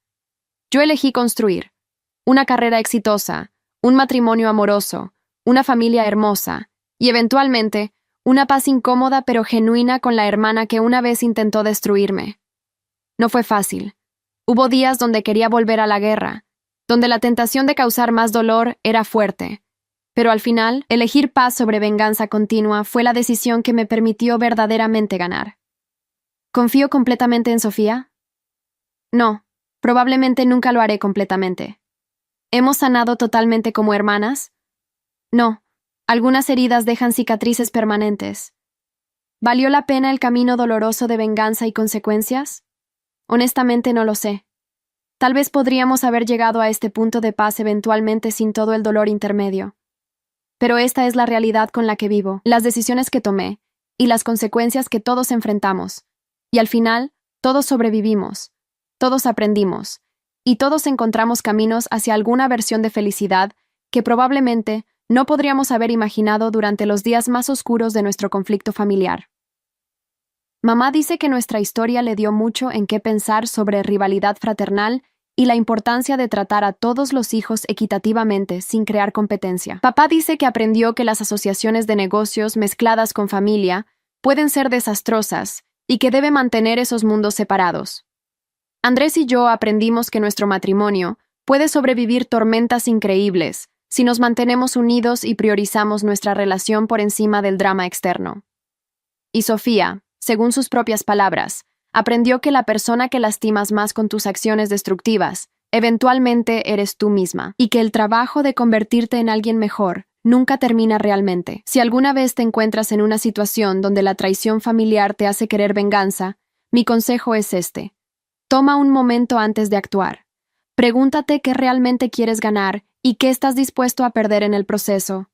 Yo elegí construir una carrera exitosa, un matrimonio amoroso, una familia hermosa y, eventualmente, una paz incómoda pero genuina con la hermana que una vez intentó destruirme. No fue fácil. Hubo días donde quería volver a la guerra, donde la tentación de causar más dolor era fuerte, pero al final, elegir paz sobre venganza continua fue la decisión que me permitió verdaderamente ganar. ¿Confío completamente en Sofía? No, probablemente nunca lo haré completamente. ¿Hemos sanado totalmente como hermanas? No, algunas heridas dejan cicatrices permanentes. ¿Valió la pena el camino doloroso de venganza y consecuencias? Honestamente no lo sé. Tal vez podríamos haber llegado a este punto de paz eventualmente sin todo el dolor intermedio. Pero esta es la realidad con la que vivo, las decisiones que tomé y las consecuencias que todos enfrentamos. Y al final, todos sobrevivimos, todos aprendimos, y todos encontramos caminos hacia alguna versión de felicidad que probablemente no podríamos haber imaginado durante los días más oscuros de nuestro conflicto familiar. Mamá dice que nuestra historia le dio mucho en qué pensar sobre rivalidad fraternal y la importancia de tratar a todos los hijos equitativamente sin crear competencia. Papá dice que aprendió que las asociaciones de negocios mezcladas con familia pueden ser desastrosas y que debe mantener esos mundos separados. Andrés y yo aprendimos que nuestro matrimonio puede sobrevivir tormentas increíbles si nos mantenemos unidos y priorizamos nuestra relación por encima del drama externo. Y Sofía, según sus propias palabras, aprendió que la persona que lastimas más con tus acciones destructivas, eventualmente eres tú misma, y que el trabajo de convertirte en alguien mejor nunca termina realmente. Si alguna vez te encuentras en una situación donde la traición familiar te hace querer venganza, mi consejo es este: toma un momento antes de actuar. Pregúntate qué realmente quieres ganar y qué estás dispuesto a perder en el proceso.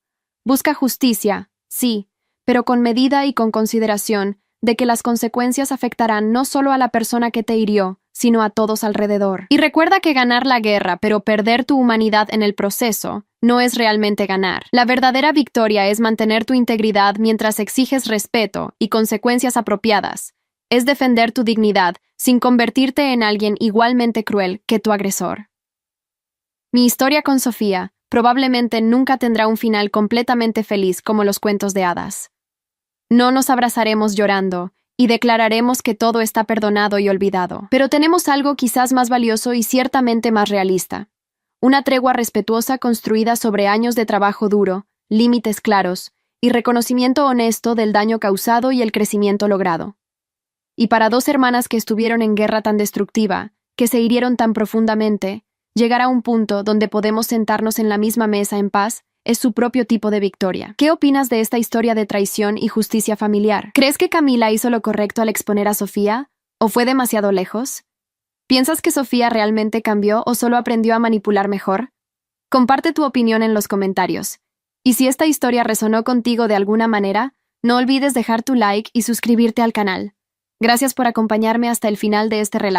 Busca justicia, sí, pero con medida y con consideración de que las consecuencias afectarán no solo a la persona que te hirió, sino a todos alrededor. Y recuerda que ganar la guerra pero perder tu humanidad en el proceso no es realmente ganar. La verdadera victoria es mantener tu integridad mientras exiges respeto y consecuencias apropiadas. Es defender tu dignidad sin convertirte en alguien igualmente cruel que tu agresor. Mi historia con Sofía probablemente nunca tendrá un final completamente feliz como los cuentos de hadas. No nos abrazaremos llorando y declararemos que todo está perdonado y olvidado. Pero tenemos algo quizás más valioso y ciertamente más realista. Una tregua respetuosa construida sobre años de trabajo duro, límites claros y reconocimiento honesto del daño causado y el crecimiento logrado. Y para dos hermanas que estuvieron en guerra tan destructiva, que se hirieron tan profundamente, llegar a un punto donde podemos sentarnos en la misma mesa en paz es su propio tipo de victoria. ¿Qué opinas de esta historia de traición y justicia familiar? ¿Crees que Camila hizo lo correcto al exponer a Sofía? ¿O fue demasiado lejos? ¿Piensas que Sofía realmente cambió o solo aprendió a manipular mejor? Comparte tu opinión en los comentarios. Y si esta historia resonó contigo de alguna manera, no olvides dejar tu like y suscribirte al canal. Gracias por acompañarme hasta el final de este relato.